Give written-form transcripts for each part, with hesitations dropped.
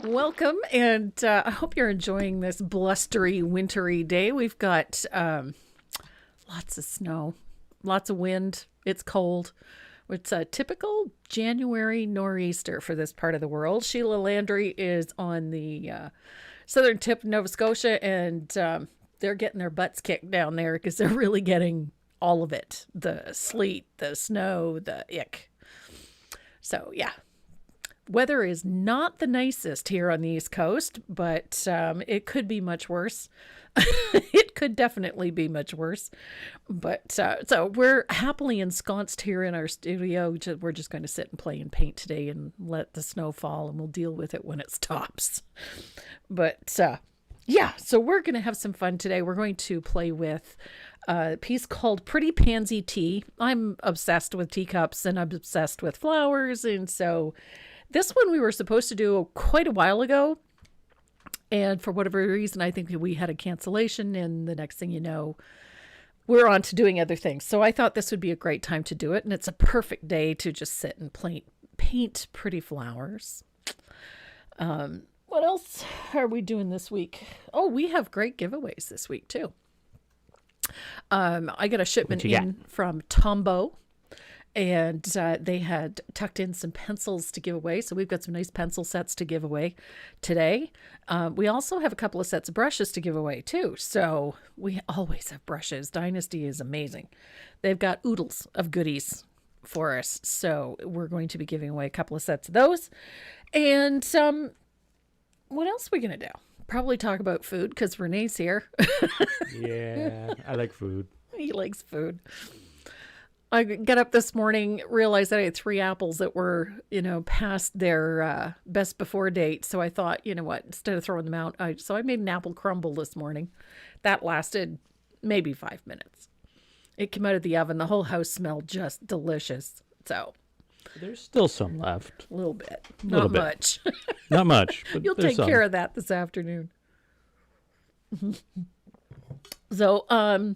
Welcome, and I hope you're enjoying this blustery, wintry day. We've got lots of snow, lots of wind. It's cold. It's a typical January nor'easter for this part of the world. Sheila Landry is on the southern tip of Nova Scotia, and they're getting their butts kicked down there because they're really getting all of it. The sleet, the snow, the ick. So, yeah. Weather is not the nicest here on the East Coast, but it could be much worse. It could definitely be much worse. But so we're happily ensconced here in our studio. We're just going to sit and play and paint today and let the snow fall, and we'll deal with it when it stops. But yeah, so we're going to have some fun today. We're going to play with a piece called Pretty Pansy Tea. I'm obsessed with teacups and I'm obsessed with flowers, and so this one we were supposed to do quite a while ago, and for whatever reason, I think we had a cancellation, and the next thing you know, we're on to doing other things. So I thought this would be a great time to do it, and it's a perfect day to just sit and paint pretty flowers. What else are we doing this week? Oh, we have great giveaways this week, too. I got a shipment in from Tombow. And they had tucked in some pencils to give away. So we've got some nice pencil sets to give away today. We also have a couple of sets of brushes to give away too. So we always have brushes. Dynasty is amazing. They've got oodles of goodies for us. So we're going to be giving away a couple of sets of those. And what else are we going to do? Probably talk about food because Renee's here. Yeah, I like food. He likes food. I got up this morning, realized that I had 3 apples that were, past their best before date. So I thought, you know what, instead of throwing them out, I made an apple crumble this morning. That lasted maybe 5 minutes. It came out of the oven. The whole house smelled just delicious. So there's still some left. A little bit. Not much. Not much. But you'll take care of that this afternoon. So,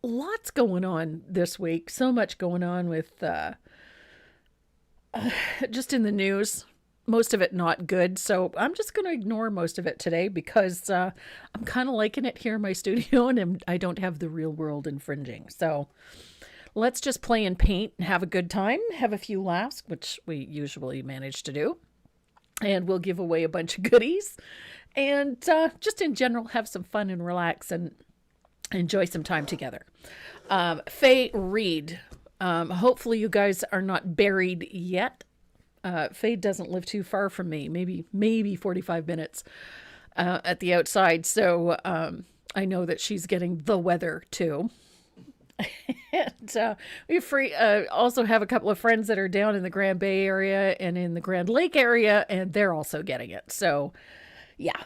lots going on this week. So much going on with just in the news. Most of it not good. So I'm just going to ignore most of it today because I'm kind of liking it here in my studio and I don't have the real world infringing. So let's just play and paint and have a good time. Have a few laughs, which we usually manage to do. And we'll give away a bunch of goodies. And just in general, have some fun and relax and enjoy some time together. Faye Reed. Hopefully you guys are not buried yet. Faye doesn't live too far from me, maybe 45 minutes at the outside. So I know that she's getting the weather too. And we also have a couple of friends that are down in the Grand Bay area and in the Grand Lake area, and they're also getting it. So yeah.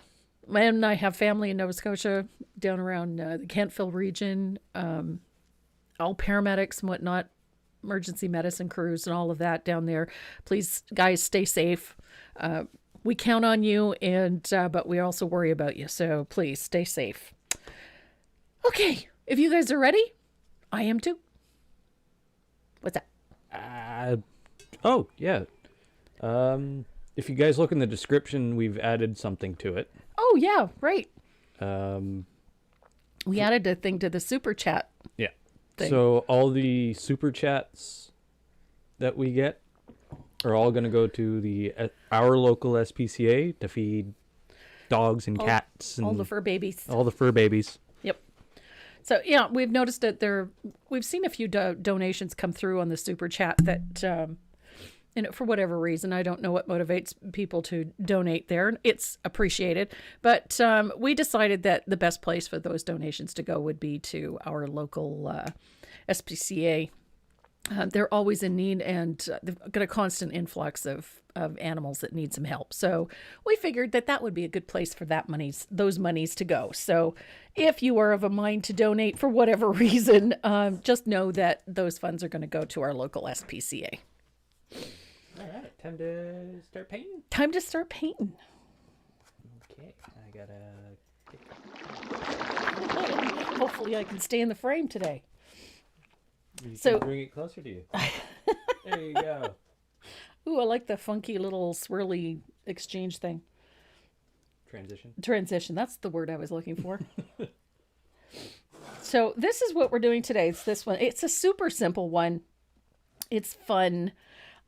And I have family in Nova Scotia down around the Kentville region, all paramedics and whatnot, emergency medicine crews and all of that down there. Please, guys, stay safe. We count on you, but we also worry about you. So please stay safe. Okay, if you guys are ready, I am too. What's that? Oh, yeah. If you guys look in the description, we've added something to it. Oh, yeah, right. We added a thing to the super chat. Yeah. Thing. So all the super chats that we get are all going to go to our local SPCA to feed dogs and cats. And all the fur babies. All the fur babies. Yep. So, yeah, we've noticed that we've seen a few donations come through on the super chat that... for whatever reason, I don't know what motivates people to donate there. It's appreciated. But we decided that the best place for those donations to go would be to our local SPCA. They're always in need, and they've got a constant influx of animals that need some help. So we figured that would be a good place for those monies to go. So if you are of a mind to donate for whatever reason, just know that those funds are going to go to our local SPCA. All right, time to start painting. Time to start painting. Okay, I gotta... Hopefully I can stay in the frame today. You can bring it closer to you. There you go. Ooh, I like the funky little swirly exchange thing. Transition. That's the word I was looking for. So this is what we're doing today. It's this one. It's a super simple one. It's fun.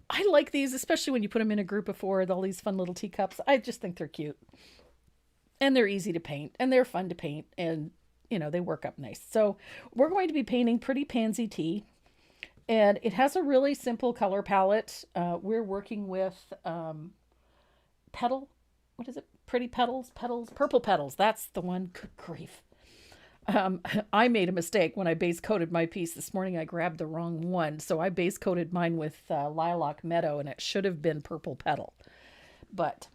I like these, especially when you put them in a group of four with all these fun little teacups. I just think they're cute. And they're easy to paint. And they're fun to paint. And, you know, they work up nice. So we're going to be painting Pretty Pansy Tea. And it has a really simple color palette. We're working with what is it? Pretty petals, purple petals. That's the one. Good grief. I made a mistake when I base coated my piece this morning. I grabbed the wrong one. So I base coated mine with Lilac Meadow, and it should have been purple petal. But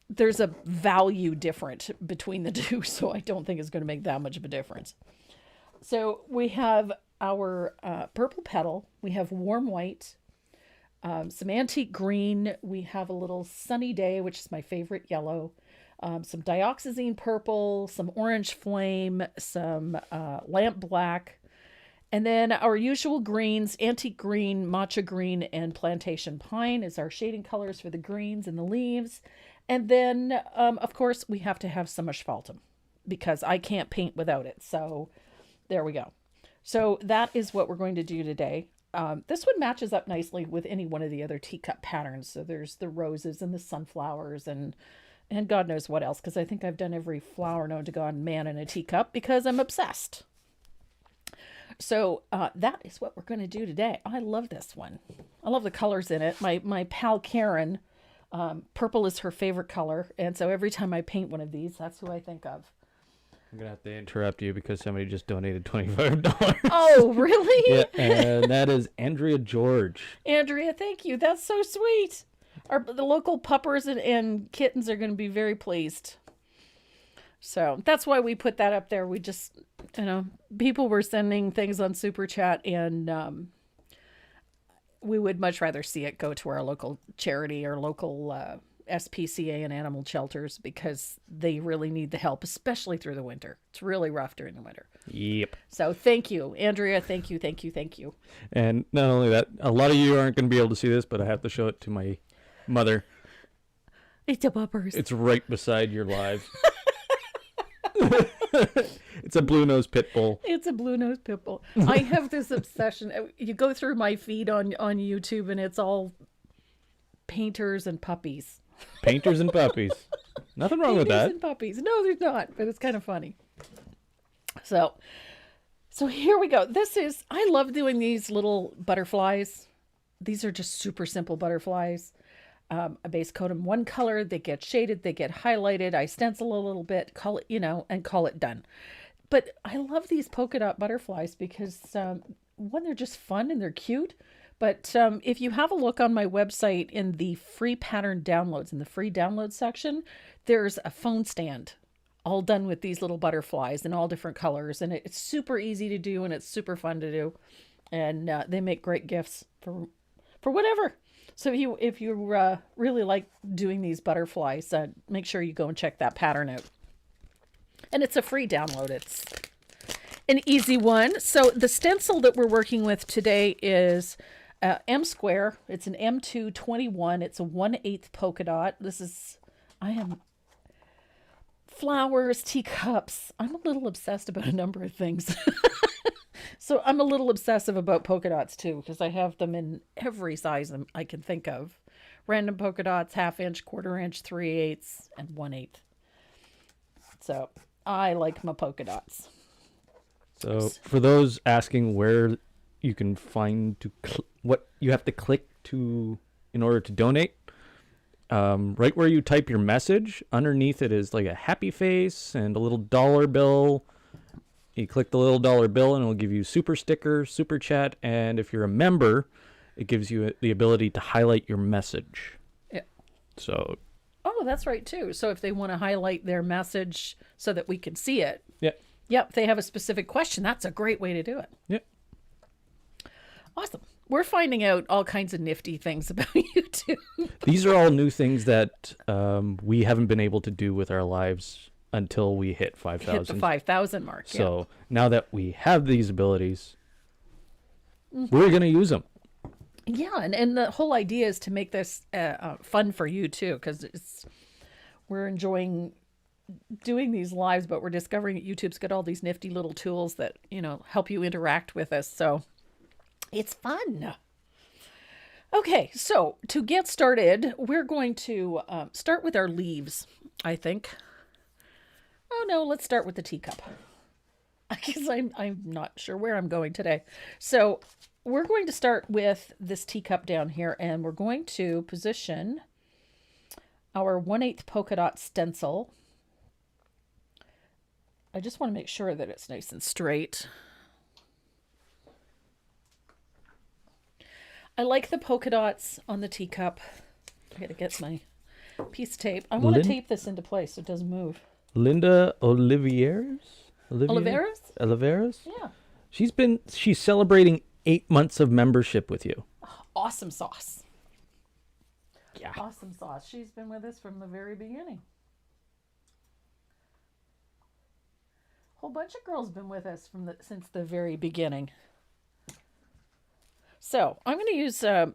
there's a value difference between the two, so I don't think it's going to make that much of a difference. So we have our purple petal. We have warm white, some antique green. We have a little sunny day, which is my favorite yellow. Some dioxazine purple, some orange flame, some lamp black, and then our usual greens, antique green, matcha green, and plantation pine is our shading colors for the greens and the leaves. And then, of course, we have to have some asphaltum because I can't paint without it. So there we go. So that is what we're going to do today. This one matches up nicely with any one of the other teacup patterns. So there's the roses and the sunflowers and God knows what else, because I think I've done every flower known to God man in a teacup because I'm obsessed. So that is what we're going to do today. I love this one. I love the colors in it. My pal Karen, purple is her favorite color. And so every time I paint one of these, that's who I think of. I'm going to have to interrupt you because somebody just donated $25. Oh, really? Yeah, and that is Andrea George. Andrea, thank you. That's so sweet. The local puppers and kittens are going to be very pleased. So that's why we put that up there. We just, people were sending things on Super Chat, and we would much rather see it go to our local charity or local SPCA and animal shelters because they really need the help, especially through the winter. It's really rough during the winter. Yep. So thank you, Andrea. Thank you. And not only that, a lot of you aren't going to be able to see this, but I have to show it to my mother. It's a puppers. It's right beside your live. It's a blue-nosed pit bull. It's a blue-nosed pit bull. I have this obsession. You go through my feed on YouTube, and it's all painters and puppies. Painters and puppies. Nothing wrong with that. Painters and puppies. No, there's not, but it's kind of funny. So here we go. I love doing these little butterflies. These are just super simple butterflies. I base coat them one color. They get shaded. They get highlighted. I stencil a little bit, call it, and call it done. But I love these polka dot butterflies because, one, they're just fun and they're cute. But if you have a look on my website in the free pattern downloads, in the free download section, there's a phone stand all done with these little butterflies in all different colors. And it's super easy to do and it's super fun to do. And they make great gifts for whatever. So if you really like doing these butterflies, make sure you go and check that pattern out. And it's a free download. It's an easy one. So the stencil that we're working with today is M square. It's an M221. It's a 1/8 polka dot. I am flowers, teacups. I'm a little obsessed about a number of things. So I'm a little obsessive about polka dots too, because I have them in every size I can think of. Random polka dots, 1/2 inch, 1/4 inch, 3/8, and 1/8. So I like my polka dots. So for those asking where you can find what you have to click to in order to donate, right where you type your message, underneath it is like a happy face and a little dollar bill. You click the little dollar bill and it'll give you super sticker, super chat, and if you're a member, it gives you the ability to highlight your message. Yeah. So. Oh, that's right too. So if they want to highlight their message so that we can see it. Yeah. Yep. They have a specific question. That's a great way to do it. Yep. Awesome. We're finding out all kinds of nifty things about YouTube. These are all new things that we haven't been able to do with our lives until we hit 5,000. Hit the 5,000 mark. So now that we have these abilities, we're going to use them. Yeah, and the whole idea is to make this fun for you too, because we're enjoying doing these lives, but we're discovering that YouTube's got all these nifty little tools that, help you interact with us. So it's fun. Okay, so to get started, we're going to start with our leaves, I think. Oh no, let's start with the teacup. Because I'm not sure where I'm going today. So we're going to start with this teacup down here, and we're going to position our 1/8 polka dot stencil. I just want to make sure that it's nice and straight. I like the polka dots on the teacup. I gotta get my piece of tape. I want to tape this into place so it doesn't move. Linda Oliveras? Oliveras? Yeah. She's celebrating 8 months of membership with you. Awesome sauce. Yeah. Awesome sauce. She's been with us from the very beginning. Whole bunch of girls been with us since the very beginning. So I'm going to use, I'm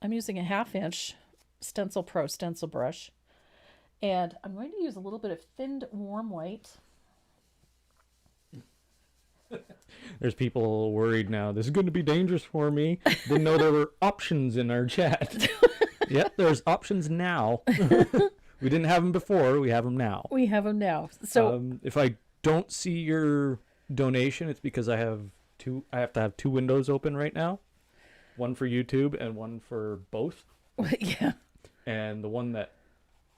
using a 1/2 inch Stencil Pro stencil brush. And I'm going to use a little bit of thinned warm white. There's people worried now. This is going to be dangerous for me. Didn't know there were options in our chat. Yep, there's options now. We didn't have them before. We have them now. We have them now. So if I don't see your donation, it's because I have to have 2 windows open right now. One for YouTube and one for both. Yeah. And the one that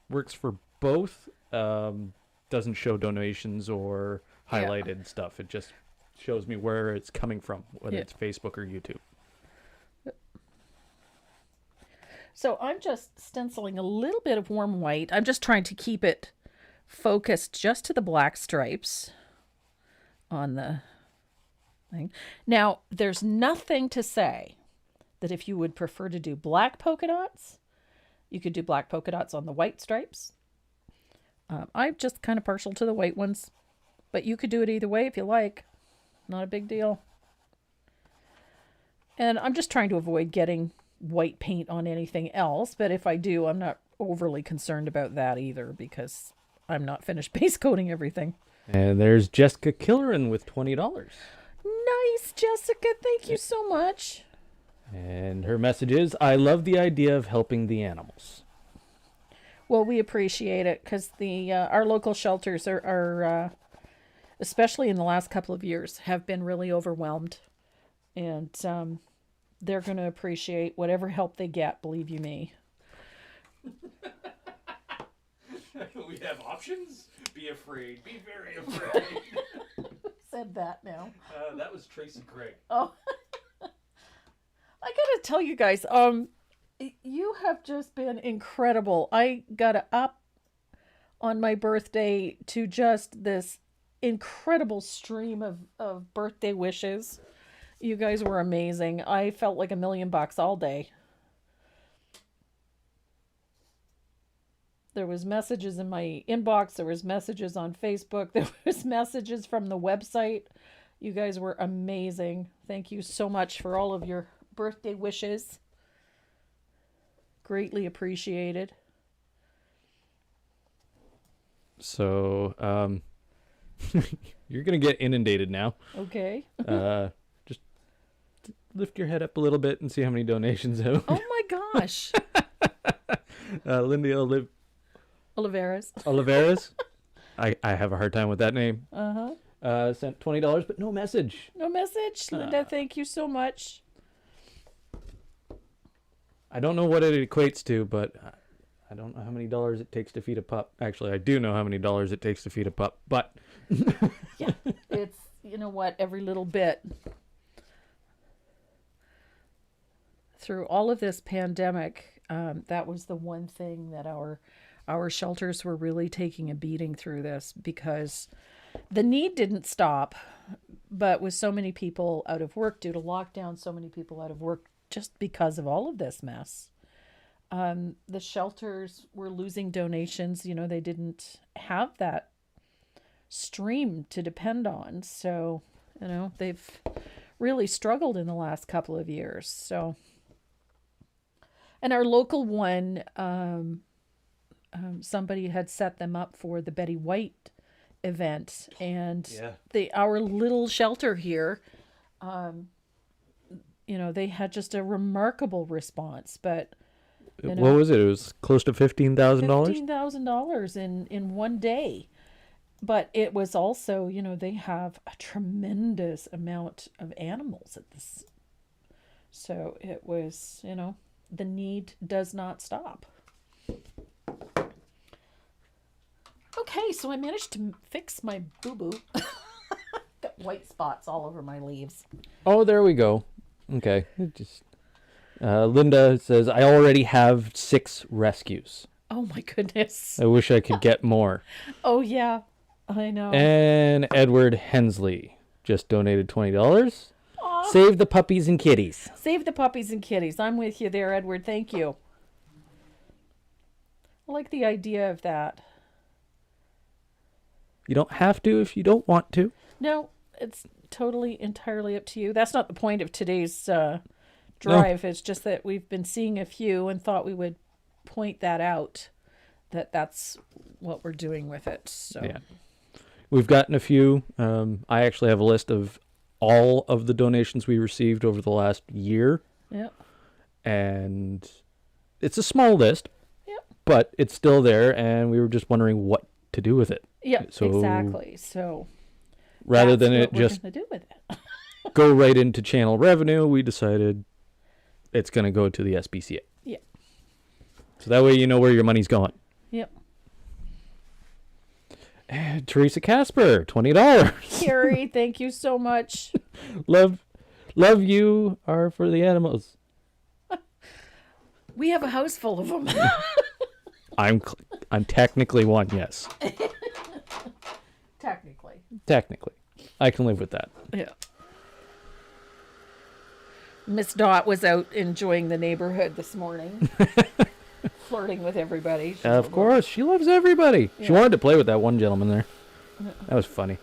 works for both doesn't show donations or highlighted stuff. It just shows me where it's coming from, whether it's Facebook or YouTube. So I'm just stenciling a little bit of warm white. I'm just trying to keep it focused just to the black stripes on the thing. Now, there's nothing to say that if you would prefer to do black polka dots, you could do black polka dots on the white stripes. I'm just kind of partial to the white ones, but you could do it either way if you like. Not a big deal. And I'm just trying to avoid getting white paint on anything else, but if I do, I'm not overly concerned about that either because I'm not finished base coating everything. And there's Jessica Killeran with $20. Nice, Jessica. Thank you so much. And her message is, I love the idea of helping the animals. Well, we appreciate it because our local shelters are especially in the last couple of years, have been really overwhelmed. And they're going to appreciate whatever help they get, believe you me. We have options? Be afraid. Be very afraid. Who said that now? That was Tracy Craig. Oh. I gotta tell you guys, you have just been incredible. I got up on my birthday to just this incredible stream of birthday wishes. You guys were amazing. I felt like $1 million all day. There was messages in my inbox. There was messages on Facebook. There was messages from the website. You guys were amazing. Thank you so much for all of your birthday wishes. Greatly appreciated. So, you're going to get inundated now. Okay. Just lift your head up a little bit and see how many donations have. Oh my gosh. Linda Oliveras. I have a hard time with that name. Sent $20, but no message. No message. Linda, thank you so much. I don't know what it equates to, but I don't know how many dollars it takes to feed a pup. Actually, I do know how many dollars it takes to feed a pup, but yeah, it's, you know what, every little bit. Through all of this pandemic, that was the one thing that our shelters were really taking a beating through this, because the need didn't stop, but with so many people out of work due to lockdown, so many people out of work just because of all of this mess. The shelters were losing donations. You know, they didn't have that stream to depend on. So, you know, they've really struggled in the last couple of years. So And our local one, somebody had set them up for the Betty White event, and our little shelter here, they had just a remarkable response. But what was it? It was close to $15,000. $15,000 in one day. But it was also, they have a tremendous amount of animals at this. So it was, the need does not stop. Okay, so I managed to fix my boo-boo. Got white spots all over my leaves. Oh, there we go. Okay. Linda says, I already have 6 rescues. Oh my goodness. I wish I could get more. Oh yeah, I know. And Edward Hensley just donated $20. Aww. Save the puppies and kitties. Save the puppies and kitties. I'm with you there, Edward. Thank you. I like the idea of that. You don't have to if you don't want to. No, it's totally, entirely up to you. That's not the point of today's drive. No. It's just that we've been seeing a few and thought we would point that out, that's what we're doing with it. So yeah, we've gotten a few. I actually have a list of all of the donations we received over the last year. Yeah. And it's a small list. Yeah. But it's still there, and we were just wondering what to do with it. Yeah, so, exactly. So rather than it just do with it. go right into channel revenue, we decided it's going to go to the SPCA. Yeah. So that way you know where your money's going. Yep. And Teresa Casper, $20. Carrie, thank you so much. Love you are for the animals. We have a house full of them. I'm technically one, yes. Technically. I can live with that. Yeah. Miss Dot was out enjoying the neighborhood this morning. Flirting with everybody. Of course. She loves everybody. Yeah. She wanted to play with that one gentleman there. That was funny.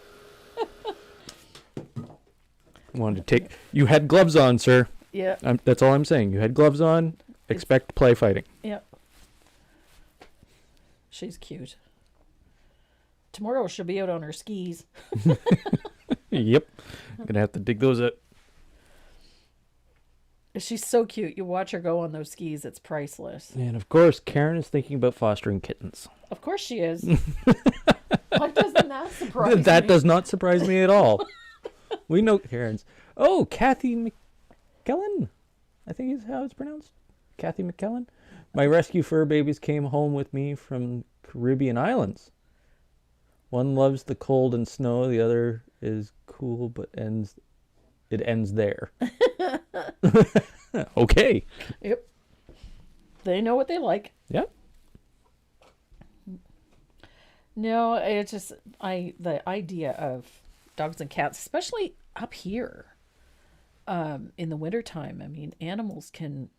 Wanted to take... You had gloves on, sir. Yeah. That's all I'm saying. You had gloves on. Expect play fighting. Yep. She's cute. Tomorrow she'll be out on her skis. Yep. Gonna have to dig those up. She's so cute. You watch her go on those skis. It's priceless. And of course, Karen is thinking about fostering kittens. Of course she is. Why doesn't that surprise me? That does not surprise me at all. We know Karen's. Oh, Kathy McKellen. I think is how it's pronounced. Kathy McKellen. My rescue fur babies came home with me from Caribbean islands. One loves the cold and snow. The other is cool, but it ends there. Okay. Yep. They know what they like. Yep. No, it's just the idea of dogs and cats, especially up here, in the wintertime. I mean, animals can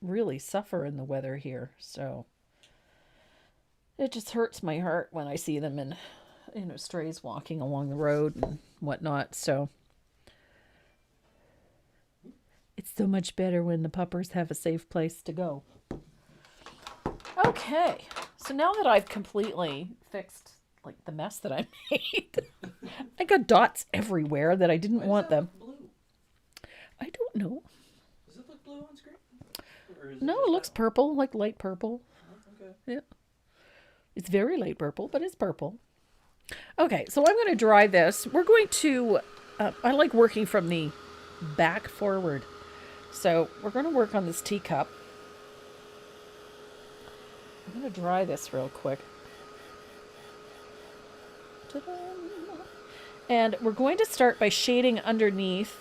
really suffer in the weather here, so it just hurts my heart when I see them and strays walking along the road and whatnot. So it's so much better when the puppers have a safe place to go. Okay, so now that I've completely fixed the mess that I made, I got dots everywhere that I didn't want them. Blue? I don't know. Does it look blue on screen? No, it looks purple, like light purple. Oh, okay. Yeah. It's very light purple, but it's purple. Okay, so I'm going to dry this. We're going to, I like working from the back forward. So we're going to work on this teacup. I'm going to dry this real quick. Ta-da! And we're going to start by shading underneath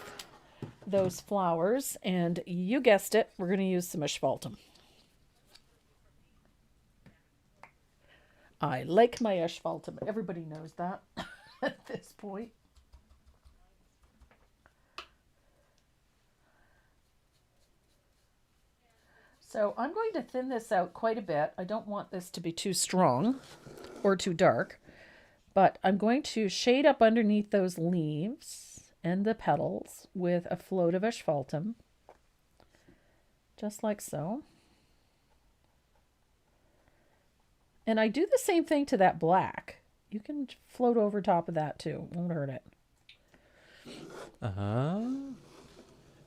those flowers. And you guessed it, we're going to use some asphaltum. I like my asphaltum. Everybody knows that at this point. So I'm going to thin this out quite a bit. I don't want this to be too strong or too dark, but I'm going to shade up underneath those leaves and the petals with a float of asphaltum. Just like so. And I do the same thing to that black. You can float over top of that too. Won't hurt it.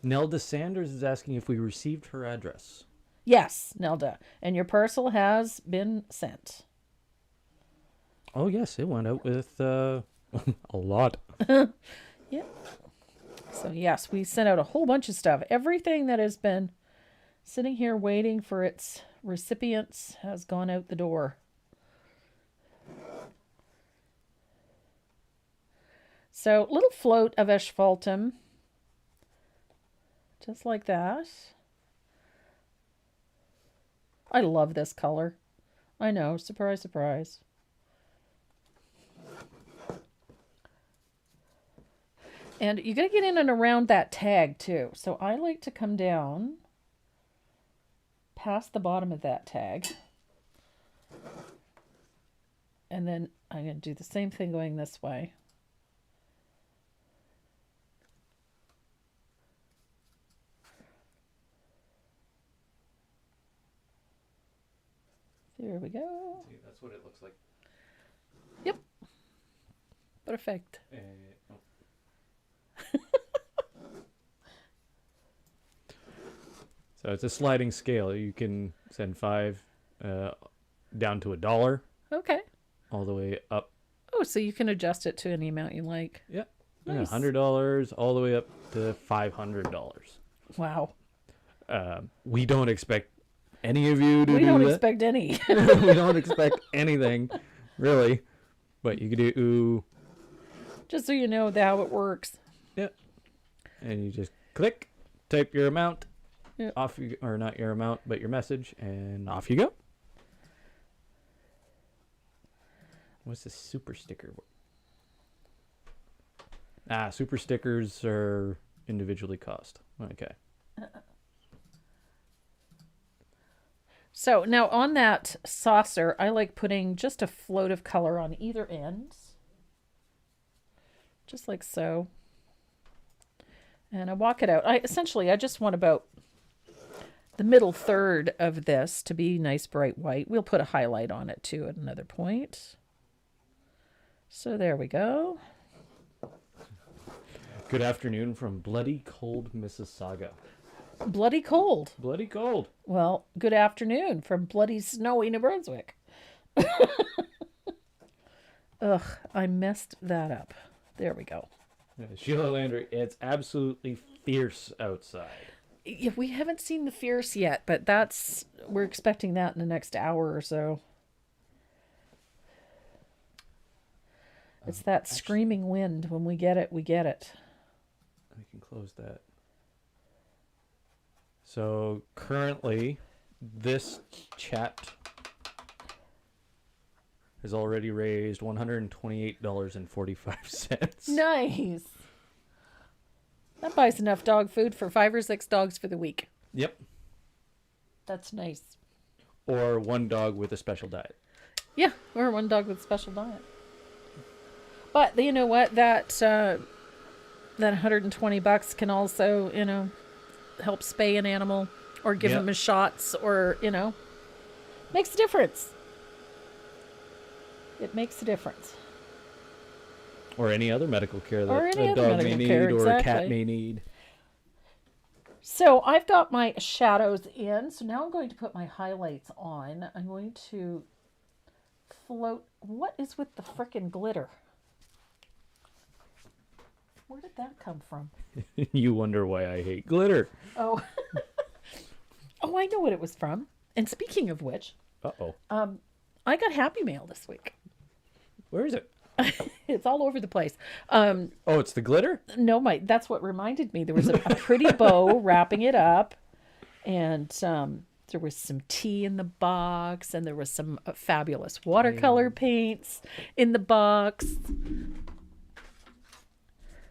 Nelda Sanders is asking if we received her address. Yes, Nelda. And your parcel has been sent. Oh, yes. It went out with a lot. Yep. So, yes, we sent out a whole bunch of stuff. Everything that has been sitting here waiting for its recipients has gone out the door. So, little float of asphaltum. Just like that. I love this color. I know. Surprise, surprise. And you got to get in and around that tag too. So I like to come down past the bottom of that tag. And then I'm going to do the same thing going this way. There we go. See, that's what it looks like. Yep. Perfect. So it's a sliding scale. You can send 5 down to $1. Okay. All the way up. Oh, so you can adjust it to any amount you like. Yep. Nice. Yeah, $100 all the way up to $500. Wow. We don't expect any of you to We do don't that. expect any. We don't expect anything, really. But you could do... Just so you know how it works. Yep. And you just click, type your amount. Yep. Off you, or not your amount, but your message, and off you go. What's the super sticker? Super stickers are individually cost. Okay. So now on that saucer, I like putting just a float of color on either end. Just like so. And I walk it out. I just want about the middle third of this to be nice bright white. We'll put a highlight on it too at another point. So there we go. Good afternoon from bloody cold Mississauga. Bloody cold. Bloody cold. Well, good afternoon from bloody snowy New Brunswick. Ugh, I messed that up. There we go. Sheila Landry, it's absolutely fierce outside. Yeah, we haven't seen the fierce yet, but we're expecting that in the next hour or so. It's that screaming wind. When we get it, we get it. We can close that. So currently, this chat has already raised $128.45. Nice. That buys enough dog food for 5 or 6 dogs for the week. Yep. That's nice. Or one dog with a special diet. Yeah, or one dog with a special diet. But you know what? That $120 can also, help spay an animal or give him his shots or, makes a difference. It makes a difference. Or any other medical care that any a other dog may medical need care, or a cat exactly. may need. So I've got my shadows in. So now I'm going to put my highlights on. I'm going to float. What is with the frickin' glitter? Where did that come from? You wonder why I hate glitter. Oh. Oh, I know what it was from. And speaking of which, Uh-oh. I got Happy Mail this week. Where is it? It's all over the place. Oh, it's the glitter? No, that's what reminded me. There was a pretty bow wrapping it up, and there was some tea in the box, and there was some fabulous watercolor paints in the box.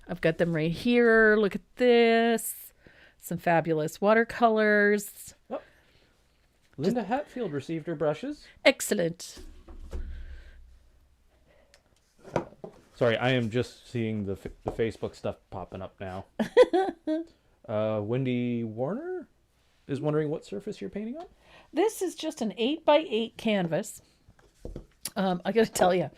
I've got them right here. Look at this. Some fabulous watercolors. Oh. Linda Hatfield received her brushes. Excellent. Sorry, I am just seeing the Facebook stuff popping up now. Wendy Warner is wondering what surface you're painting on. This is just an 8x8 canvas. I got to tell you,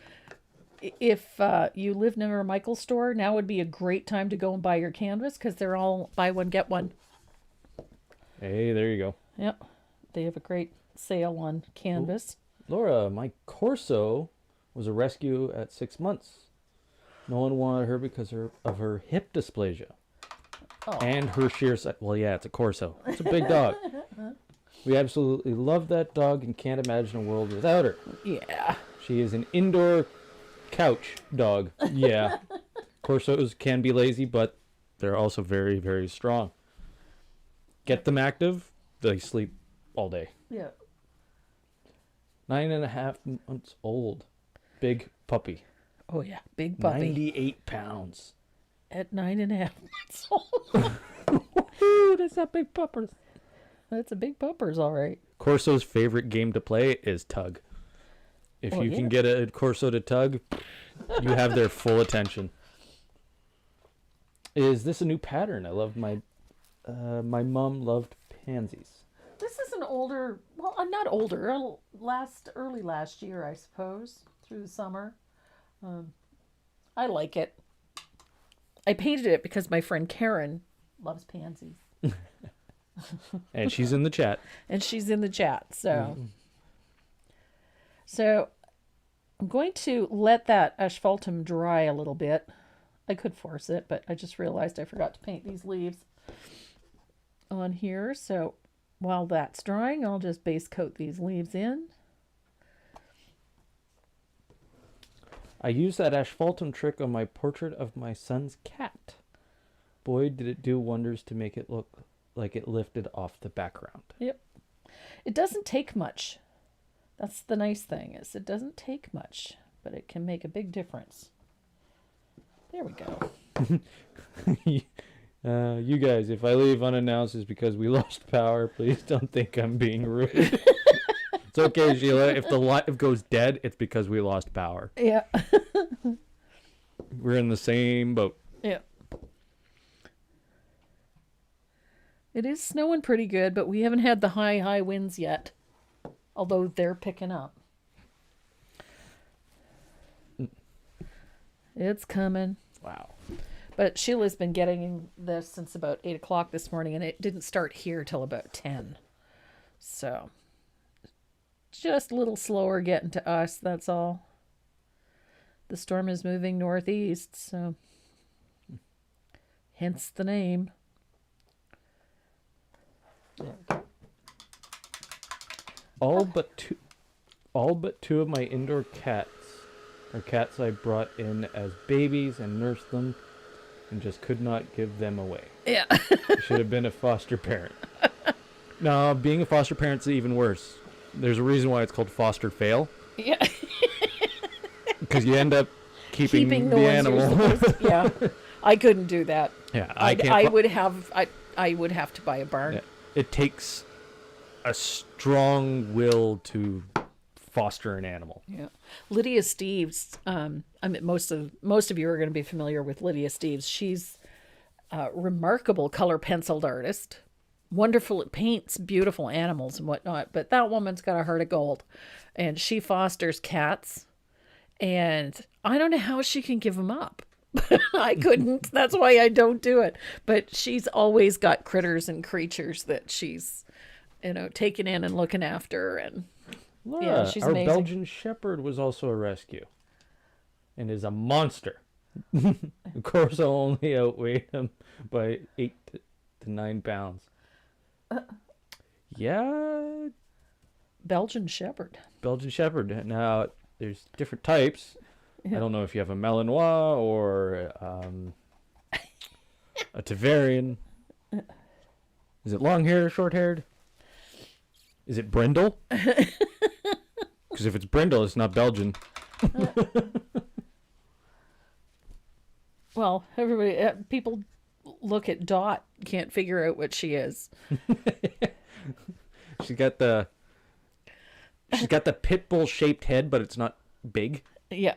if you live near a Michael's store, now would be a great time to go and buy your canvas because they're all buy one, get one. Hey, there you go. Yep. They have a great sale on canvas. Ooh. Laura, my Corso was a rescue at 6 months. No one wanted her because of her hip dysplasia. Oh. And her sheer size. Well, yeah, it's a Corso. It's a big dog. We absolutely love that dog and can't imagine a world without her. Yeah. She is an indoor couch dog. Yeah. Corsos can be lazy, but they're also very, very strong. Get them active, they sleep all day. Yeah. 9.5 months old. Big puppy. Oh, yeah. Big puppy. 98 pounds. At 9.5 months old. That's a big puppers. That's a big puppers, all right. Corso's favorite game to play is tug. If you can get a Corso to tug, you have their full attention. Is this a new pattern? I love my mom loved pansies. This is an older, well, I'm not older, early last year, I suppose, through the summer. I like it. I painted it because my friend Karen loves pansies. And she's in the chat. So so I'm going to let that asphaltum dry a little bit. I could force it, but I just realized I forgot to paint these leaves on here. So while that's drying, I'll just base coat these leaves in. I used that asphaltum trick on my portrait of my son's cat. Boy, did it do wonders to make it look like it lifted off the background. Yep. It doesn't take much. That's the nice thing, is it doesn't take much, but it can make a big difference. There we go. You guys, if I leave unannounced it's because we lost power. Please don't think I'm being rude. It's okay, Sheila. If the light goes dead, it's because we lost power. Yeah. We're in the same boat. Yeah. It is snowing pretty good, but we haven't had the high winds yet. Although they're picking up. It's coming. Wow. But Sheila's been getting this since about 8 o'clock this morning, and it didn't start here till about 10. So, just a little slower getting to us, that's all. The storm is moving northeast, so hence the name. There we go. All but two of my indoor cats are cats I brought in as babies and nursed them and just could not give them away. Yeah. I should have been a foster parent. No, being a foster parent's even worse. There's a reason why it's called foster fail. Yeah. Because you end up keeping the animal. Yeah. I couldn't do that. Yeah, I would have to buy a barn. Yeah, it takes a strong will to foster an animal. Yeah, Lydia Steves. I mean, most of you are going to be familiar with Lydia Steves. She's a remarkable color penciled artist. Wonderful, it paints beautiful animals and whatnot. But that woman's got a heart of gold, and she fosters cats. And I don't know how she can give them up. I couldn't. That's why I don't do it. But she's always got critters and creatures that she's taking in and looking after, and Laura, yeah, she's our amazing. Belgian Shepherd was also a rescue, and is a monster. Of course, I only outweighed him by 8 to 9 pounds. Yeah, Belgian Shepherd. Belgian Shepherd. Now, there's different types. Yeah. I don't know if you have a Malinois or a Tavarian. Is it long hair or short haired? Is it brindle? Because if it's brindle, it's not Belgian. Well, everybody, people look at Dot, can't figure out what she is. She's got the pit bull shaped head, but it's not big. Yeah.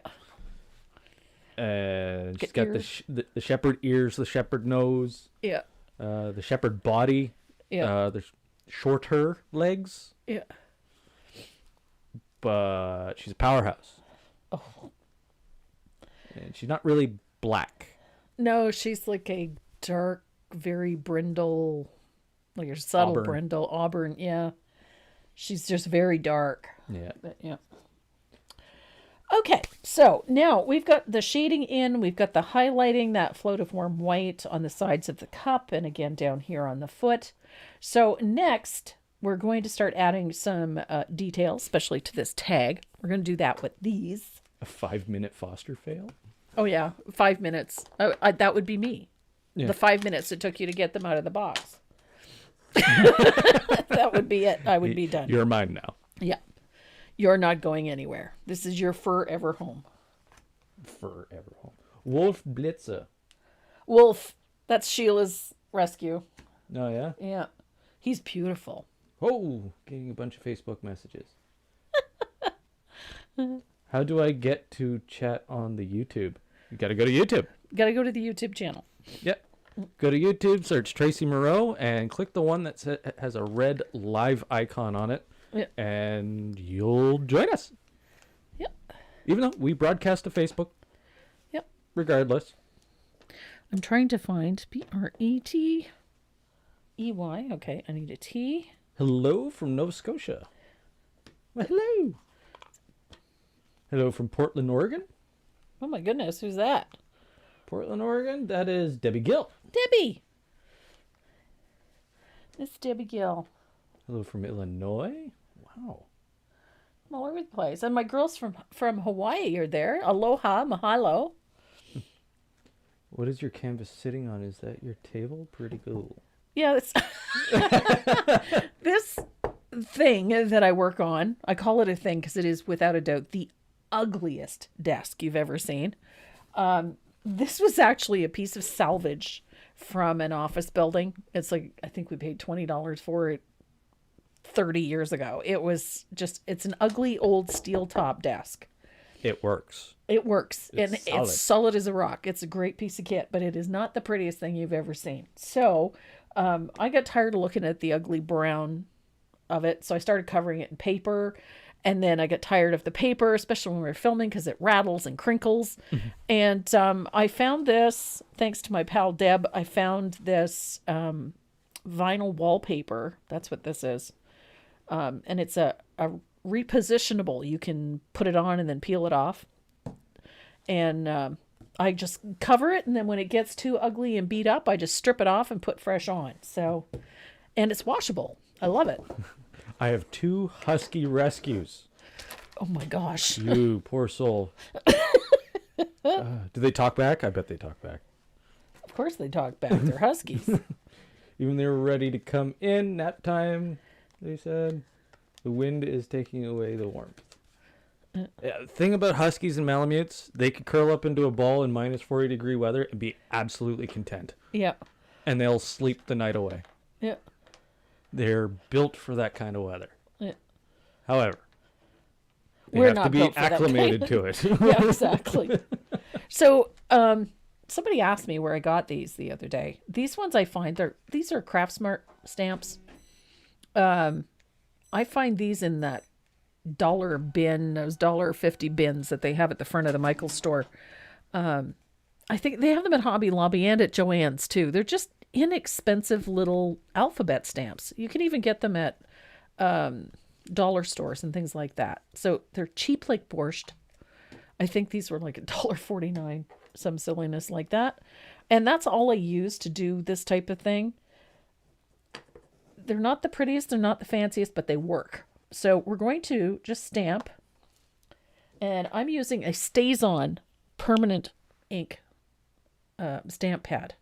She's got the shepherd ears, the shepherd nose. Yeah. The shepherd body. Yeah. shorter legs, Yeah. but she's a powerhouse. Oh. And she's not really black. No, she's like a dark, very brindle, like a subtle Auburn. brindle, auburn. Yeah. She's just very dark. Yeah. But yeah. Okay, so now we've got the shading in, we've got the highlighting, that float of warm white on the sides of the cup, and again down here on the foot. So next, we're going to start adding some details, especially to this tag. We're going to do that with these. A 5-minute Foster fail? Oh yeah, 5 minutes. That would be me. Yeah. The 5 minutes it took you to get them out of the box. That would be it. I would be done. You're mine now. Yeah. You're not going anywhere. This is your forever home. Forever home. Wolf Blitzer. Wolf. That's Sheila's rescue. Oh, yeah? Yeah. He's beautiful. Oh, getting a bunch of Facebook messages. How do I get to chat on the YouTube? You got to go to YouTube. Got to go to the YouTube channel. Yep. Go to YouTube, search Tracy Moreau, and click the one that has a red live icon on it, and you'll join us. Yep. Even though we broadcast to Facebook. Yep. Regardless. I'm trying to find Pretey. Okay, I need a T. Hello from Nova Scotia. Well, hello. Hello from Portland, Oregon. Oh my goodness, who's that? Portland, Oregon. That is Debbie Gill. Debbie. Miss Debbie Gill. Hello from Illinois. Wow. I'm all over the place. And my girls from Hawaii are there. Aloha, mahalo. What is your canvas sitting on? Is that your table? Pretty cool. Yeah, it's this thing that I work on. I call it a thing because it is without a doubt the ugliest desk you've ever seen. This was actually a piece of salvage from an office building. It's like, I think we paid $20 for it 30 years ago. It's an ugly old steel top desk. It works. It works. It's solid. It's solid as a rock. It's a great piece of kit, but it is not the prettiest thing you've ever seen. So I got tired of looking at the ugly brown of it. So I started covering it in paper. And then I got tired of the paper, especially when we were filming, because it rattles and crinkles. Mm-hmm. And I found this, thanks to my pal Deb, I found this vinyl wallpaper. That's what this is. And it's a repositionable. You can put it on and then peel it off. And I just cover it. And then when it gets too ugly and beat up, I just strip it off and put fresh on. So, and it's washable. I love it. I have 2 husky rescues. Oh my gosh. You poor soul. Do they talk back? I bet they talk back. Of course they talk back. They're huskies. Even they were ready to come in nap time, they said. The wind is taking away the warmth. Yeah, the thing about huskies and malamutes, they could curl up into a ball in minus 40-degree weather and be absolutely content. Yeah. And they'll sleep the night away. Yeah. They're built for that kind of weather. Yeah. However, they We're have not to be built for that acclimated kind. to it. Yeah, exactly. So, somebody asked me where I got these the other day. These ones I find these are Craftsmart stamps. I find these in that dollar bin, those $1.50 bins that they have at the front of the Michaels store. I think they have them at Hobby Lobby and at Joann's too. They're just inexpensive little alphabet stamps. You can even get them at dollar stores and things like that. So they're cheap like borscht. I think these were like $1.49, some silliness like that. And that's all I use to do this type of thing. They're not the prettiest, they're not the fanciest, but they work. So we're going to just stamp. And I'm using a StazOn permanent ink stamp pad.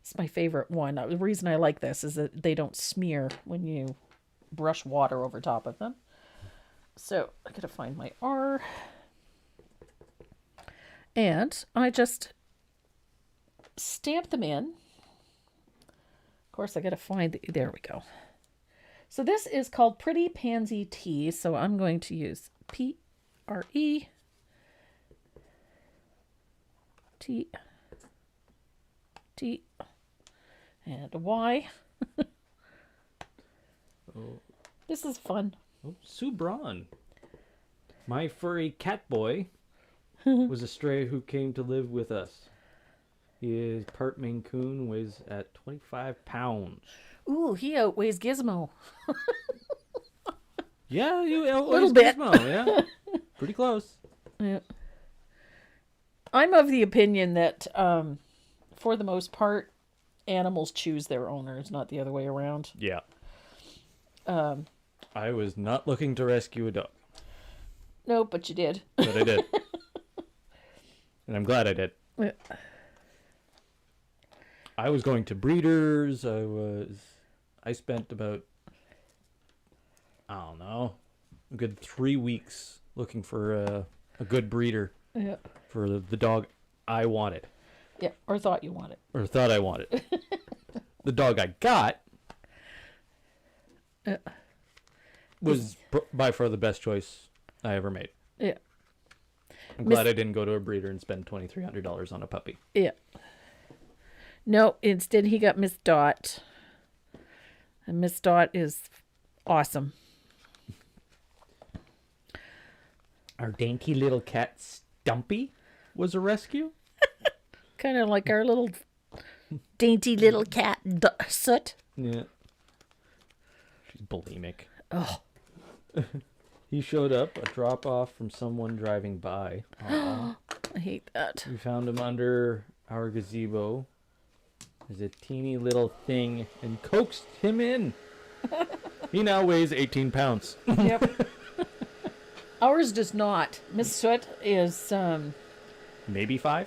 It's my favorite one. The reason I like this is that they don't smear when you brush water over top of them. So I gotta find my R. And I just stamp them in. Of course, I gotta find there we go. So this is called Pretty Pansy Tea. So I'm going to use P-R-E T and a Y. Oh, This is fun. oh, Sue Braun. My furry cat boy was a stray who came to live with us. He is part Maine Coon, weighs at 25 pounds. Ooh, he outweighs Gizmo. Yeah, you Little bit. Gizmo, yeah. Pretty close. Yeah. I'm of the opinion that, for the most part, animals choose their owners, not the other way around. Yeah. I was not looking to rescue a dog, No, but you did. but I did. And I'm glad I did. Yeah. I was going to breeders. I spent about, I don't know, a good 3 weeks looking for a good breeder Yeah. for the dog I wanted. Yeah, or thought you wanted. Or thought I wanted. The dog I got was by far the best choice I ever made. Yeah. I'm glad I didn't go to a breeder and spend $2,300 on a puppy. Yeah. No, instead he got Miss Dot. And Miss Dot is awesome. Our dainty little cat Stumpy was a rescue. Kind of like our little dainty little cat Soot. Yeah. She's bulimic. Oh. He showed up, a drop off from someone driving by. Aw. I hate that. We found him under our gazebo. There's a teeny little thing and coaxed him in. He now weighs 18 pounds. Yep. Ours does not. Miss Soot is Maybe 5?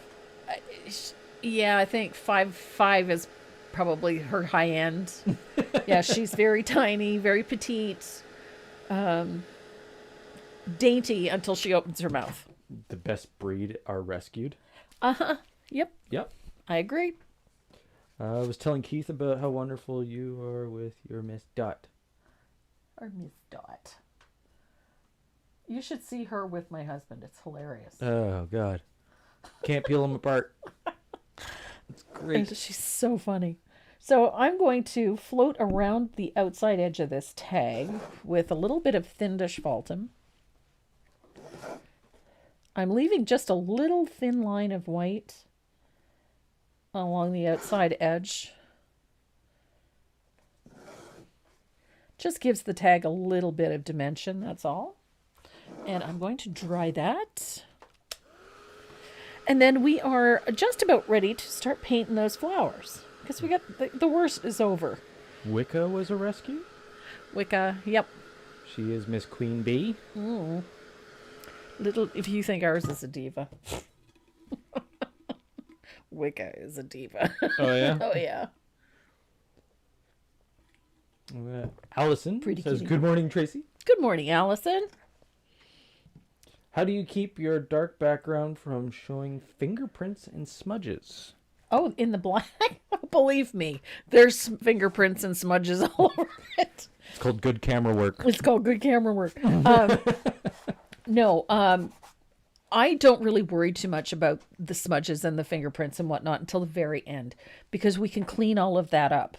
yeah, I think five is probably her high end. Yeah, she's very tiny, very petite, dainty until she opens her mouth. The best breed are rescued. Yep, Yep. I agree. I was telling Keith about how wonderful you are with your Miss Dot. Or Miss Dot. You should see her with my husband. It's hilarious. Oh, God. Can't peel them apart. It's great. And she's so funny. So I'm going to float around the outside edge of this tag with a little bit of thin dish Faltum. I'm leaving just a little thin line of white along the outside edge. Just gives the tag a little bit of dimension, that's all. And I'm going to dry that. And then we are just about ready to start painting those flowers. Because we got the worst is over. Wicca was a rescue? Wicca, yep. She is Miss Queen Bee. Little, if you think ours is a diva. Wicca is a diva. Oh, yeah? Oh, yeah. Allison Pretty says, kitty. good morning, Tracy. Good morning, Allison. How do you keep your dark background from showing fingerprints and smudges? Oh, in the black? Believe me, there's fingerprints and smudges all over it. It's called good camera work. It's called good camera work. No, I don't really worry too much about the smudges and the fingerprints and whatnot until the very end, because we can clean all of that up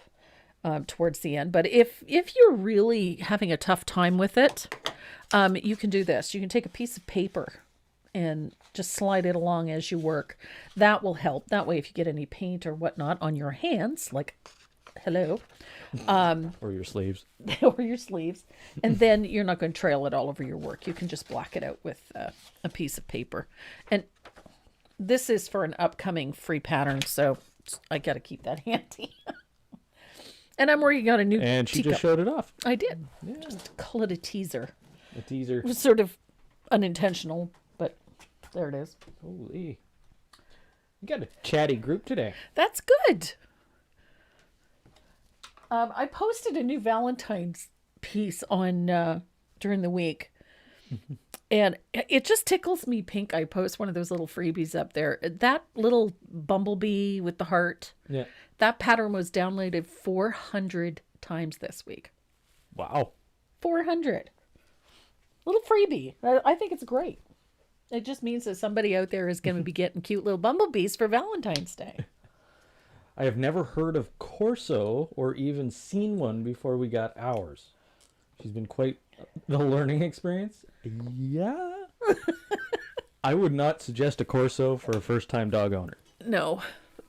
towards the end. But if you're really having a tough time with it, you can do this. You can take a piece of paper and just slide it along as you work. That will help. That way, if you get any paint or whatnot on your hands, like, hello, Or your sleeves. or your sleeves, and then you're not going to trail it all over your work. You can just black it out with a piece of paper. And this is for an upcoming free pattern, so I got to keep that handy. And I'm working on a new And she teacup. just showed it off. I did. Just call it a teaser. A teaser. It was sort of unintentional, but there it is. Holy. You got a chatty group today. That's good. I posted a new Valentine's piece on during the week, and it just tickles me pink. I post one of those little freebies up there. That little bumblebee with the heart, Yeah. that pattern was downloaded 400 times this week. Wow. 400. Little freebie. I think it's great. It just means that somebody out there is going to be getting cute little bumblebees for Valentine's Day. I have never heard of Corso or even seen one before we got ours. She's been quite the learning experience. Yeah. I would not suggest a Corso for a first-time dog owner. No,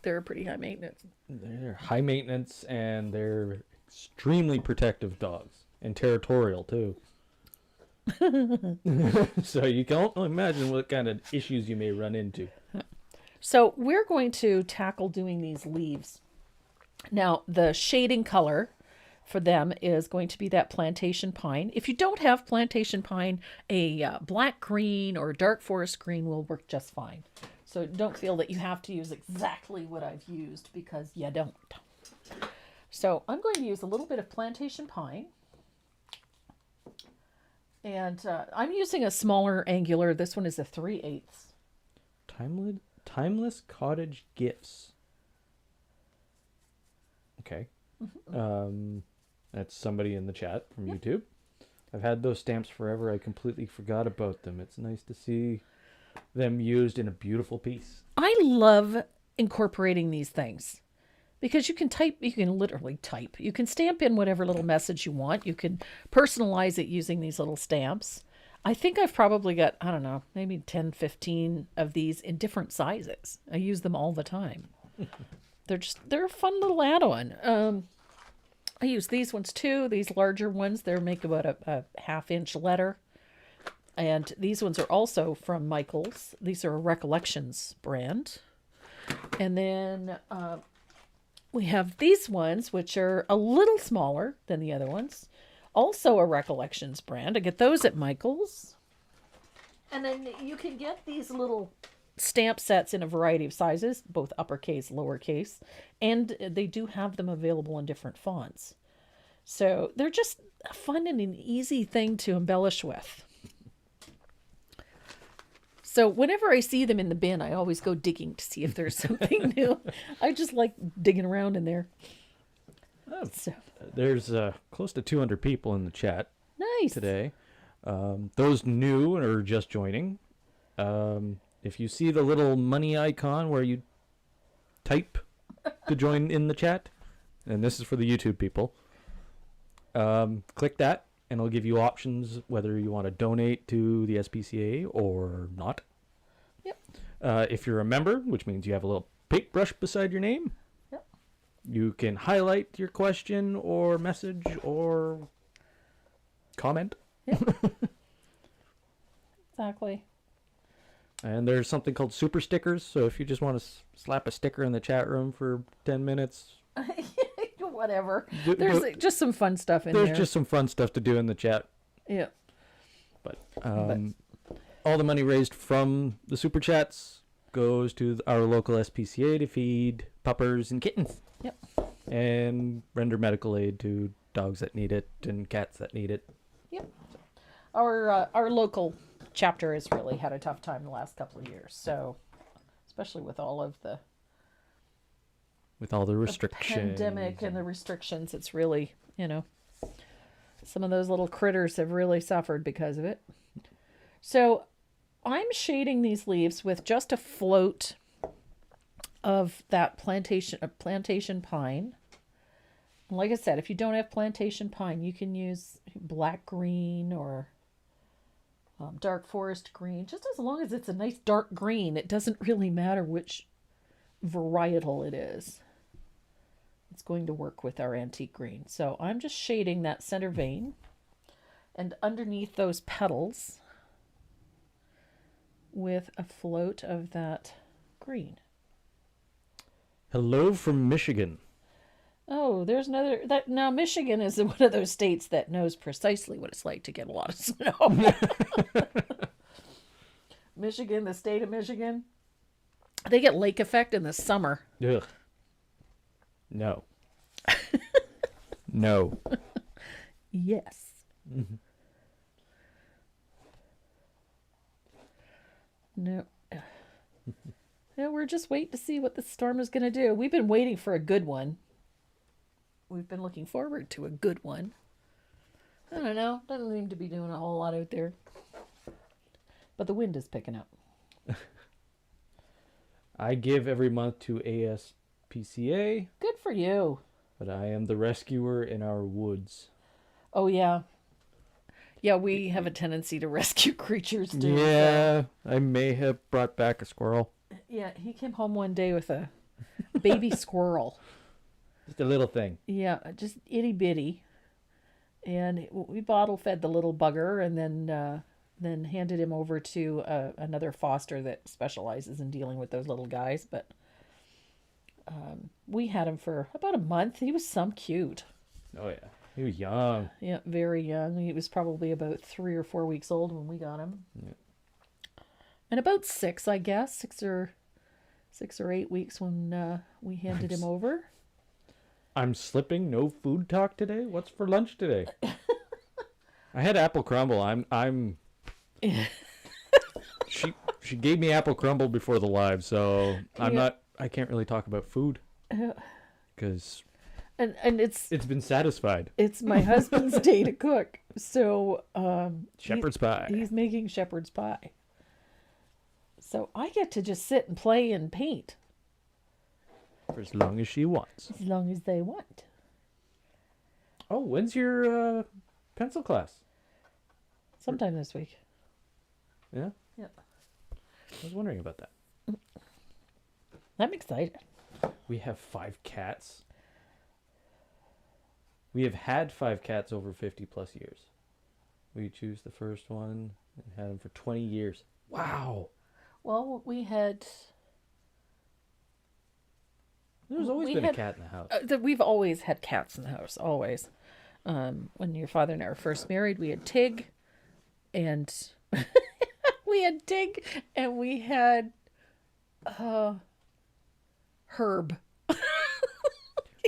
they're pretty high maintenance. They're high maintenance and they're extremely protective dogs and territorial too. So you can only imagine what kind of issues you may run into. So we're going to tackle doing these leaves. Now, the shading color for them is going to be that plantation pine. If you don't have plantation pine, a black green or dark forest green will work just fine. So don't feel that you have to use exactly what I've used, because you don't. So I'm going to use a little bit of plantation pine. And I'm using a smaller angular. This one is a 3/8. Timeless cottage gifts. Okay. That's somebody in the chat from YouTube. I've had those stamps forever. I completely forgot about them. It's nice to see them used in a beautiful piece. I love incorporating these things because you can type, you can literally type. You can stamp in whatever little message you want. You can personalize it using these little stamps. I think I've probably got, I don't know, maybe 10, 15 of these in different sizes. I use them all the time. They're a fun little add-on. I use these ones too. These larger ones, they make about a half-inch letter. And these ones are also from Michaels. These are a Recollections brand. And then we have these ones, which are a little smaller than the other ones. Also a Recollections brand. I get those at Michaels. And then you can get these little stamp sets in a variety of sizes, both uppercase, lowercase, and they do have them available in different fonts. So they're just a fun and an easy thing to embellish with. So whenever I see them in the bin, I always go digging to see if there's something new. I just like digging around in there. Oh, so. There's close to 200 people in the chat today. Those new or just joining, if you see the little money icon where you type to join in the chat, and this is for the YouTube people, click that and it'll give you options whether you want to donate to the SPCA or not. Yep. If you're a member, which means you have a little paintbrush beside your name, yep, you can highlight your question or message or comment. Yep. Exactly. And there's something called super stickers. So if you just want to slap a sticker in the chat room for 10 minutes. Whatever. There's just some fun stuff in there. There's just some fun stuff to do in the chat. Yeah. But all the money raised from the super chats goes to our local SPCA to feed puppers and kittens. Yep. And render medical aid to dogs that need it and cats that need it. Yep. Our local chapter has really had a tough time the last couple of years. So, especially with all of the restrictions, pandemic and the restrictions, it's really, some of those little critters have really suffered because of it. So, I'm shading these leaves with just a float of that plantation pine. And like I said, if you don't have plantation pine, you can use black green or dark forest green, just as long as it's a nice dark green. It doesn't really matter which varietal it is. It's going to work with our antique green. So I'm just shading that center vein, and underneath those petals with a float of that green. Hello from Michigan. Oh, there's another. Now Michigan is one of those states that knows precisely what it's like to get a lot of snow. Michigan, the state of Michigan, they get lake effect in the summer. Ugh. No. No. Yes. Mm-hmm. No. Yeah, we're just waiting to see what the storm is going to do. We've been waiting for a good one. We've been looking forward to a good one. I don't know. Doesn't seem to be doing a whole lot out there. But the wind is picking up. I give every month to ASPCA. Good for you. But I am the rescuer in our woods. Oh, yeah. Yeah, we have a tendency to rescue creatures too. Yeah, I may have brought back a squirrel. Yeah, he came home one day with a baby squirrel. Just a little thing. Yeah, just itty bitty. And we bottle fed the little bugger, and then handed him over to another foster that specializes in dealing with those little guys. But we had him for about a month. He was some cute. Oh yeah, he was young. Yeah, very young. He was probably about 3 or 4 weeks old when we got him. Yeah. And about 6, I guess, 6 or 8 weeks when we handed him over. I'm slipping. No food talk today. What's for lunch today? I had apple crumble. I'm. She gave me apple crumble before the live, so I'm not. I can't really talk about food because. And it's been satisfied. It's my husband's day to cook, so shepherd's pie. He's making shepherd's pie. So I get to just sit and play and paint. For as long as she wants. As long as they want. Oh, when's your pencil class? Sometime this week. Yeah? Yeah. I was wondering about that. I'm excited. We have 5 cats. We have had 5 cats over 50 plus years. We choose the first one and had them for 20 years. Wow. Well, we had... There's always been a cat in the house. We've always had cats in the house, always. When your father and I were first married, we had Tig, and we had Herb.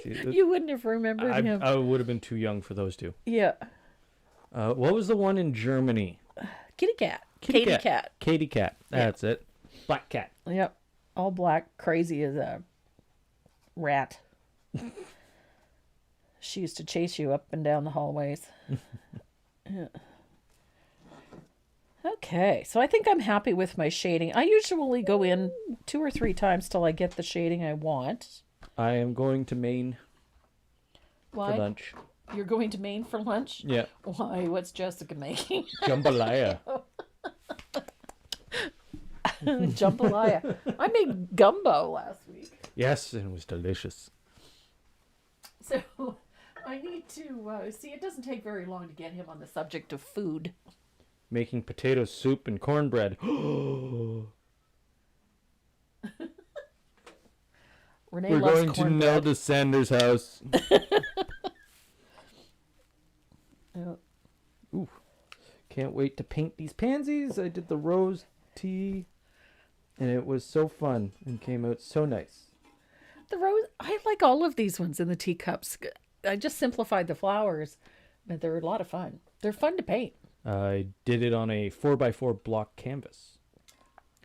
See, you wouldn't have remembered him. I would have been too young for those two. Yeah. What was the one in Germany? Kitty cat. Katie cat. Katie cat. That's it. Black cat. Yep. All black, crazy as a rat. She used to chase you up and down the hallways. Yeah. Okay, so I think I'm happy with my shading. I usually go in 2 or 3 times till I get the shading I want. I am going to Maine for lunch. You're going to Maine for lunch? Yeah. Why? What's Jessica making? Jambalaya. Jambalaya. I made gumbo last week. Yes, and it was delicious. So I need to see. It doesn't take very long to get him on the subject of food. Making potato soup and cornbread. Renee We're loves going to cornbread. Nelda Sanders' house. Ooh. Can't wait to paint these pansies. I did the rose tea, and it was so fun and came out so nice. The rose, I like all of these ones in the teacups. I just simplified the flowers, but they're a lot of fun. They're fun to paint. I did it on a 4x4 block canvas.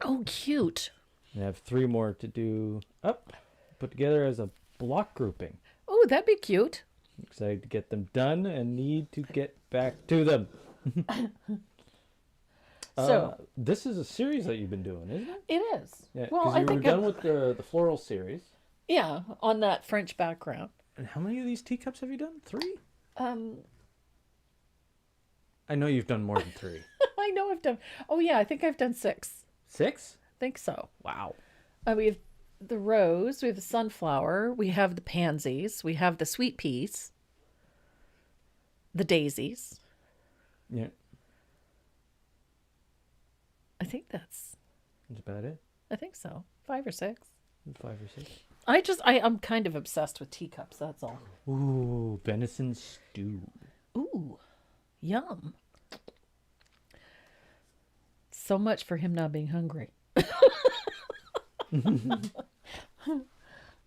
Oh, cute. And I have 3 more to do up, put together as a block grouping. Oh, that'd be cute. Excited to get them done and need to get back to them. So this is a series that you've been doing, isn't it? It is. Yeah, well, I think you were done with the floral series. Yeah, on that French background. And how many of these teacups have you done? 3? I know you've done more than 3. I know I've done. Oh yeah, I think I've done 6. 6? I think so. Wow. We have the rose, we have the sunflower, we have the pansies, we have the sweet peas, the daisies. Yeah. I think that's about it. I think so. 5 or 6. 5 or 6. I'm kind of obsessed with teacups, that's all. Ooh, venison stew. Ooh, yum. So much for him not being hungry.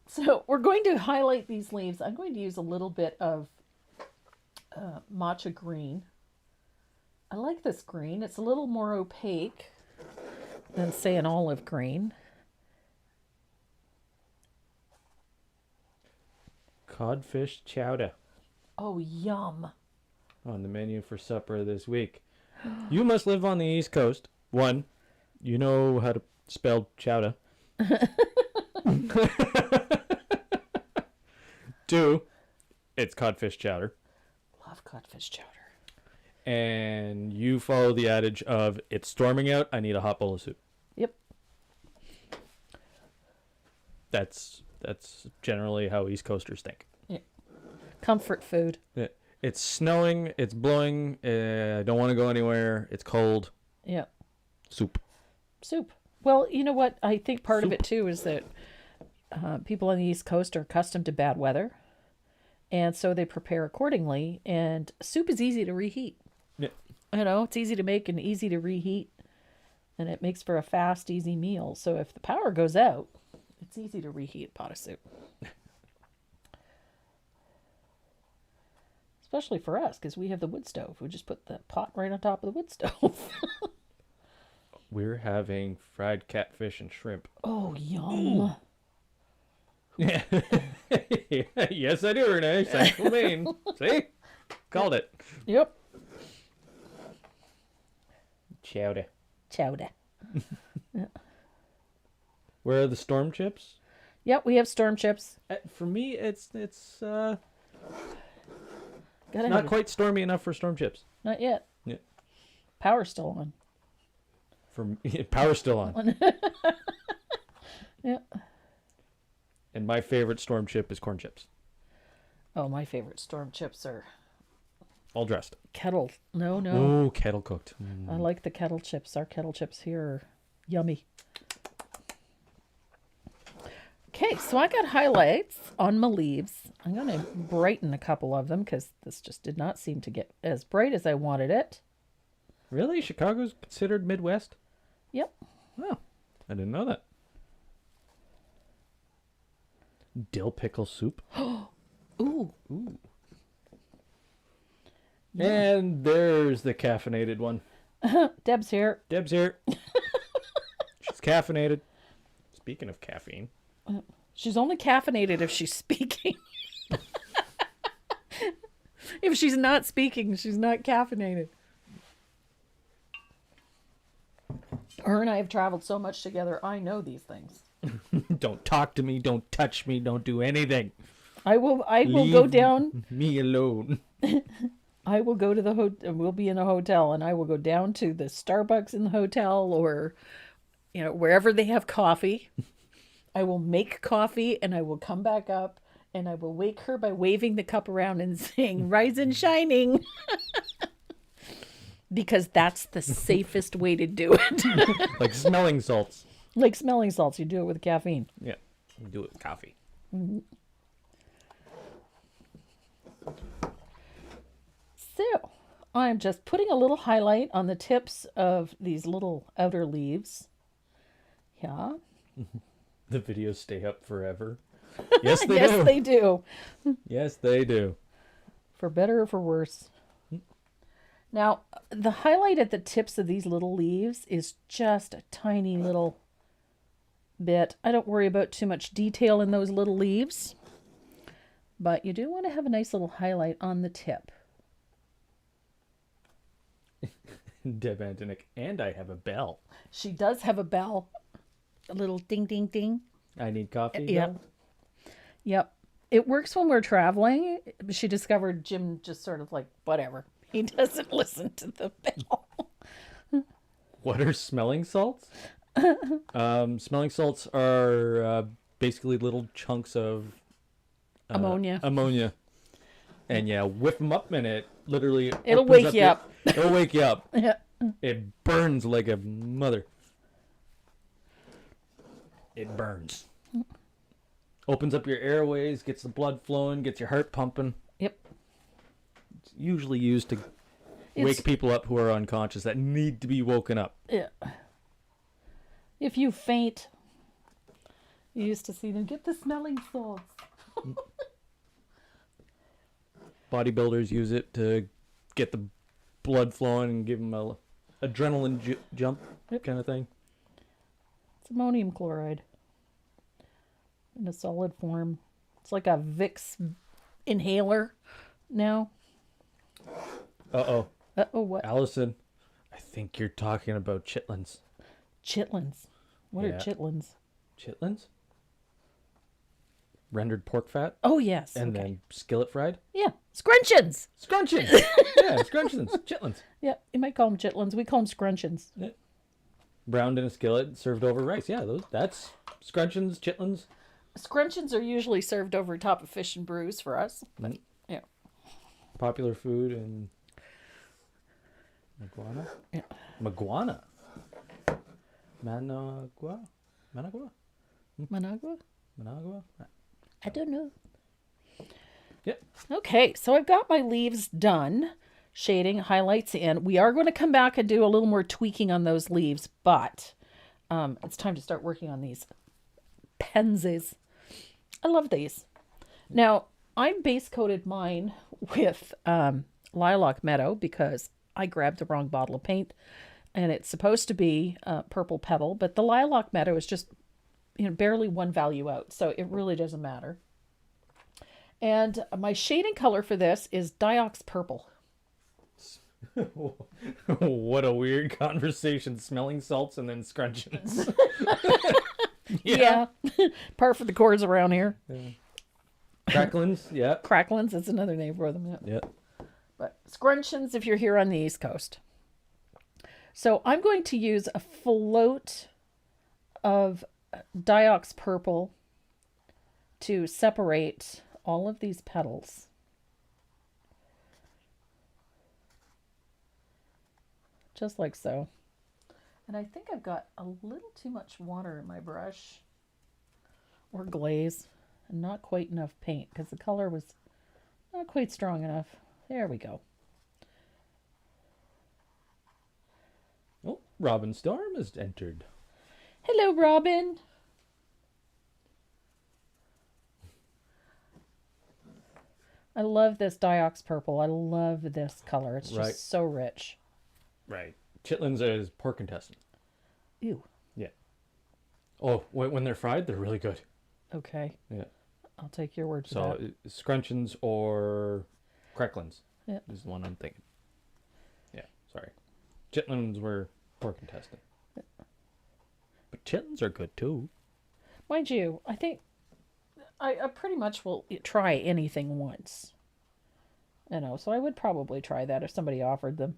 So we're going to highlight these leaves. I'm going to use a little bit of matcha green. I like this green. It's a little more opaque than, say, an olive green. Codfish chowder. Oh, yum. On the menu for supper this week. You must live on the East Coast. 1, you know how to spell chowder. 2, it's codfish chowder. Love codfish chowder. and you follow the adage of it's storming out, I need a hot bowl of soup. Yep. That's generally how East Coasters think. Yeah. Comfort food. Yeah. It's snowing, it's blowing, I don't want to go anywhere, it's cold. Yeah. Soup. Well, you know what? I think part of it too is that people on the East Coast are accustomed to bad weather, and so they prepare accordingly. And soup is easy to reheat. Yeah. You know, it's easy to make and easy to reheat, and it makes for a fast, easy meal. So if the power goes out, it's easy to reheat a pot of soup. Especially for us, because we have the wood stove. We just put the pot right on top of the wood stove. We're having fried catfish and shrimp. Oh, yum. Yeah. Yes, I do, Renee. Central Maine. See? Called it. Yep. Chowder. Yeah. Where are the storm chips? Yep, we have storm chips. For me, it's Gotta not have it. quite stormy enough for storm chips. Not yet. Yeah. Power's still on. For power's still on. Yeah. And my favorite storm chip is corn chips. Oh, my favorite storm chips are All dressed. kettle. No. Oh, kettle cooked. I like the kettle chips. Our kettle chips here are yummy. Okay, so I got highlights on my leaves. I'm going to brighten a couple of them because this just did not seem to get as bright as I wanted it. Really? Chicago's considered Midwest? Yep. Oh, I didn't know that. Dill pickle soup. Ooh. Yeah. And there's the caffeinated one. Deb's here. Deb's here. She's caffeinated. Speaking of caffeine. She's only caffeinated if she's speaking. If she's not speaking, she's not caffeinated. Her and I have traveled so much together, I know these things. Don't talk to me. Don't touch me. Don't do anything. I will Leave go down. me alone. I will go to the hotel. We'll be in a hotel, and I will go down to the Starbucks in the hotel, or wherever they have coffee. I will make coffee, and I will come back up, and I will wake her by waving the cup around and saying, "Rise and shining," because that's the safest way to do it. Like smelling salts. Like smelling salts, you do it with caffeine. Yeah, you do it with coffee. Mm-hmm. So, I'm just putting a little highlight on the tips of these little outer leaves. Yeah. The videos stay up forever. Yes, they yes, do. they do. Yes, they do. For better or for worse. Now, the highlight at the tips of these little leaves is just a tiny little bit. I don't worry about too much detail in those little leaves, but you do want to have a nice little highlight on the tip. Deb Antonick, and I have a bell. She does have a bell. A little ding, ding, ding. I need coffee. Yep. Yep. It works when we're traveling. She discovered Jim just sort of like, whatever. He doesn't listen to the bell. What are smelling salts? Smelling salts are basically little chunks of Ammonia. And yeah, whip them up and it literally... It'll wake you up. It'll wake you up. Yeah. It burns like a mother. It burns. Opens up your airways, gets the blood flowing, gets your heart pumping. Yep. It's usually used to wake people up who are unconscious that need to be woken up. Yeah. If you faint, you used to see them get the smelling salts. Bodybuilders use it to get the blood flowing and give them a adrenaline jump kind of thing. It's ammonium chloride in a solid form. It's like a Vicks inhaler now. Uh-oh. Uh-oh, what? Allison, I think you're talking about chitlins. Chitlins. What are chitlins? Chitlins? rendered pork fat. Oh, yes. And then skillet fried. Yeah. Scrunchions. Scrunchions. Yeah, scrunchions. Chitlins. Yeah, you might call them chitlins. We call them scrunchions. Yeah. Browned in a skillet, served over rice. Yeah, that's scrunchions, chitlins. Scrunchions are usually served over top of fish and brews for us. But, yeah. Popular food in Maguana? Yeah. Maguana. Managua? Managua? Managua? Managua? I don't know. Yep. Okay, so I've got my leaves done. Shading, highlights in. We are going to come back and do a little more tweaking on those leaves, but it's time to start working on these pansies. I love these. Now, I base coated mine with Lilac Meadow because I grabbed the wrong bottle of paint, and it's supposed to be purple petal, but the Lilac Meadow is just barely one value out, so it really doesn't matter. And my shading color for this is Diox Purple. What a weird conversation. Smelling salts and then scrunchions. Yeah. Par for the course around here. Yeah. Cracklins, yeah. Cracklins, that's another name for them. Yeah. But scrunchions if you're here on the East Coast. So I'm going to use a float of Diox Purple to separate all of these petals. Just like so. And I think I've got a little too much water in my brush or glaze and not quite enough paint because the color was not quite strong enough. There we go. Oh, Robin Storm has entered. Hello, Robin. I love this Diox Purple. I love this color. It's just so rich. Right. Chitlins is pork intestine. Ew. Yeah. Oh, when they're fried, they're really good. Okay. Yeah. I'll take your word for that. So scrunchions or cracklins is the one I'm thinking. Yeah, sorry. Chitlins were pork intestine. Yeah. But chitlins are good too. Mind you, I think I pretty much will try anything once. So I would probably try that if somebody offered them.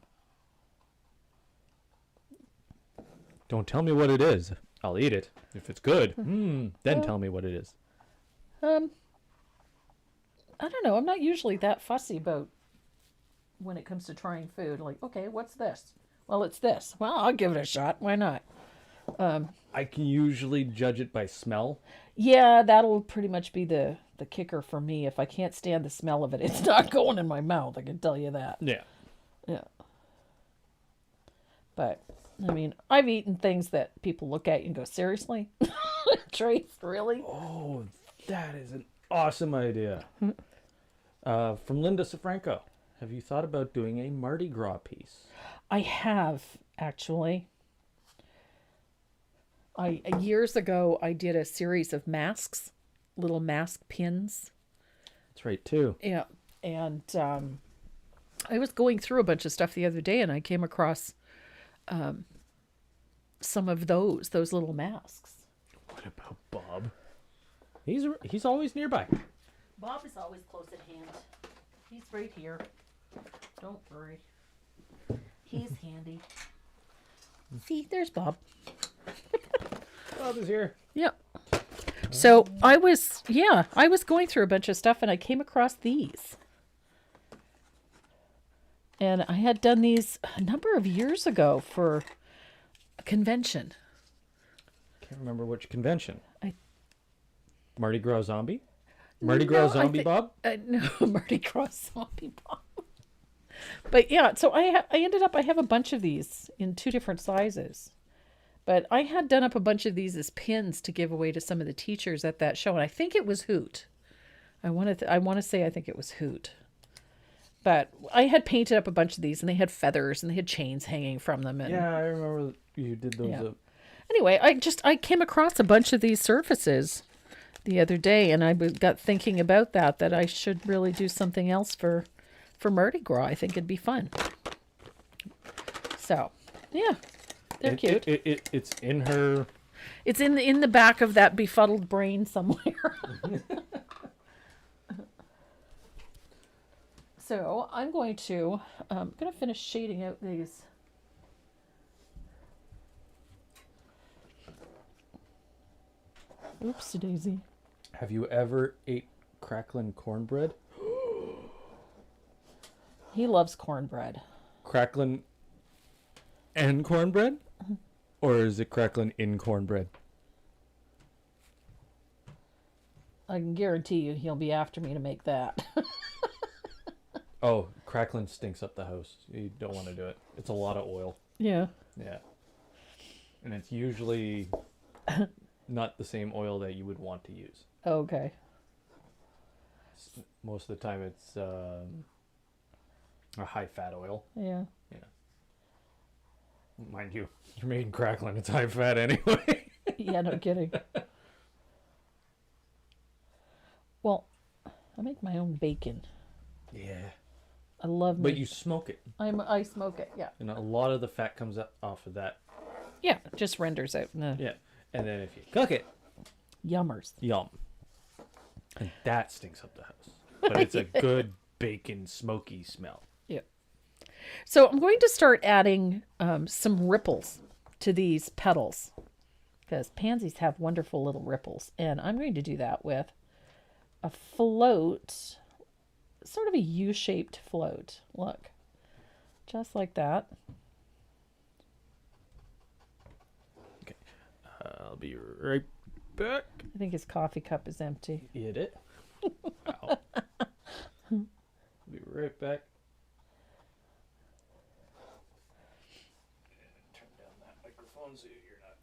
Don't tell me what it is. I'll eat it. If it's good, then tell me what it is. I don't know. I'm not usually that fussy about when it comes to trying food. Like, okay, what's this? Well, it's this. Well, I'll give it a shot. Why not? I can usually judge it by smell. Yeah, that'll pretty much be the kicker for me. If I can't stand the smell of it, it's not going in my mouth. I can tell you that. Yeah. Yeah. But I mean, I've eaten things that people look at you and go, seriously? Trace, really? Oh, that is an awesome idea. From Linda Safranco. Have you thought about doing a Mardi Gras piece? I have, actually. Years ago, I did a series of masks, little mask pins. That's right, too. Yeah. And I was going through a bunch of stuff the other day, and I came across some of those little masks. What about Bob? He's always nearby. Bob is always close at hand. He's right here. Don't worry. He's handy. See, there's Bob. Bob is here. Yep. So I was going through a bunch of stuff and I came across these. And I had done these a number of years ago for a convention. Can't remember which convention. I Mardi Gras Zombie? Mardi Gras Zombie Bob? No, Mardi Gras Zombie Bob. But yeah, so I ended up, I have a bunch of these in 2 different sizes. But I had done up a bunch of these as pins to give away to some of the teachers at that show. And I think it was Hoot. I want to say I think it was Hoot. But I had painted up a bunch of these, and they had feathers, and they had chains hanging from them. And, yeah, I remember you did those up. Anyway, I came across a bunch of these surfaces the other day, and I got thinking about that I should really do something else for Mardi Gras. I think it'd be fun. So, yeah, they're cute. It's in her... It's in the back of that befuddled brain somewhere. So I'm going to finish shading out these. Oopsie daisy. Have you ever ate crackling cornbread? He loves cornbread. Crackling and cornbread? Or is it crackling in cornbread? I can guarantee you he'll be after me to make that. Oh, crackling stinks up the house. You don't want to do it. It's a lot of oil. Yeah. Yeah. And it's usually not the same oil that you would want to use. Okay. Most of the time it's a high fat oil. Yeah. Yeah. Mind you, you're making crackling. It's high fat anyway. Yeah, no kidding. Well, I make my own bacon. Yeah. I love. But you smoke it. I smoke it. Yeah. And a lot of the fat comes up off of that. Yeah, it just renders out. Yeah. And then if you cook it, Yummers. yum. And that stinks up the house. But it's a good bacon smoky smell. Yeah. So I'm going to start adding some ripples to these petals because pansies have wonderful little ripples. And I'm going to do that with a float, sort of a U-shaped float. Look, just like that. Okay. I'll be right back. I think his coffee cup is empty. You hit it? Wow. I'll be right back. Turn down that microphone so you're not.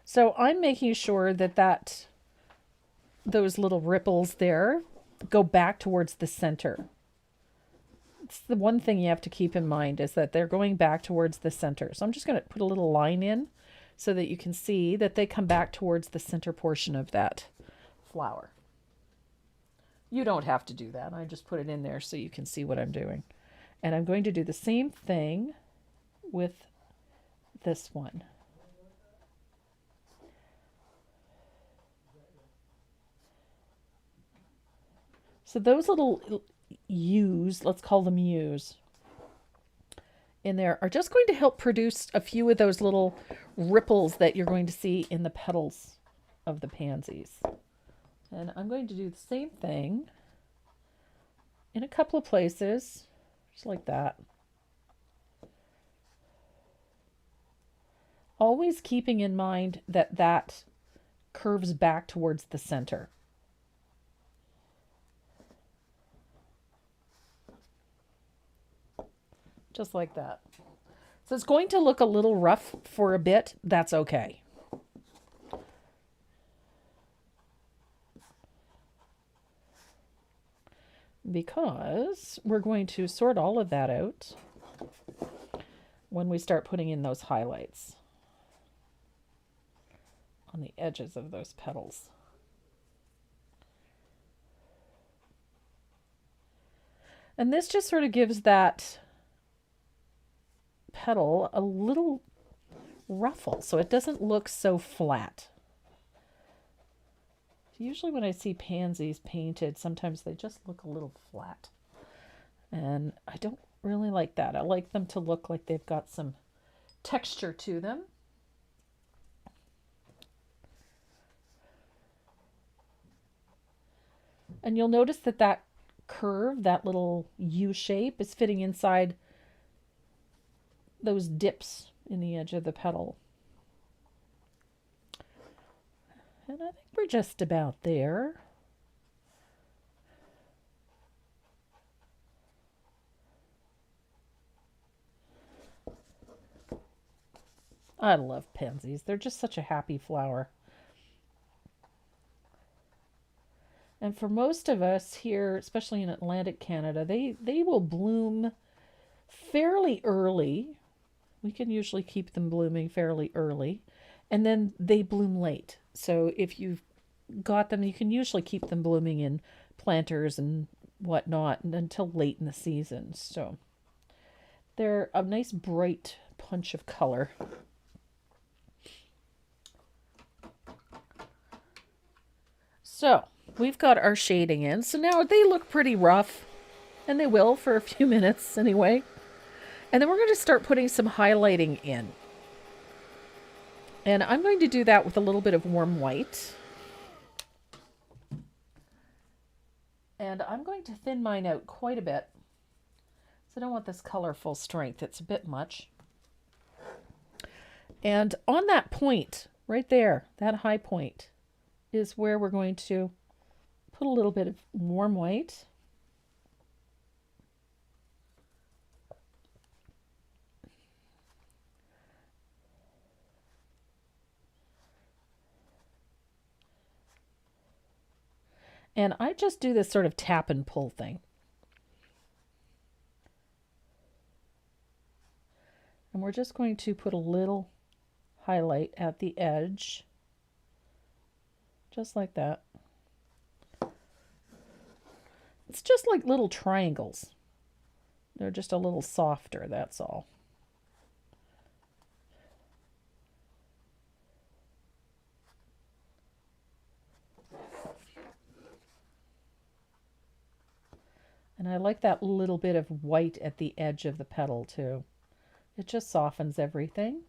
So I'm making sure that those little ripples there go back towards the center. It's the one thing you have to keep in mind is that they're going back towards the center. So I'm just going to put a little line in so that you can see that they come back towards the center portion of that flower. You don't have to do that. I just put it in there so you can see what I'm doing. And I'm going to do the same thing with this one. So those little U's, let's call them U's, in there are just going to help produce a few of those little ripples that you're going to see in the petals of the pansies. And I'm going to do the same thing in a couple of places, just like that. Always keeping in mind that that curves back towards the center. Just like that. So it's going to look a little rough for a bit. That's okay. Because we're going to sort all of that out when we start putting in those highlights on the edges of those petals. And this just sort of gives that petal a little ruffle so it doesn't look so flat. Usually when I see pansies painted, sometimes they just look a little flat. And I don't really like that. I like them to look like they've got some texture to them. And you'll notice that that curve, that little U shape, is fitting inside those dips in the edge of the petal. And I think we're just about there. I love pansies. They're just such a happy flower. And for most of us here, especially in Atlantic Canada, they will bloom fairly early. We can usually keep them blooming fairly early. And then they bloom late. So if you've got them, you can usually keep them blooming in planters and whatnot until late in the season. So they're a nice bright punch of color. So we've got our shading in. So now they look pretty rough, and they will for a few minutes anyway. And then we're going to start putting some highlighting in. And I'm going to do that with a little bit of warm white. And I'm going to thin mine out quite a bit. So I don't want this colorful strength. It's a bit much. And on that point, right there, that high point, is where we're going to put a little bit of warm white. And I just do this sort of tap and pull thing. And we're just going to put a little highlight at the edge. Just like that. It's just like little triangles. They're just a little softer, that's all. And I like that little bit of white at the edge of the petal too. It just softens everything.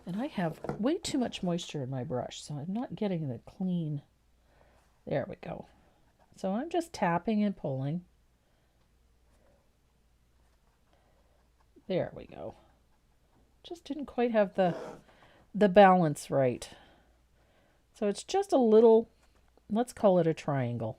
And I have way too much moisture in my brush, so I'm not getting the clean. There we go. So I'm just tapping and pulling. There we go. Just didn't quite have the balance right. So it's just a little, let's call it a triangle.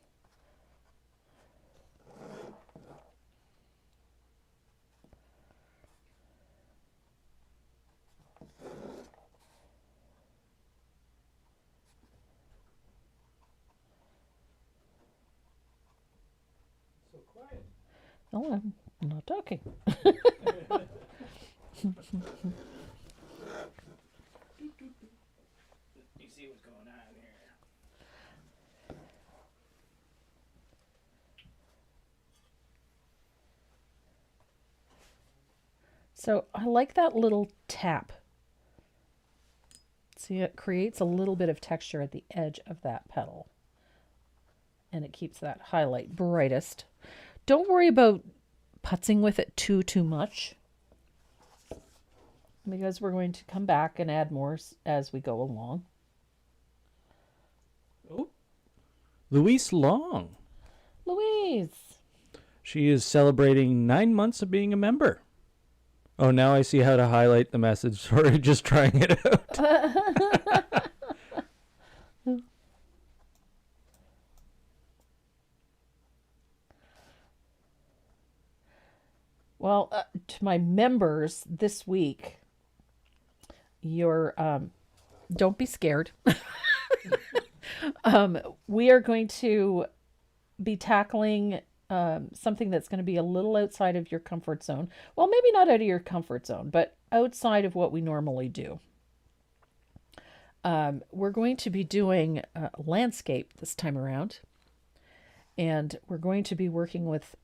So quiet. Oh, I'm not talking. You see what's going on here. So I like that little tap. See, it creates a little bit of texture at the edge of that petal. And it keeps that highlight brightest. Don't worry about putzing with it too much, because we're going to come back and add more as we go along. Oh, Louise Long. Louise. She is celebrating 9 months of being a member. Oh, now I see how to highlight the message. Sorry, just trying it out. Well, to my members this week, don't be scared. We are going to be tackling something that's going to be a little outside of your comfort zone. Well, maybe not out of your comfort zone, but outside of what we normally do. We're going to be doing landscape this time around. And we're going to be working with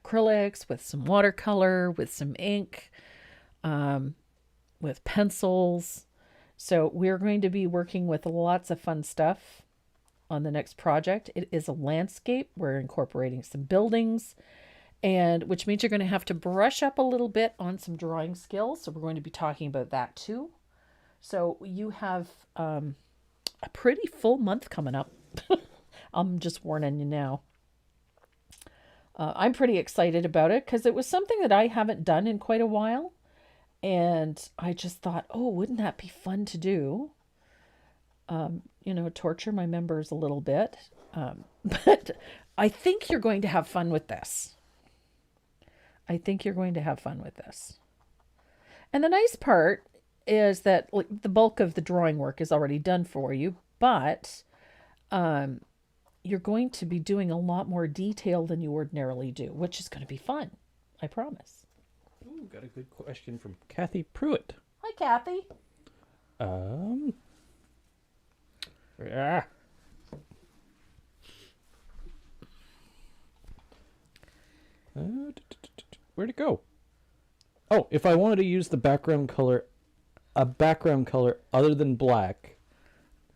acrylics, with some watercolor, with some ink, with pencils. So we're going to be working with lots of fun stuff on the next project. It is a landscape. We're incorporating some buildings, and which means you're going to have to brush up a little bit on some drawing skills. So we're going to be talking about that too. So you have a pretty full month coming up. I'm just warning you now. I'm pretty excited about it because it was something that I haven't done in quite a while. And I just thought, oh, wouldn't that be fun to do? Torture my members a little bit. But I think you're going to have fun with this. I think you're going to have fun with this. And the nice part is that the bulk of the drawing work is already done for you, but you're going to be doing a lot more detail than you ordinarily do, which is going to be fun. I promise. Ooh, got a good question from Kathy Pruitt. Hi, Kathy. Where'd it go? Oh, if I wanted to use the background color, a background color other than black,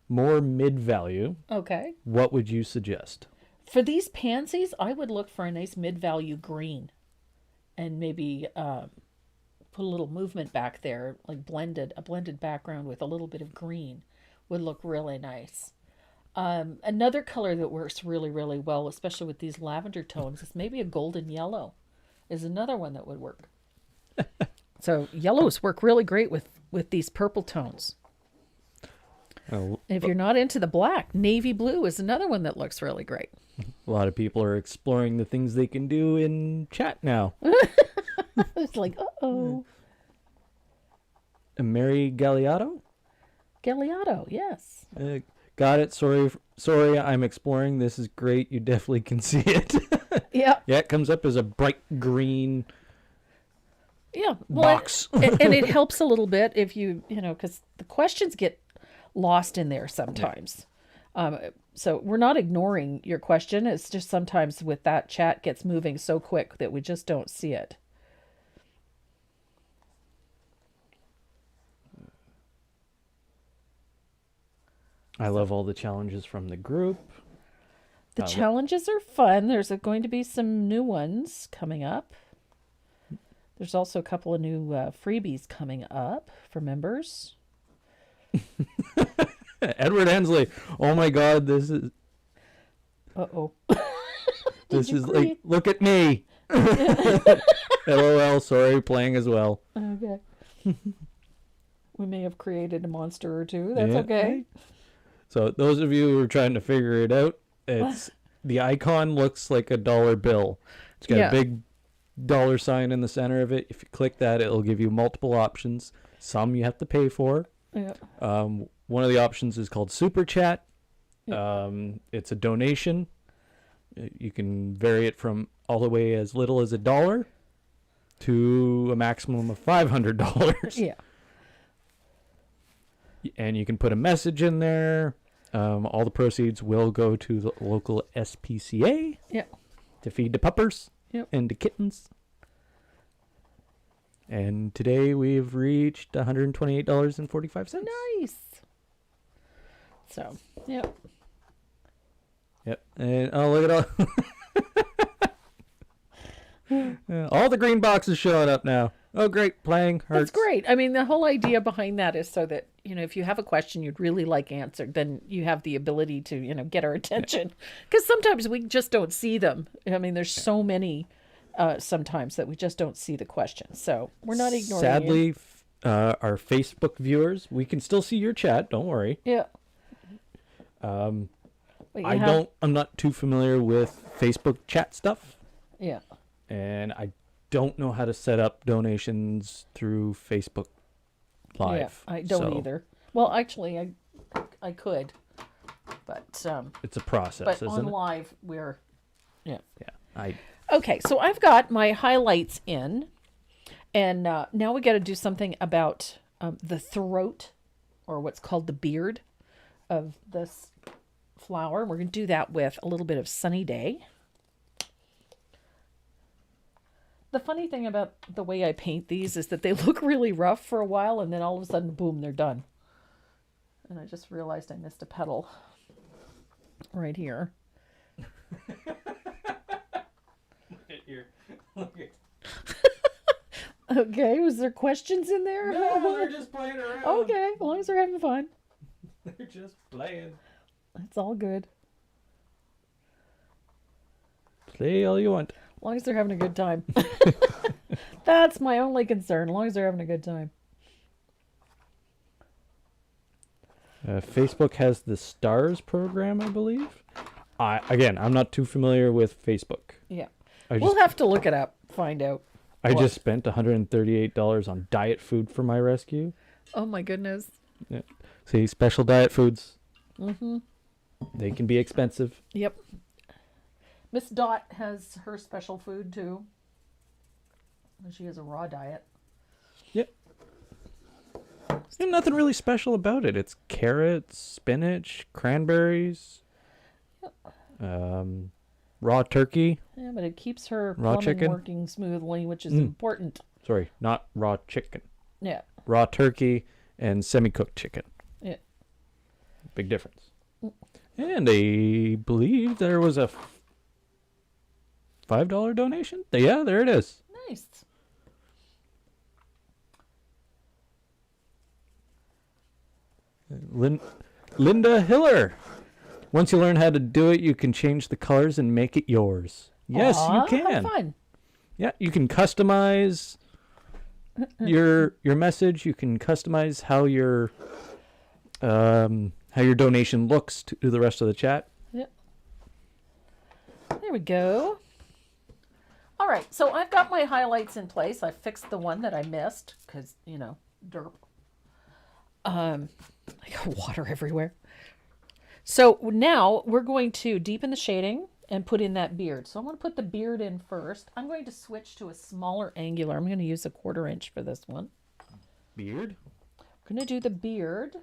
more mid-value, Okay. what would you suggest? For these pansies, I would look for a nice mid-value green, and maybe put a little movement back there, like a blended background with a little bit of green would look really nice. Another color that works really, really well, especially with these lavender tones, is maybe a golden yellow. Is another one that would work. So yellows work really great with these purple tones. Oh, If you're not into the black, navy blue is another one that looks really great. a lot of people are exploring the things they can do in chat now. It's like, uh-oh. Mary Galliotto? Galliotto, yes. Got it. Sorry, I'm exploring. This is great. You definitely can see it. Yeah. Yeah, it comes up as a bright green Yeah. box. And it helps a little bit if because the questions get lost in there sometimes. So we're not ignoring your question. It's just sometimes with that chat gets moving so quick that we just don't see it. I love all the challenges from the group. The challenges are fun. There's going to be some new ones coming up. There's also a couple of new freebies coming up for members. Edward Hensley. Oh my God, this is Uh-oh. this is like, look at me. LOL, sorry, playing as well. Okay. We may have created a monster or two. That's Yeah. okay. So those of you who are trying to figure it out, it's the icon looks like a dollar bill. It's got Yeah. a big dollar sign in the center of it. If you click that, it'll give you multiple options. Some you have to pay for. Yeah. One of the options is called Super Chat. Yeah. It's a donation. You can vary it from all the way as little as $1 to a maximum of $500. Yeah. And you can put a message in there. All the proceeds will go to the local SPCA. Yeah. To feed the puppers. Yep. And the kittens. And today we've reached $128.45. Nice. So, yep. Yep. And oh, look at all. All the green boxes showing up now. Oh, great. Playing hurts. That's great. I mean, the whole idea behind that is so that, if you have a question you'd really like answered, then you have the ability to, get our attention. Because sometimes we just don't see them. I mean, there's so many sometimes that we just don't see the questions. So we're not ignoring Sadly, you. Our Facebook viewers, we can still see your chat. Don't worry. Yeah. I'm not too familiar with Facebook chat stuff. Yeah. And I don't know how to set up donations through Facebook Live. Yeah, I don't either. Well, actually, I could, but it's a process, isn't on it? live we're Okay, so I've got my highlights in, and now we got to do something about the throat, or what's called the beard, of this flower. We're going to do that with a little bit of Sunny Day. The funny thing about the way I paint these is that they look really rough for a while, and then all of a sudden, boom, they're done. And I just realized I missed a petal right here. Okay, was there questions in there? No, they're just playing around. Okay, as long as they're having fun. They're just playing. That's all good. Play all you want. As long as they're having a good time. That's my only concern, as long as they're having a good time. Facebook has the Stars program, I believe. I'm not too familiar with Facebook. Yeah. We'll have to look it up, find out. I just spent $138 on diet food for my rescue. Oh my goodness. Yeah. See, special diet foods. Mm-hmm. They can be expensive. Yep. Miss Dot has her special food too. She has a raw diet. Yep. There's nothing really special about it. It's carrots, spinach, cranberries. Yep. raw turkey. Yeah, but it keeps her Raw plumbing chicken? working smoothly, which is important. Sorry, not raw chicken. Yeah. Raw turkey and semi-cooked chicken. Yeah. Big difference. And I believe there was a $5 donation. Yeah, there it is. Nice. Linda Hiller. Once you learn how to do it, you can change the colors and make it yours. Yes, Aw, you can. How fun. Yeah, you can customize your message. You can customize how your donation looks to the rest of the chat. Yep. There we go. All right, so I've got my highlights in place. I fixed the one that I missed because, derp. I got water everywhere. So now we're going to deepen the shading and put in that beard. So I'm going to put the beard in first. I'm going to switch to a smaller angular. I'm going to use a 1/4 inch for this one. Beard? I'm going to do the beard.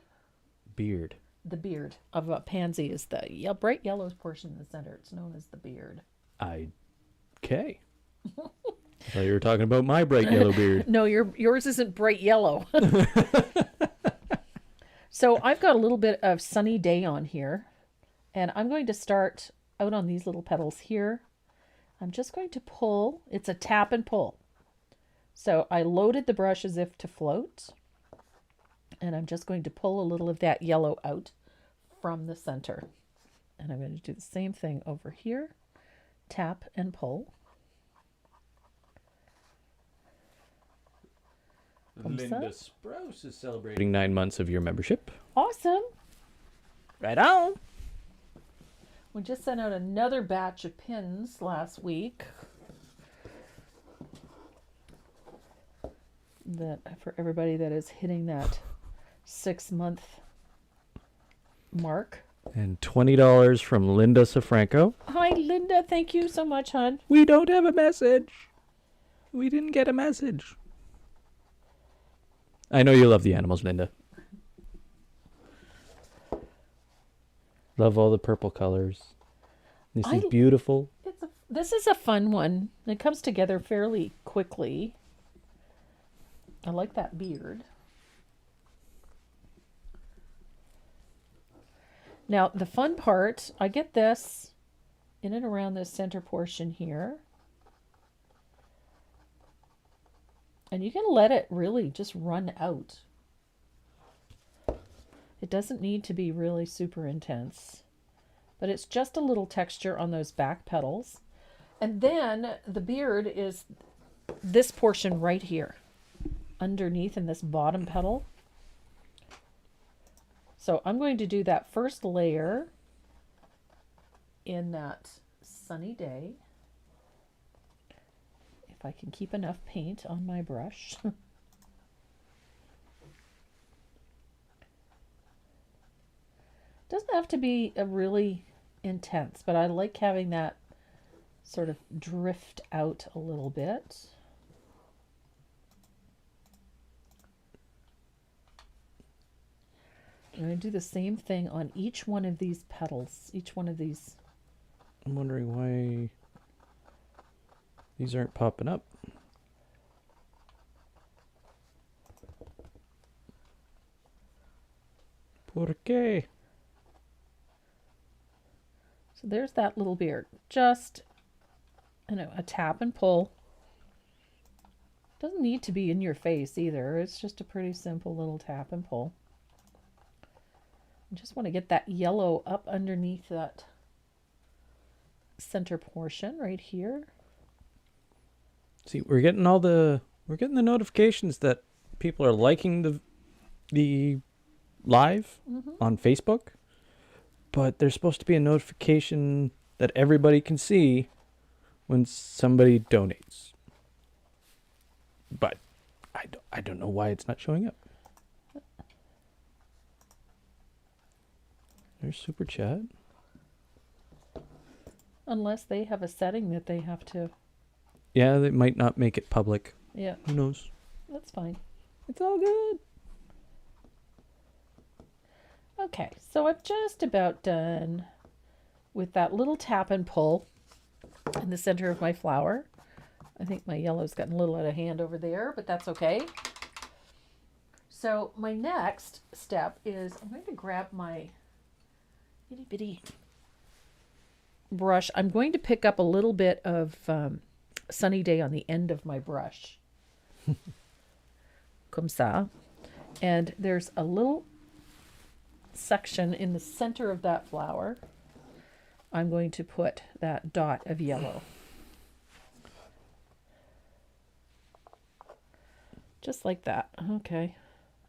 Beard. The beard of a pansy is the bright yellow portion in the center. It's known as the beard. Okay. I thought you were talking about my bright yellow beard. No, yours isn't bright yellow. So I've got a little bit of sunny day on here, and I'm going to start out on these little petals here. I'm just going to pull. It's a tap and pull. So I loaded the brush as if to float, and I'm just going to pull a little of that yellow out from the center. And I'm going to do the same thing over here. Tap and pull. Linda Sprouse is celebrating 9 months of your membership. Awesome. Right on. We just sent out another batch of pins last week. That for everybody that is hitting that 6-month mark. And $20 from Linda Safranco. Hi, Linda. Thank you so much, hon. We don't have a message. We didn't get a message. I know you love the animals, Linda. Love all the purple colors. This is beautiful. This is a fun one. It comes together fairly quickly. I like that beard. Now, the fun part, I get this in and around this center portion here. And you can let it really just run out. It doesn't need to be really super intense, but it's just a little texture on those back petals. And then the beard is this portion right here, underneath in this bottom petal. So I'm going to do that first layer in that sunny day. If I can keep enough paint on my brush. Doesn't have to be a really intense, but I like having that sort of drift out a little bit. I'm going to do the same thing on each one of these petals, each one of these. I'm wondering why these aren't popping up. ¿Por qué? So there's that little beard. Just, a tap and pull. Doesn't need to be in your face either. It's just a pretty simple little tap and pull. I just want to get that yellow up underneath that center portion right here. See, we're getting the notifications that people are liking the live on Facebook, but there's supposed to be a notification that everybody can see when somebody donates. But I don't know why it's not showing up. There's Super Chat. Unless they have a setting that they have to. Yeah, they might not make it public. Yeah. Who knows? That's fine. It's all good. Okay, so I'm just about done with that little tap and pull. in the center of my flower. I think my yellow's gotten a little out of hand over there, but that's okay. So my next step is I'm going to grab my itty bitty brush. I'm going to pick up a little bit of Sunny Day on the end of my brush. Comme ça. And there's a little section in the center of that flower. I'm going to put that dot of yellow. Just like that. Okay.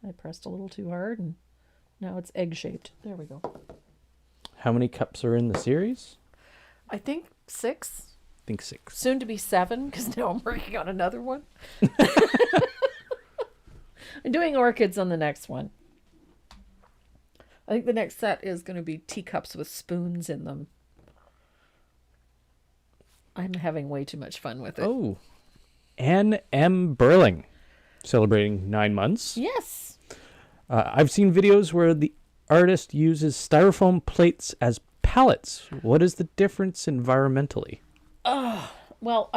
I pressed a little too hard and now it's egg-shaped. There we go. How many cups are in the series? I think 6. I think 6. Soon to be 7 because now I'm working on another one. I'm doing orchids on the next one. I think the next set is going to be teacups with spoons in them. I'm having way too much fun with it. Oh, Anne M. Burling, celebrating 9 months. Yes. I've seen videos where the artist uses styrofoam plates as palettes. What is the difference environmentally? Well,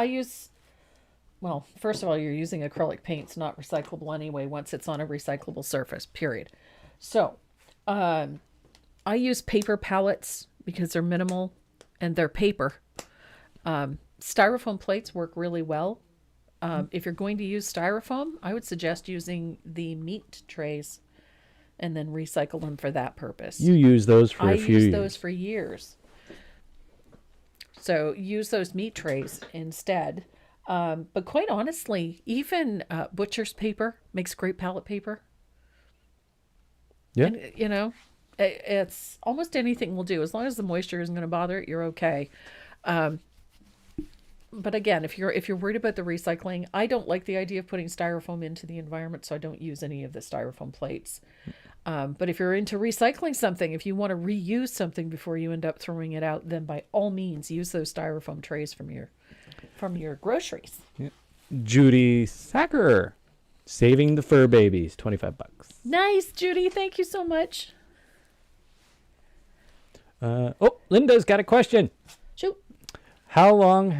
first of all, you're using acrylic paints, not recyclable anyway, once it's on a recyclable surface, period. So, I use paper palettes because they're minimal and they're paper. Styrofoam plates work really well. If you're going to use styrofoam, I would suggest using the meat trays and then recycle them for that purpose. You use those for I a few years. use those for years. So use those meat trays instead. But quite honestly, even butcher's paper makes great palette paper. Yeah. And, you know, it's almost anything will do. As long as the moisture isn't going to bother it, you're okay. But again, if you're worried about the recycling, I don't like the idea of putting styrofoam into the environment, so I don't use any of the styrofoam plates. But if you're into recycling something, if you want to reuse something before you end up throwing it out, then by all means use those styrofoam trays from your groceries. Yeah. Judy Thacker, saving the fur babies, $25. Nice, Judy. Thank you so much. Linda's got a question. Shoot. How long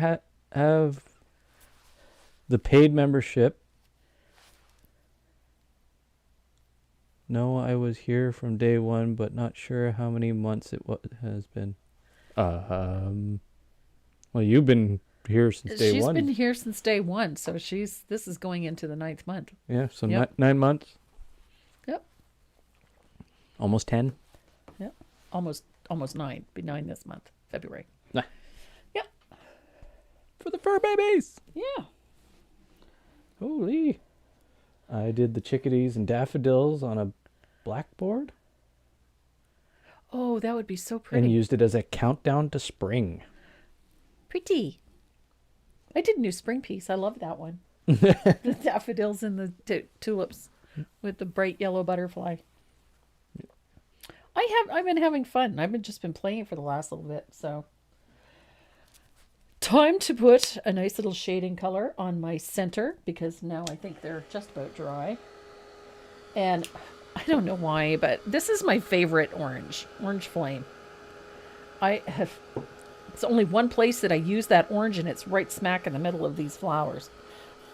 have the paid membership? No, I was here from day one, but not sure how many months it has been. Well, you've been here since day one. She's been here since day one, so this is going into the 9th month. Yeah, so Yep. 9 months. Yep. Almost 10. Yep. Almost 9. Be 9 this month, February. Nah. Yep. For the fur babies. Yeah. Holy. I did the chickadees and daffodils on a blackboard. Oh, that would be so pretty. And used it as a countdown to spring. Pretty. I did a new spring piece. I love that one. The daffodils and the tulips with the bright yellow butterfly. I've been having fun. I've just been playing for the last little bit. So time to put a nice little shading color on my center because now I think they're just about dry. And I don't know why, but this is my favorite orange flame. It's only one place that I use that orange, and it's right smack in the middle of these flowers.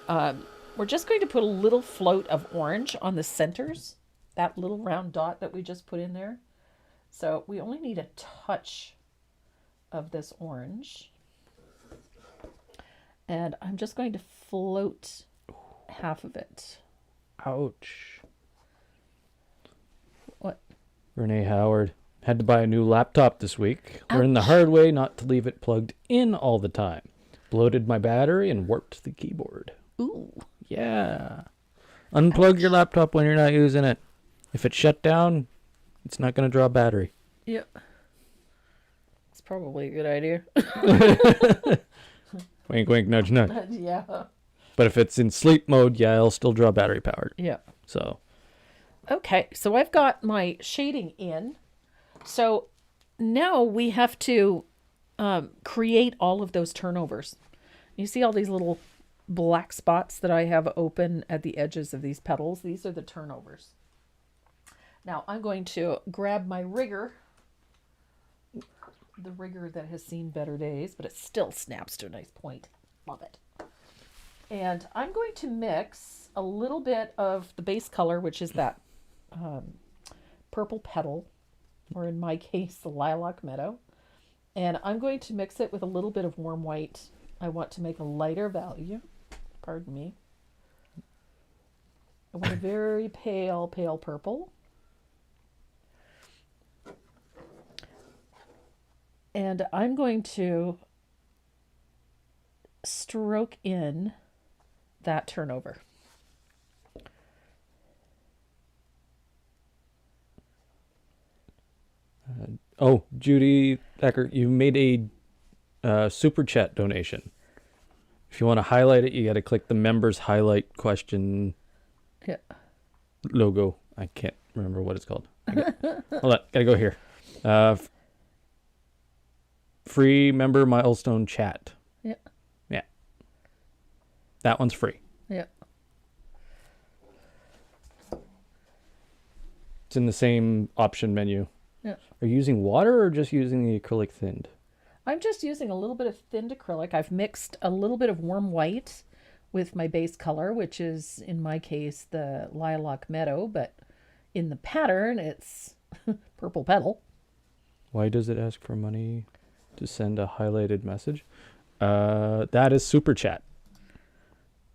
We're just going to put a little float of orange on the centers, that little round dot that we just put in there. So we only need a touch of this orange. And I'm just going to float half of it. Ouch. What? Renee Howard. Had to buy a new laptop this week. Ouch. Learned the hard way not to leave it plugged in all the time. Bloated my battery and warped the keyboard. Ooh. Yeah. Unplug Ouch. your laptop when you're not using it. If it's shut down, it's not going to draw battery. Yep. It's probably a good idea. Wink, wink, nudge, nudge. Yeah. But if it's in sleep mode, yeah, it'll still draw battery powered. Yeah. So. Okay, so I've got my shading in. So now we have to create all of those turnovers. You see all these little black spots that I have open at the edges of these petals? These are the turnovers. Now I'm going to grab my rigger the rigor that has seen better days, but it still snaps to a nice point. Love it. And I'm going to mix a little bit of the base color, which is that purple petal, or in my case, the lilac meadow. And I'm going to mix it with a little bit of warm white. I want to make a lighter value. Pardon me. I want a very pale, pale purple. And I'm going to stroke in that turnover. Judy Becker, you made a super chat donation. If you want to highlight it, you got to click the members highlight question logo. I can't remember what it's called. Hold on, gotta go here. Free member milestone chat. Yeah. Yeah. That one's free. Yeah. It's in the same option menu. Yeah. Are you using water or just using the acrylic thinned? I'm just using a little bit of thinned acrylic. I've mixed a little bit of warm white with my base color, which is, in my case, the lilac meadow, but in the pattern, it's purple petal. Why does it ask for money to send a highlighted message? That is super chat.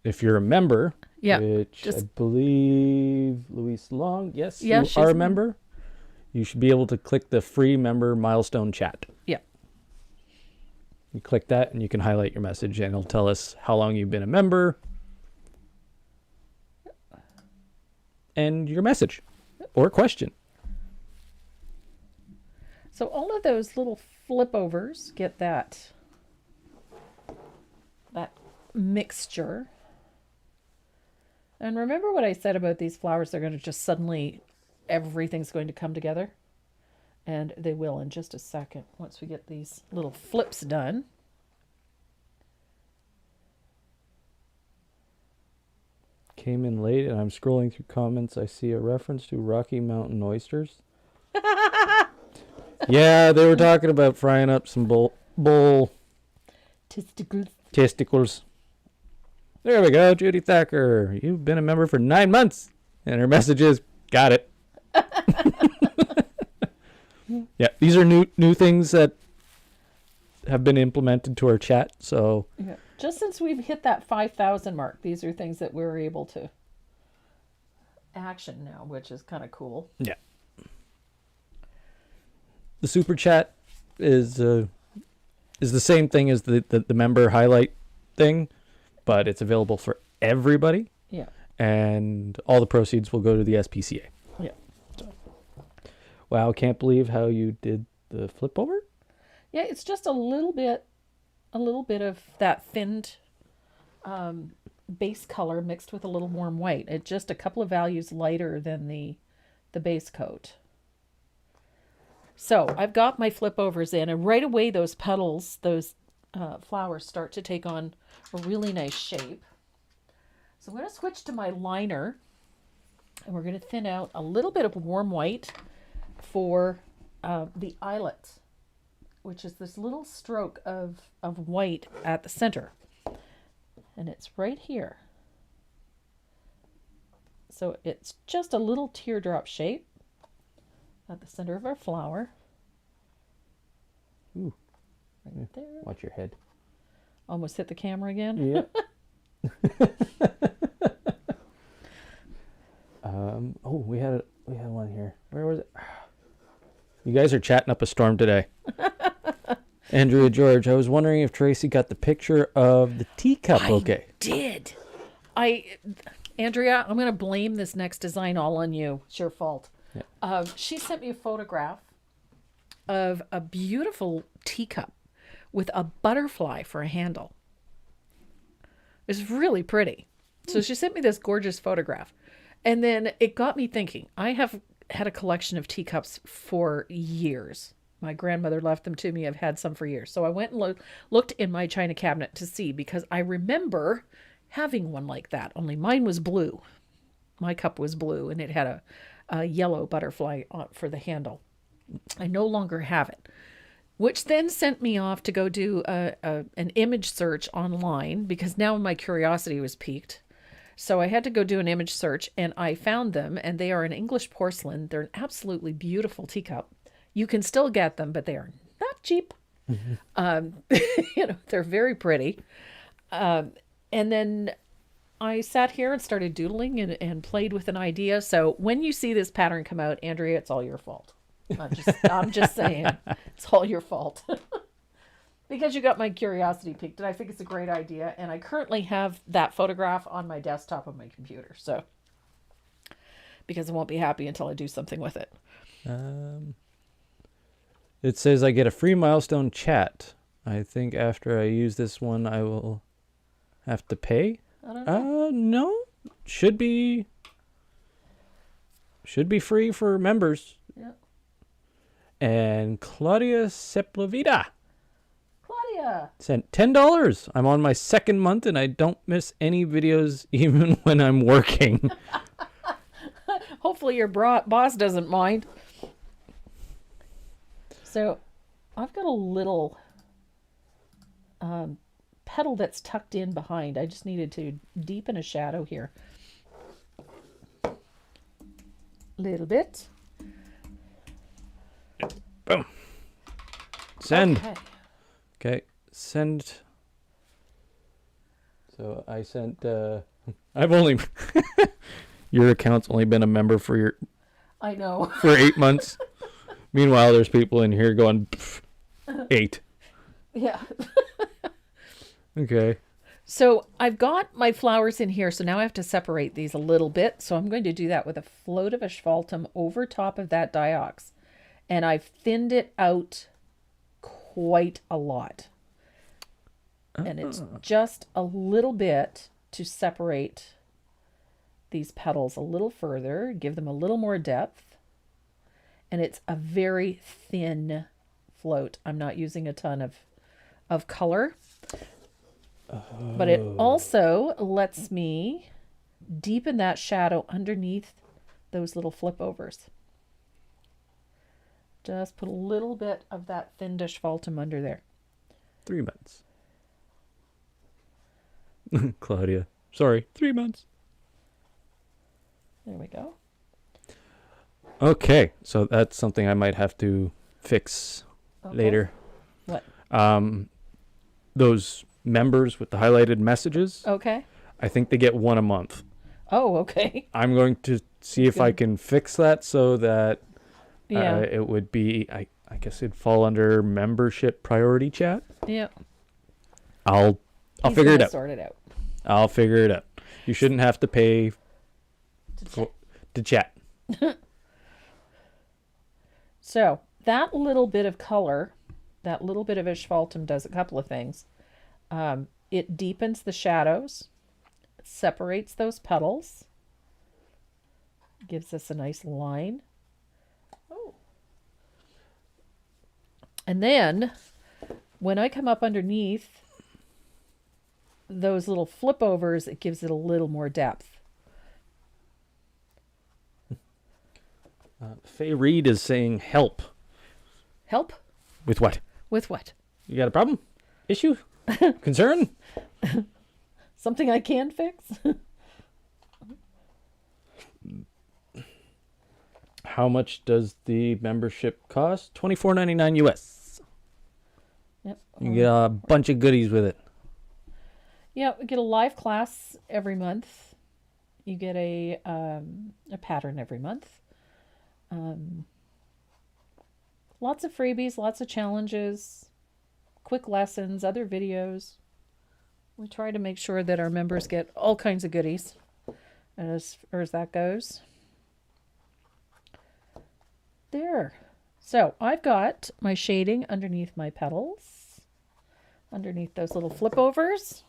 If you're a member, which I believe Louise Long, yes, you are a member, you should be able to click the free member milestone chat. Yeah. You click that and you can highlight your message and it'll tell us how long you've been a member and your message or question. So all of those little flip overs get that mixture. And remember what I said about these flowers, they're going to just suddenly, everything's going to come together. And they will in just a second once we get these little flips done. Came in late and I'm scrolling through comments. I see a reference to Rocky Mountain oysters. Yeah, they were talking about frying up some bull testicles. There we go, Judy Thacker. You've been a member for 9 months. And her message is, got it. Yeah, these are new things that have been implemented to our chat. So yeah. Just since we've hit that 5,000 mark, these are things that we're able to action now, which is kind of cool. Yeah. The super chat is the same thing as the member highlight thing, but it's available for everybody. Yeah. And all the proceeds will go to the SPCA. Yeah. Wow, can't believe how you did the flip over. Yeah, it's just a little bit of that thinned base color mixed with a little warm white. It's just a couple of values lighter than the base coat. So I've got my flip overs in, and right away those petals, those flowers start to take on a really nice shape. So I'm going to switch to my liner, and we're going to thin out a little bit of warm white for the eyelet, which is this little stroke of white at the center. And it's right here. So it's just a little teardrop shape at the center of our flower. Ooh. Right there. Watch your head. Almost hit the camera again. Yeah. We had one here. Where was it? You guys are chatting up a storm today. Andrea George, I was wondering if Tracy got the picture of the teacup bouquet. I did. Andrea, I'm going to blame this next design all on you. It's your fault. Yeah. She sent me a photograph of a beautiful teacup with a butterfly for a handle. It's really pretty. So she sent me this gorgeous photograph. And then it got me thinking. I have had a collection of teacups for years. My grandmother left them to me. I've had some for years. So I went and looked in my china cabinet to see, because I remember having one like that, only mine was blue. My cup was blue, and it had a yellow butterfly for the handle. I no longer have it. which then sent me off to go do an image search online because now my curiosity was piqued. So I had to go do an image search, and I found them, and they are an English porcelain. They're an absolutely beautiful teacup. You can still get them, but they are not cheap. They're very pretty. And then I sat here and started doodling and played with an idea. So when you see this pattern come out, Andrea, it's all your fault. I'm just saying, it's all your fault. Because you got my curiosity piqued, and I think it's a great idea. And I currently have that photograph on my desktop of my computer. So, because I won't be happy until I do something with it. It says I get a free milestone chat. I think after I use this one, I will have to pay. I don't know. No. Should be free for members. Yep. And Claudia Sepulveda Claudia sent $10. I'm on my second month and I don't miss any videos even when I'm working. Hopefully your boss doesn't mind. So I've got a little petal that's tucked in behind. I just needed to deepen a shadow here. Little bit. Boom. Send. Okay. Send. So I sent, I've only, your account's only been a member for I know. for 8 months. Meanwhile, there's people in here going, 8. Yeah. Okay. So I've got my flowers in here, so now I have to separate these a little bit. So I'm going to do that with a float of asphaltum over top of that diox. And I've thinned it out quite a lot. And it's just a little bit to separate these petals a little further, give them a little more depth. And it's a very thin float. I'm not using a ton of color. But it also lets me deepen that shadow underneath those little flip overs. Just put a little bit of that thin asphaltum under there. 3 months. Claudia. Sorry, 3 months. There we go. Okay, so that's something I might have to fix later. What? Those members with the highlighted messages. Okay. I think they get one a month. Oh, okay. I'm going to see if I can fix that so that Yeah. it would be, I guess it'd fall under membership priority chat. Yeah. I'll He's figure it gonna out. Sort it out. I'll figure it out. You shouldn't have to pay to chat. So that little bit of color, that little bit of asphaltum does a couple of things. It deepens the shadows, separates those petals, gives us a nice line. Oh. And then when I come up underneath those little flip overs, it gives it a little more depth. Faye Reed is saying help. Help? With what? With what? You got a problem? Issue? Concern? Something I can fix? How much does the membership cost? $24.99 US. Yep. You get a bunch of goodies with it. Yeah, we get a live class every month. You get a pattern every month. Lots of freebies, lots of challenges, quick lessons, other videos. We try to make sure that our members get all kinds of goodies as far as that goes. There. So I've got my shading underneath my petals, underneath those little flip overs.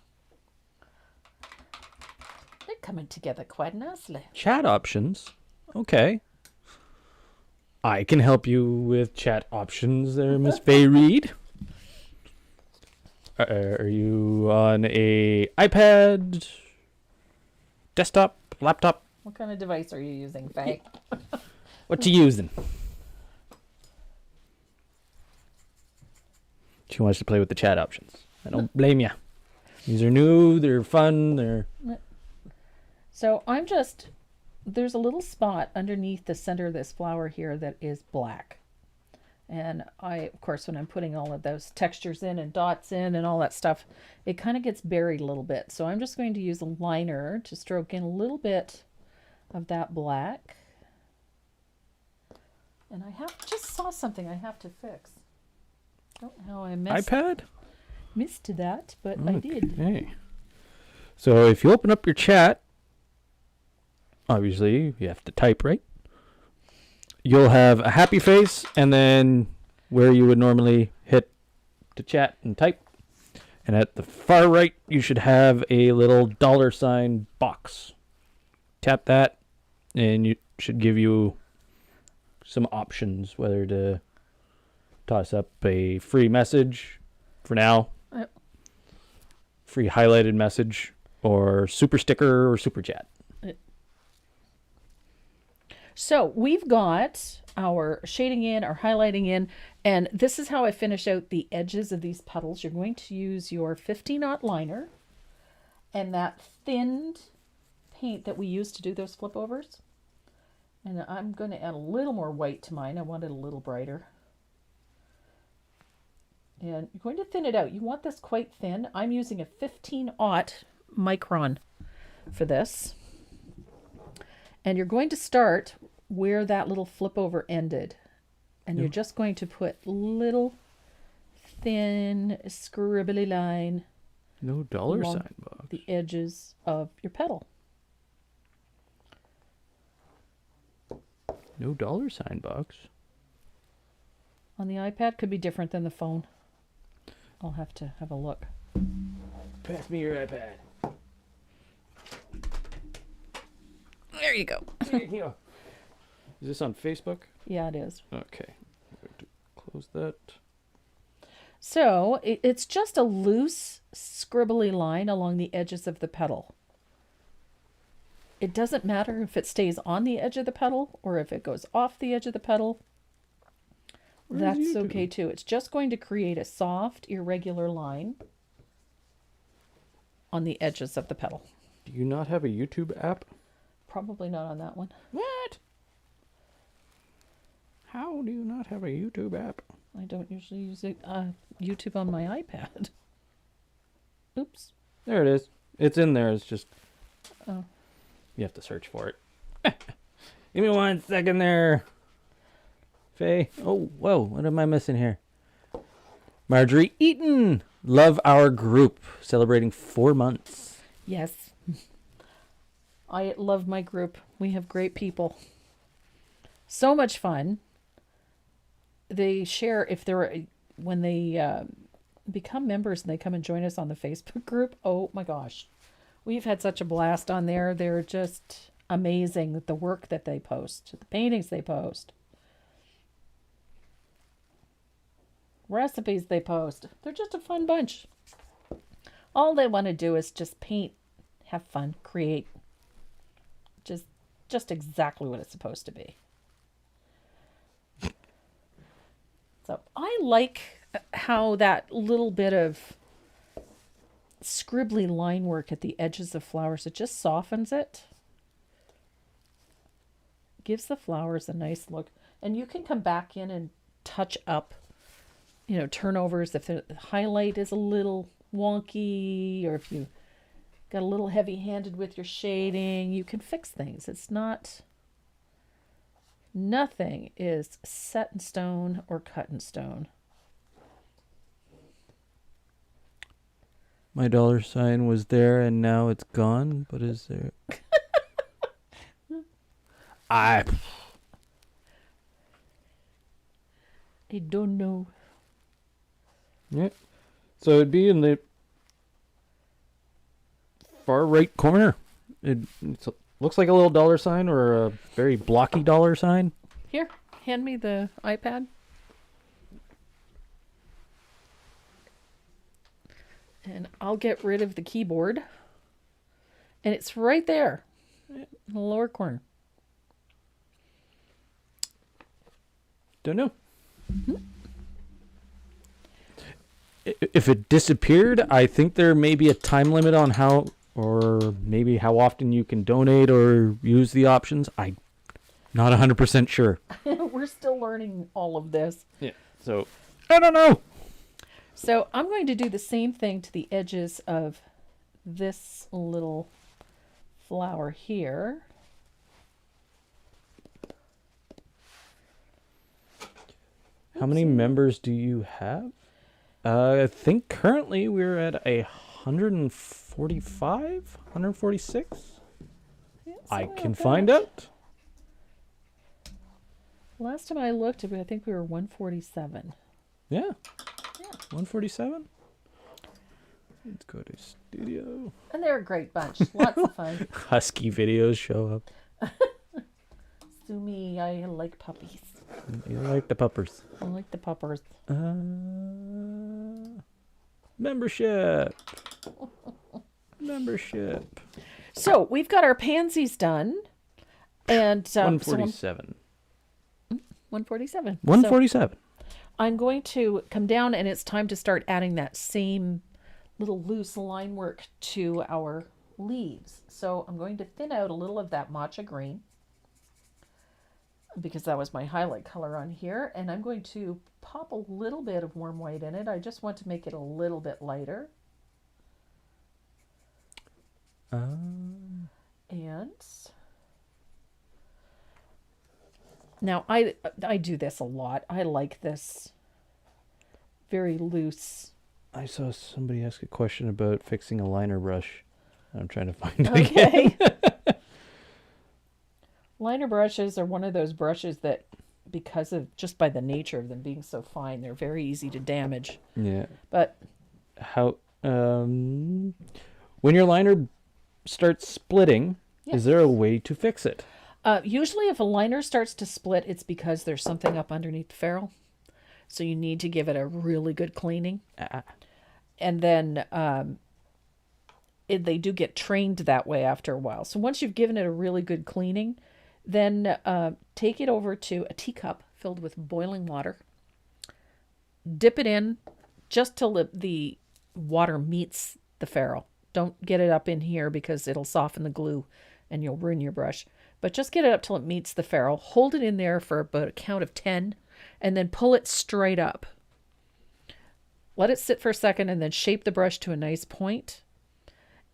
They're coming together quite nicely. Chat options. Okay. I can help you with chat options there, Miss Faye Reed. Are you on a iPad, desktop, laptop? What kind of device are you using, Faye? What you using? She wants to play with the chat options. I don't blame you. These are new. They're fun. So there's a little spot underneath the center of this flower here that is black. And of course, when I'm putting all of those textures in and dots in and all that stuff, it kind of gets buried a little bit. So I'm just going to use a liner to stroke in a little bit of that black. And I just saw something I have to fix. I don't know how I missed that, but I did. Okay. So if you open up your chat, obviously you have to type, right? You'll have a happy face, and then where you would normally hit to chat and type. And at the far right, you should have a little $ box. Tap that, and it should give you some options, whether to toss up a free message for now, free highlighted message, or super sticker or super chat. So we've got our shading in, our highlighting in, and this is how I finish out the edges of these petals. You're going to use your 50-knot liner and that thinned paint that we use to do those flip overs. And I'm going to add a little more white to mine. I want it a little brighter. And you're going to thin it out. You want this quite thin. I'm using a 15-aught micron for this. And you're going to start where that little flip over ended. And you're just going to put little thin scribbly line. No $ sign box. The edges of your petal. No $ sign box. On the iPad could be different than the phone. I'll have to have a look. Pass me your iPad. There you go. Is this on Facebook? Yeah, it is. Okay. I'm going to close that. So it's just a loose, scribbly line along the edges of the petal. It doesn't matter if it stays on the edge of the petal or if it goes off the edge of the petal. That's okay too. It's just going to create a soft, irregular line on the edges of the petal. Do you not have a YouTube app? Probably not on that one. What? How do you not have a YouTube app? I don't usually use YouTube on my iPad. Oops. There it is. It's in there. It's just... Oh. You have to search for it. Give me 1 second there. Faye. Oh, whoa. What am I missing here? Marjorie Eaton. Love our group. Celebrating 4 months. Yes. I love my group. We have great people. So much fun. They share when they become members and they come and join us on the Facebook group. Oh my gosh. We've had such a blast on there. They're just amazing. The work that they post, the paintings they post, recipes they post. They're just a fun bunch. All they want to do is just paint, have fun, create. Just exactly what it's supposed to be. So I like how that little bit of scribbly line work at the edges of flowers, it just softens it. Gives the flowers a nice look. And you can come back in and touch up, turnovers if the highlight is a little wonky or if you got a little heavy-handed with your shading, you can fix things. Nothing is set in stone or cut in stone. My $ was there and now it's gone, but is there... I don't know. Yeah. So it'd be in the far right corner. It looks like a little $ or a very blocky $. Here, hand me the iPad. And I'll get rid of the keyboard. And it's right there in the lower corner. Don't know. if it disappeared, I think there may be a time limit on how, or maybe how often you can donate or use the options. I'm not 100% sure. We're still learning all of this. Yeah. So, I don't know. So I'm going to do the same thing to the edges of this little flower here. How many members do you have? I think currently we're at 145, 146. Yeah, I somewhere can like find that. out. Last time I looked, I think we were 147. Yeah. 147. Let's go to studio. And they're a great bunch. Lots of fun. Husky videos show up. Sue me, I like puppies. You like the puppers. I like the puppers. Membership. Membership. So we've got our pansies done. And 147. 147. 147. So I'm going to come down, and it's time to start adding that same little loose line work to our leaves. So I'm going to thin out a little of that matcha green, because that was my highlight color on here. And I'm going to pop a little bit of warm white in it. I just want to make it a little bit lighter. And now I do this a lot. I like this very loose. I saw somebody ask a question about fixing a liner brush. I'm trying to find it again. Liner brushes are one of those brushes that, because of just by the nature of them being so fine, they're very easy to damage. Yeah. But how when your liner starts splitting, is there a way to fix it? Usually if a liner starts to split, it's because there's something up underneath the ferrule. So you need to give it a really good cleaning. And then they do get trained that way after a while. So once you've given it a really good cleaning, then take it over to a teacup filled with boiling water. Dip it in just till the water meets the ferrule. Don't get it up in here because it'll soften the glue and you'll ruin your brush. But just get it up till it meets the ferrule. Hold it in there for about a count of 10 and then pull it straight up. Let it sit for a second and then shape the brush to a nice point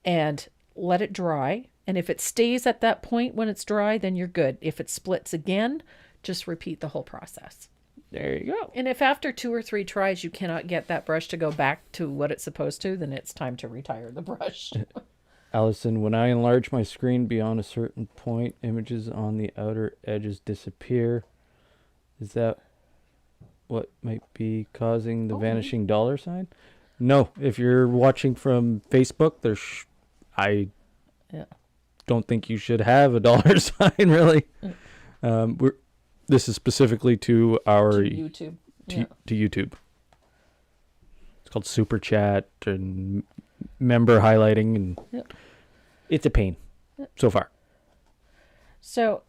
and let it dry. And if it stays at that point when it's dry, then you're good. If it splits again, just repeat the whole process. There you go. And if after 2 or 3 tries you cannot get that brush to go back to what it's supposed to, then it's time to retire the brush. Allison, when I enlarge my screen beyond a certain point, images on the outer edges disappear. Is that what might be causing the vanishing dollar sign? No, if you're watching from Facebook, I don't think you should have a dollar sign, really. This is specifically to our YouTube. To YouTube. It's called Super Chat and member highlighting, and it's a pain so far. So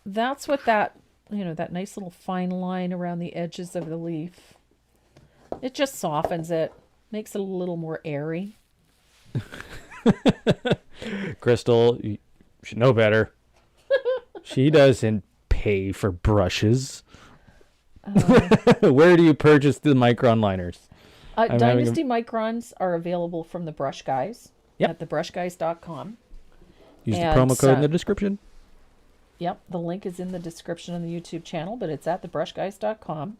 that's what that nice little fine line around the edges of the leaf. It just softens it, makes it a little more airy. Crystal, you should know better. She doesn't pay for brushes. Where do you purchase the micron liners? Dynasty microns are available from the Brush Guys at thebrushguys.com. Use the promo code in the description. Yep, the link is in the description on the YouTube channel, but it's at thebrushguys.com.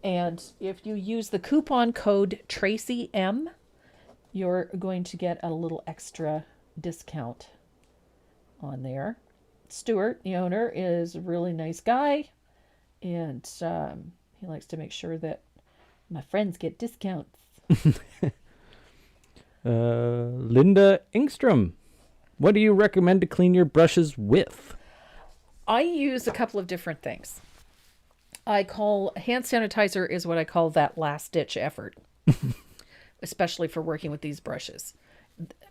And if you use the coupon code TracyM, you're going to get a little extra discount on there. Stuart, the owner, is a really nice guy, and he likes to make sure that my friends get discounts. Linda Ingstrom, what do you recommend to clean your brushes with? I use a couple of different things. Hand sanitizer is what I call that last ditch effort, especially for working with these brushes.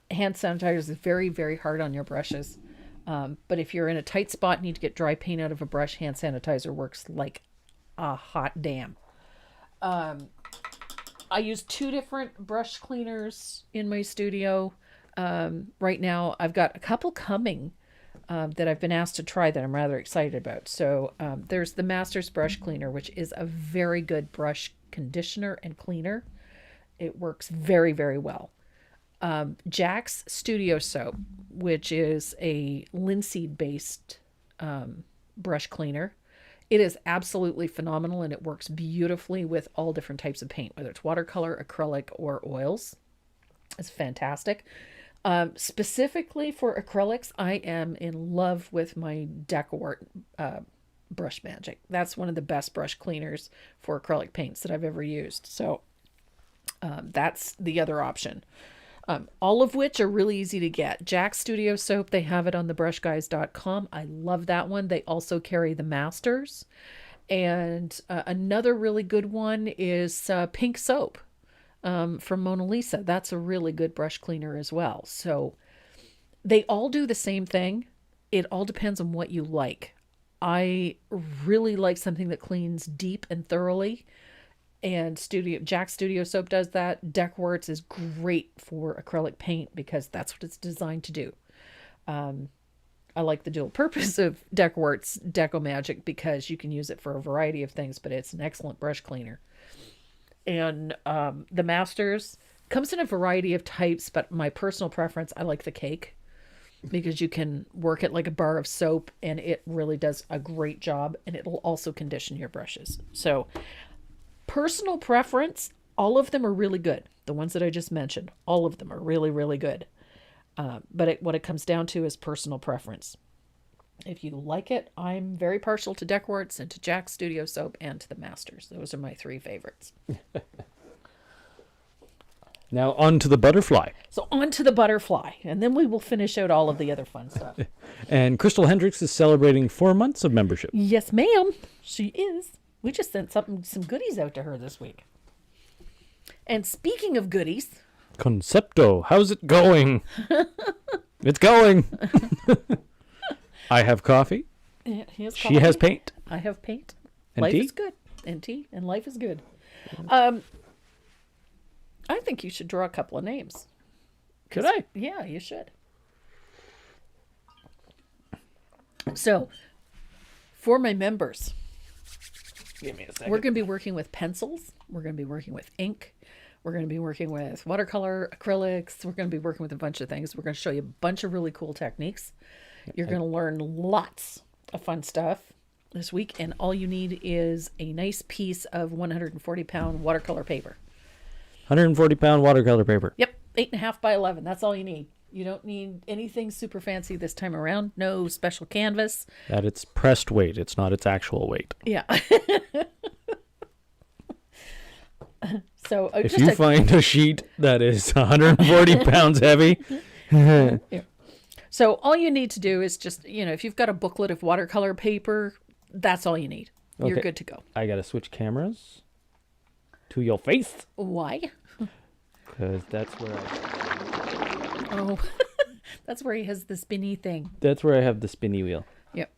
Hand sanitizer is very, very hard on your brushes. But if you're in a tight spot and need to get dry paint out of a brush, hand sanitizer works like a hot damn. I use 2 different brush cleaners in my studio. Right now, I've got a couple coming that I've been asked to try that I'm rather excited about. So there's the Masters brush cleaner, which is a very good brush conditioner and cleaner. It works very, very well. Jack's Studio Soap, which is a linseed based brush cleaner. It is absolutely phenomenal, and it works beautifully with all different types of paint, whether it's watercolor, acrylic, or oils. It's fantastic. Specifically for acrylics, I am in love with my Decort Brush Magic. That's one of the best brush cleaners for acrylic paints that I've ever used. So that's the other option. All of which are really easy to get. Jack's Studio Soap, they have it on thebrushguys.com. I love that one. They also carry the Masters. And another really good one is Pink Soap from Mona Lisa. That's a really good brush cleaner as well. So they all do the same thing. It all depends on what you like. I really like something that cleans deep and thoroughly. And Jack's Studio Soap does that. Decoworts is great for acrylic paint because that's what it's designed to do. I like the dual purpose of Decoworts Deco Magic because you can use it for a variety of things, but it's an excellent brush cleaner. And the Masters comes in a variety of types, but my personal preference, I like the cake because you can work it like a bar of soap and it really does a great job, and it'll also condition your brushes. So personal preference, all of them are really good. The ones that I just mentioned, all of them are really, really good. But what it comes down to is personal preference. If you like it, I'm very partial to Decoworts and to Jack's Studio Soap and to the Masters. Those are my 3 favorites. Now on to the butterfly. So on to the butterfly, and then we will finish out all of the other fun stuff. And Crystal Hendricks is celebrating 4 months of membership. Yes, ma'am. She is. We just sent some goodies out to her this week. And speaking of goodies... Concepto, how's it going? It's going. I have coffee. She has paint. I have paint. And life tea? is good. And tea. And life is good. I think you should draw a couple of names. Could I? Yeah, you should. So, for my members... Give me a second. We're going to be working with pencils. We're going to be working with ink. We're going to be working with watercolor, acrylics. We're going to be working with a bunch of things. We're going to show you a bunch of really cool techniques. You're going to learn lots of fun stuff this week. And all you need is a nice piece of 140-pound watercolor paper. 140-pound watercolor paper. Yep, 8.5 by 11. That's all you need. You don't need anything super fancy this time around. No special canvas. That it's pressed weight. It's not its actual weight. Yeah. So if you find a sheet that is 140 pounds heavy. Yeah. So all you need to do is just, if you've got a booklet of watercolor paper, that's all you need. Okay. You're good to go. I got to switch cameras to your face. Why? Because that's where Oh, that's where he has the spinny thing. That's where I have the spinny wheel. Yep.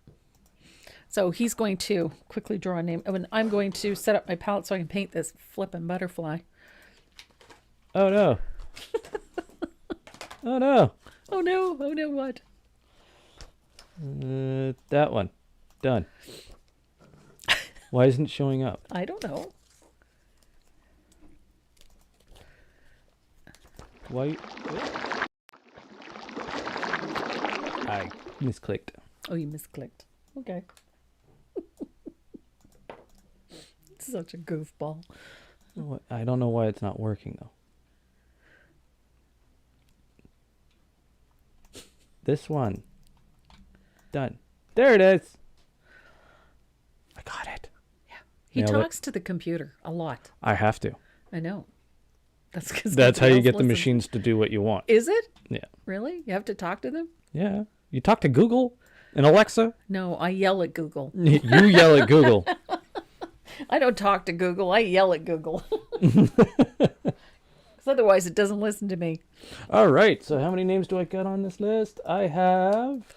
So he's going to quickly draw a name. And I'm going to set up my palette so I can paint this flippin' butterfly. Oh, no. Oh, no. Oh, no. Oh, no, what? That one. Done. Why isn't it showing up? I don't know. Why? I misclicked. Oh, you misclicked. Okay. Such a goofball. I don't know why it's not working, though. This one. Done. There it is. I got it. Yeah. He talks to the computer a lot. I have to. I know. That's how you get the machines to do what you want. Is it? Yeah. Really? You have to talk to them? Yeah. You talk to Google and Alexa. No, I yell at Google. You yell at Google. I don't talk to Google. I yell at Google. Because otherwise it doesn't listen to me. All right. So how many names do I got on this list? I have...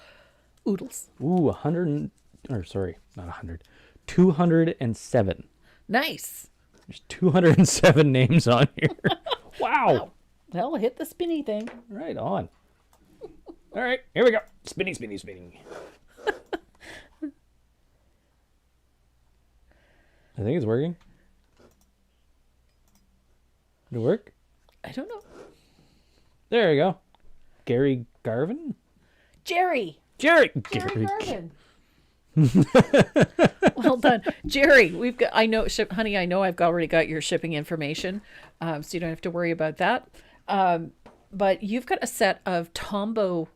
Oodles. Ooh, 100... Or sorry, not 100. 207. Nice. There's 207 names on here. Wow. Well, hit the spinny thing. Right on. All right, here we go. Spinning, spinning, spinning. I think it's working. Did it work? I don't know. There you go. Gary Garvin? Jerry Garvin. Well done, Jerry. We've got. I know, honey. I know I've already got your shipping information, so you don't have to worry about that. But you've got a set of Tombow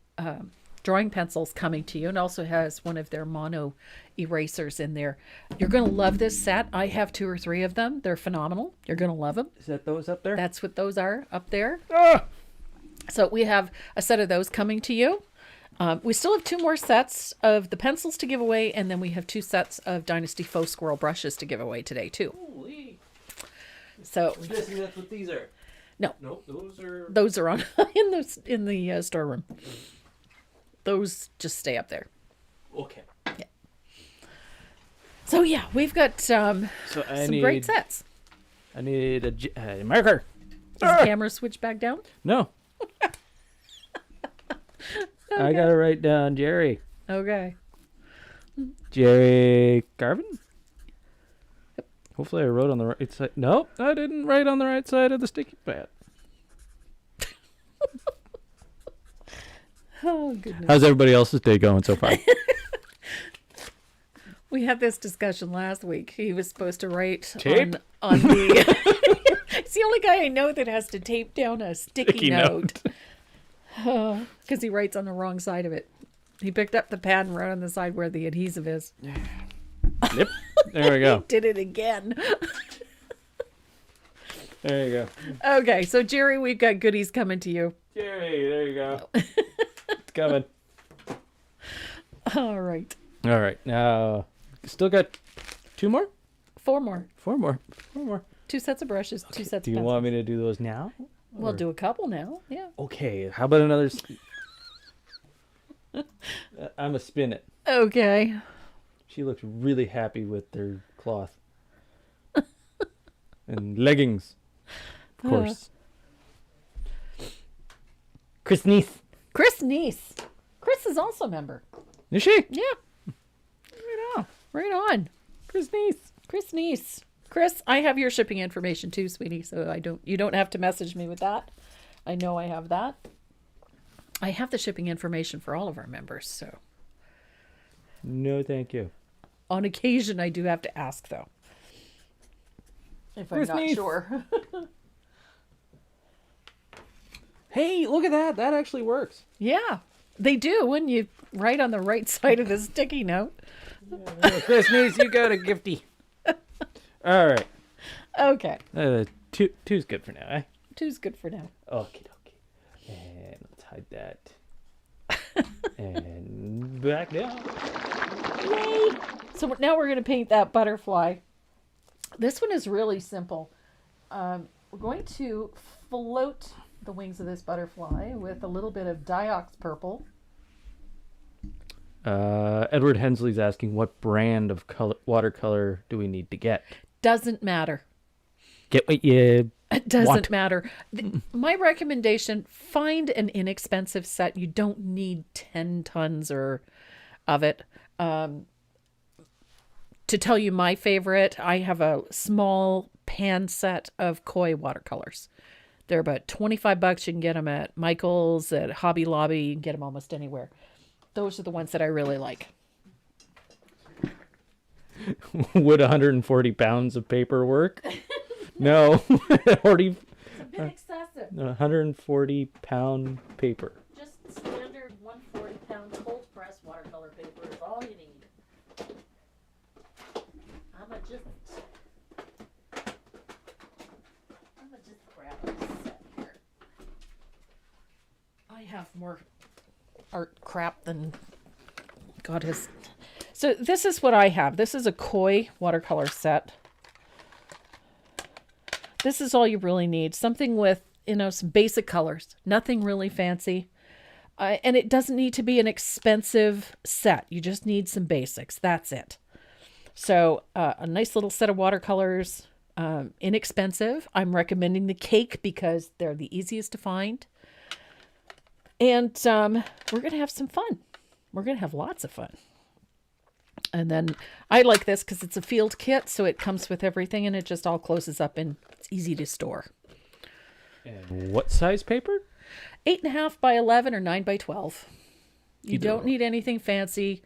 drawing pencils coming to you, and also has one of their mono erasers in there. You're going to love this set. I have 2 or 3 of them. They're phenomenal. You're going to love them. Is that those up there? That's what those are up there. Ah! So we have a set of those coming to you. We still have 2 more sets of the pencils to give away, and then we have 2 sets of Dynasty Faux Squirrel brushes to give away today too. Holy. So I'm guessing that's what these are. no, Nope, those are on in the storeroom. Those just stay up there. Okay. Yeah. So yeah, we've got some great sets. I need a marker. Is the camera switch back down? No. Okay. I gotta write down Jerry. Okay. Jerry Garvin? Yep. Hopefully I wrote on the right side. Nope, I didn't write on the right side of the sticky pad. Oh, goodness. How's everybody else's day going so far? We had this discussion last week. He was supposed to write Tape? on the... It's the only guy I know that has to tape down a sticky note. Because he writes on the wrong side of it. He picked up the pad and wrote on the side where the adhesive is. Yep. There we go. He did it again. There you go. Okay, so Jerry, we've got goodies coming to you. Jerry, there you go. It's coming. All right. All right. Now, still got 2 more? 4 more. 4 more. 4 more. 2 sets of brushes, 2 sets Do of you pencils. want me to do those now? We'll do a couple now. Yeah. Okay. How about another? I'm a spin it. Okay. She looks really happy with their cloth and leggings, of course. Chris Neath. Chris Neese. Chris is also a member. Is she? Yeah. Right on. Right on. Chris Neath. Chris Neese. Chris, I have your shipping information too, sweetie, so you don't have to message me with that. I know I have that. I have the shipping information for all of our members, so No, thank you. on occasion I do have to ask though. If I'm Chris not Neese. sure. Hey, look at that. That actually works. Yeah. They do when you write on the right side of the sticky note. Chris Neath, you got a gifty. All right. Okay. Two's good for now, eh? 2's good for now. Okie dokie. And let's hide that. And back down. Yay! So now we're going to paint that butterfly. This one is really simple. We're going to float the wings of this butterfly with a little bit of Diox purple. Edward Hensley's asking what brand of watercolor do we need to get? Doesn't matter. Get what you It doesn't want. matter. My recommendation, find an inexpensive set. You don't need 10 tons of it. To tell you my favorite, I have a small pan set of koi watercolors. They're about $25. You can get them at Michael's, at Hobby Lobby. You can get them almost anywhere. Those are the ones that I really like. Would 140 pounds of paper work? No. 40, It's a bit excessive. 140 pound paper. Just standard 140-pound cold press watercolor paper is all you need. I'm just grab a set here. I have more art crap than God has. So this is what I have. This is a koi watercolor set. This is all you really need. Something with, some basic colors. Nothing really fancy. And it doesn't need to be an expensive set. You just need some basics. That's it. So a nice little set of watercolors. inexpensive. I'm recommending the cake because they're the easiest to find. And we're going to have some fun. We're going to have lots of fun. And then I like this because it's a field kit, so it comes with everything and it just all closes up and it's easy to store. And what size paper? 8.5 by 11 or 9 by 12. You Either don't or. need anything fancy.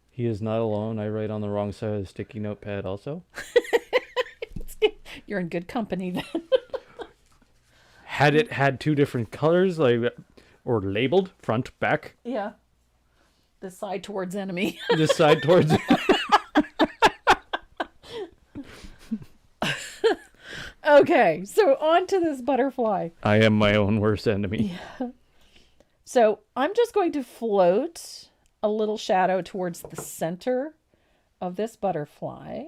He is not alone. I write on the wrong side of the sticky notepad also. You're in good company then. Had it had 2 different colors, like, or labeled front, back, Yeah. The side towards enemy. this side towards. Okay, so on to this butterfly. I am my own worst enemy. So I'm just going to float a little shadow towards the center of this butterfly.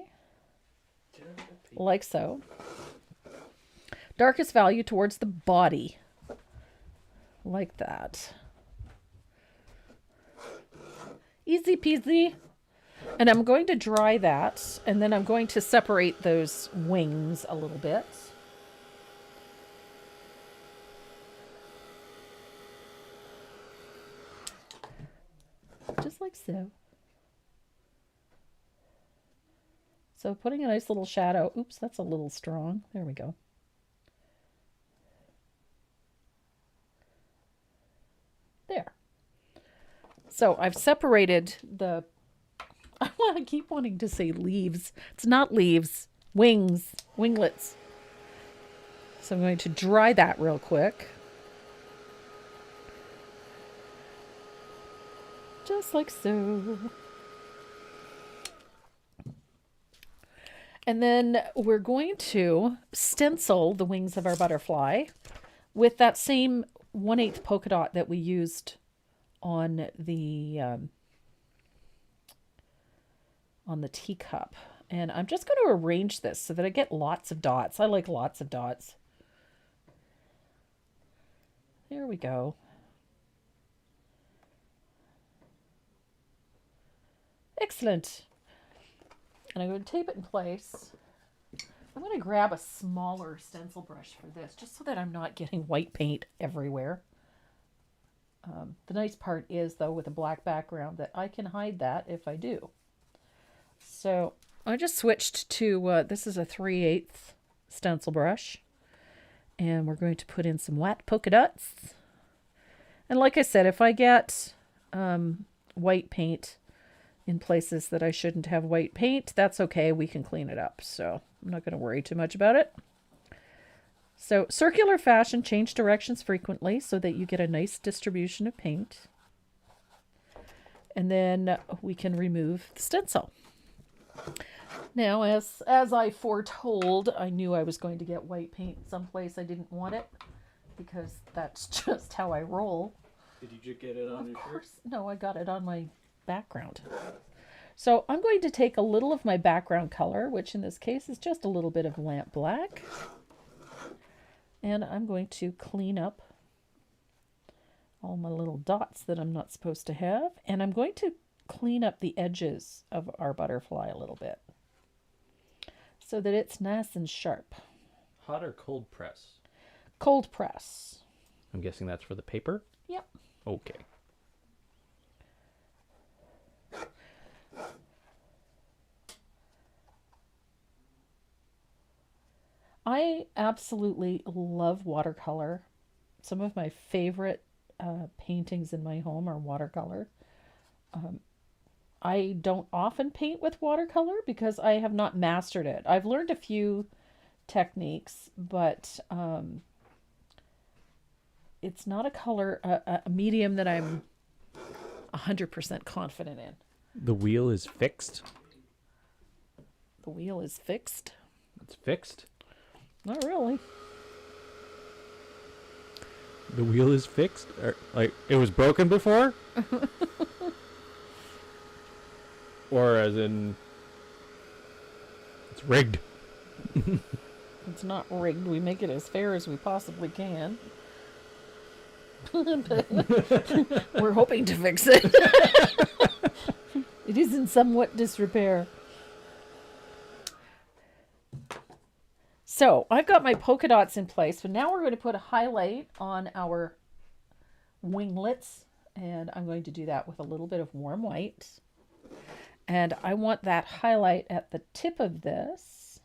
Like so. Darkest value towards the body. Like that. Easy peasy. And I'm going to dry that, and then I'm going to separate those wings a little bit. Just like so. So putting a nice little shadow. Oops, that's a little strong. There we go. There. So I've separated the... I keep wanting to say leaves. It's not leaves. Wings. Winglets. So I'm going to dry that real quick. Just like so. And then we're going to stencil the wings of our butterfly with that same 1/8 polka dot that we used on the teacup. And I'm just going to arrange this so that I get lots of dots. I like lots of dots. There we go. Excellent. And I'm going to tape it in place. I'm going to grab a smaller stencil brush for this, just so that I'm not getting white paint everywhere. The nice part is, though, with a black background, that I can hide that if I do. So I just switched to, this is a 3/8 stencil brush. And we're going to put in some wet polka dots. And like I said, if I get white paint in places that I shouldn't have white paint, that's okay. We can clean it up. So I'm not going to worry too much about it. So circular fashion, change directions frequently so that you get a nice distribution of paint. And then we can remove the stencil. Now, as I foretold, I knew I was going to get white paint someplace I didn't want it, because that's just how I roll. Did you just get it on your shirt? No, I got it on my background. So I'm going to take a little of my background color, which in this case is just a little bit of lamp black. And I'm going to clean up all my little dots that I'm not supposed to have. And I'm going to clean up the edges of our butterfly a little bit, so that it's nice and sharp. Hot or cold press? Cold press. I'm guessing that's for the paper? Yep. Okay. I absolutely love watercolor. Some of my favorite paintings in my home are watercolor. I don't often paint with watercolor because I have not mastered it. I've learned a few techniques, but it's not a color, a medium that I'm 100% confident in. The wheel is fixed? The wheel is fixed? It's fixed? Not really. The wheel is fixed? Like, it was broken before? Or as in, it's rigged? It's not rigged. We make it as fair as we possibly can. We're hoping to fix it. It is in somewhat disrepair. So I've got my polka dots in place, but now we're going to put a highlight on our winglets, and I'm going to do that with a little bit of warm white. And I want that highlight at the tip of this.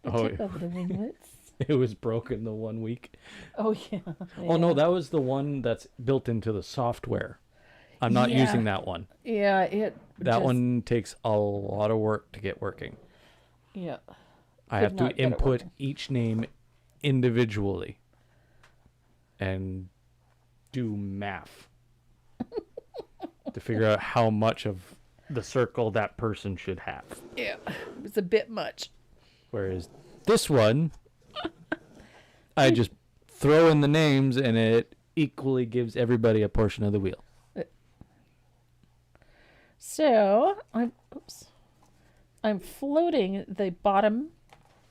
The tip of the winglets. It was broken the 1 week. Oh, yeah. Oh, no, that was the one that's built into the software. I'm not using that one. Yeah, that one takes a lot of work to get working. Yeah. I have to input each name individually and do math to figure out how much of the circle that person should have. Yeah, it's a bit much. Whereas this one, I just throw in the names and it equally gives everybody a portion of the wheel. So I'm floating the bottom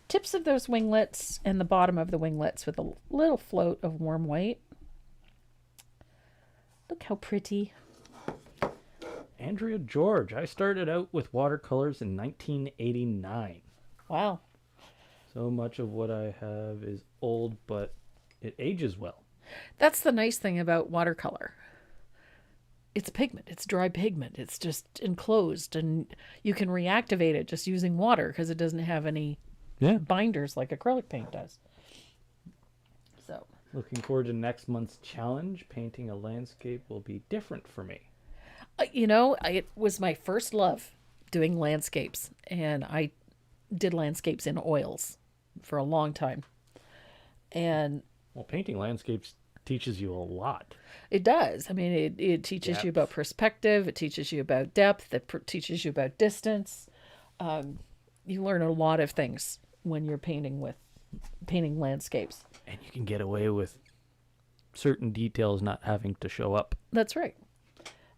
tips of those winglets and the bottom of the winglets with a little float of warm white. Look how pretty. Andrea George. I started out with watercolors in 1989. Wow. So much of what I have is old, but it ages well. That's the nice thing about watercolor. It's pigment. It's dry pigment. It's just enclosed, and you can reactivate it just using water because it doesn't have any binders like acrylic paint does. So, looking forward to next month's challenge. Painting a landscape will be different for me. It was my first love doing landscapes, and I did landscapes in oils for a long time. And painting landscapes teaches you a lot. It does. I mean, it teaches you about perspective. It teaches you about depth. It teaches you about distance. You learn a lot of things when you're painting landscapes. And you can get away with certain details not having to show up. That's right.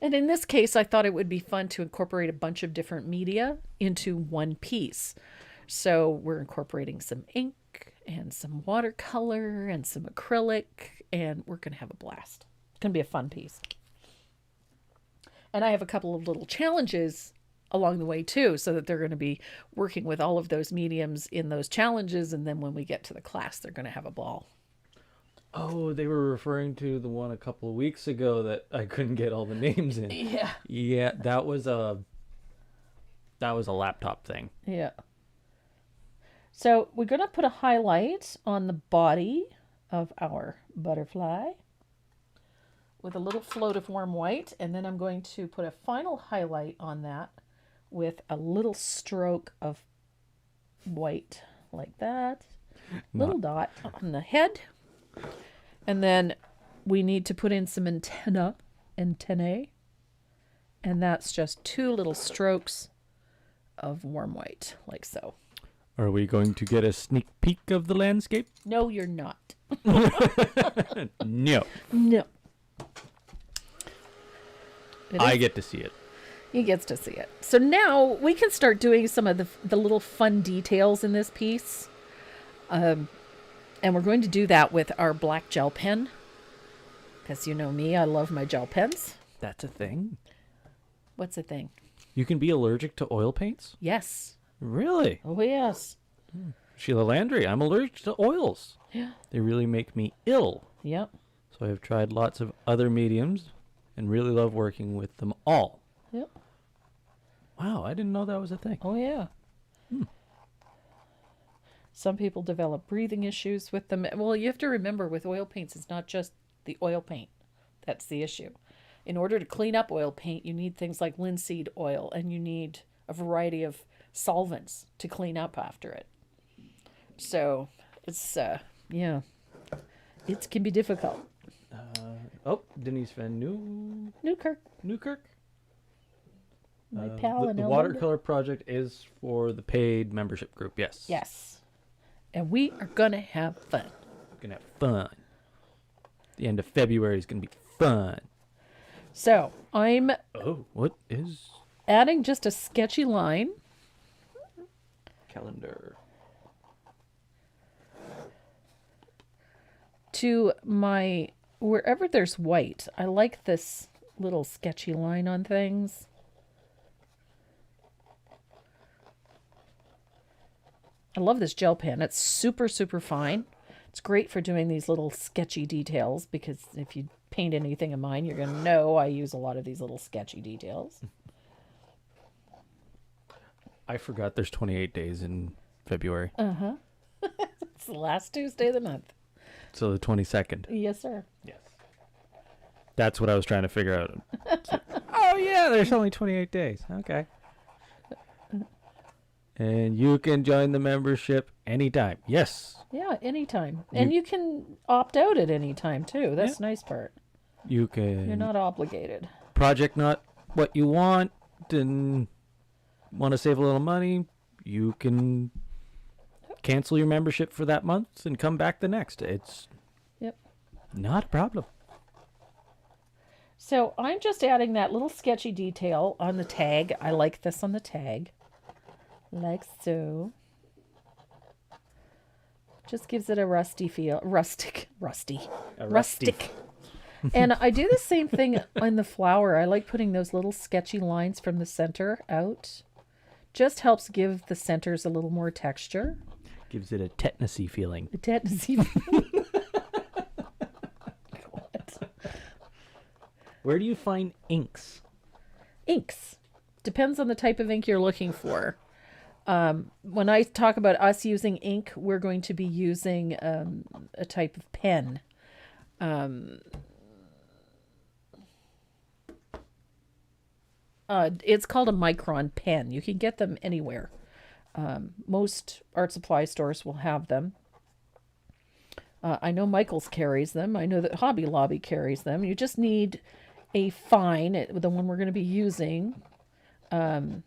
And in this case, I thought it would be fun to incorporate a bunch of different media into one piece. So we're incorporating some ink and some watercolor and some acrylic, and we're going to have a blast. It's going to be a fun piece. And I have a couple of little challenges along the way too, so that they're going to be working with all of those mediums in those challenges, and then when we get to the class, they're going to have a ball. Oh, they were referring to the one a couple of weeks ago that I couldn't get all the names in. Yeah. Yeah, that was a laptop thing. Yeah. So we're going to put a highlight on the body of our butterfly with a little float of warm white, and then I'm going to put a final highlight on that with a little stroke of white like that. Little dot on the head. And then we need to put in some antennae, and that's just 2 little strokes of warm white, like so. Are we going to get a sneak peek of the landscape? No, you're not. No. No. I get to see it. He gets to see it. So now we can start doing some of the little fun details in this piece. And we're going to do that with our black gel pen. Because you know me, I love my gel pens. That's a thing? What's a thing? You can be allergic to oil paints? Yes. Really? Oh, yes. Sheila Landry, I'm allergic to oils. Yeah. They really make me ill. Yep. So I've tried lots of other mediums and really love working with them all. Yep. Wow, I didn't know that was a thing. Oh, yeah. Some people develop breathing issues with them. Well, you have to remember with oil paints, it's not just the oil paint. That's the issue. In order to clean up oil paint, you need things like linseed oil, and you need a variety of solvents to clean up after it. So it's, it can be difficult. Denise Van Newkirk. My pal in the Elmwood. watercolor project is for the paid membership group, yes. Yes. And we are going to have fun. We're going to have fun. The end of February is going to be fun. So I'm what is adding just a sketchy line. Calendar. To my, wherever there's white, I like this little sketchy line on things. I love this gel pen. It's super, super fine. It's great for doing these little sketchy details because if you paint anything of mine, you're going to know I use a lot of these little sketchy details. I forgot there's 28 days in February. Uh-huh. It's the last Tuesday of the month. So the 22nd. Yes, sir. Yes. That's what I was trying to figure out. Oh, yeah, there's only 28 days. Okay. And you can join the membership anytime. Yes. Yeah, anytime. And you can opt out at any time, too. That's the nice part. You can. You're not obligated. Project not what you want and want to save a little money, you can cancel your membership for that month and come back the next. It's not a problem. So I'm just adding that little sketchy detail on the tag. I like this on the tag. Like so. Just gives it a rusty feel. Rustic. And I do the same thing on the flower. I like putting those little sketchy lines from the center out. Just helps give the centers a little more texture. Gives it a tetanusy feeling. A tetanusy feeling. Where do you find inks? Inks. Depends on the type of ink you're looking for. When I talk about us using ink, we're going to be using a type of pen. It's called a micron pen. You can get them anywhere. Most art supply stores will have them. I know Michael's carries them. I know that Hobby Lobby carries them. You just need a fine, the one we're going to be using. I'm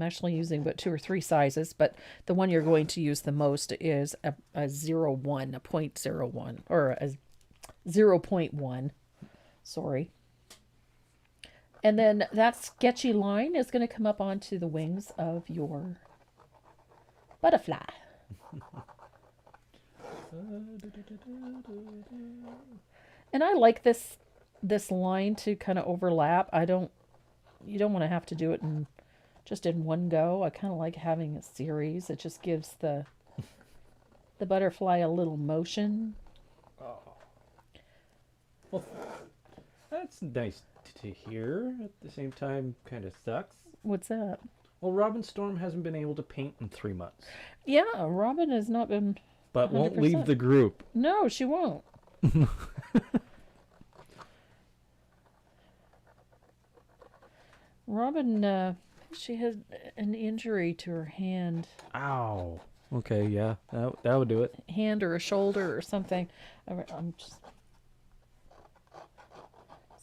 actually using about 2 or 3 sizes, but the one you're going to use the most is a 0.1, a 0.01, or a 0.1. Sorry. And then that sketchy line is going to come up onto the wings of your butterfly. And I like this line to kind of overlap. You don't want to have to do it just in one go. I kind of like having a series. It just gives the butterfly a little motion. Oh. Well, that's nice to hear. At the same time, kind of sucks. What's that? Well, Robin Storm hasn't been able to paint in 3 months. Yeah, Robin has not been. But 100%. Won't leave the group. No, she won't. Robin, she had an injury to her hand. Ow. Okay, yeah, that would do it. Hand or a shoulder or something.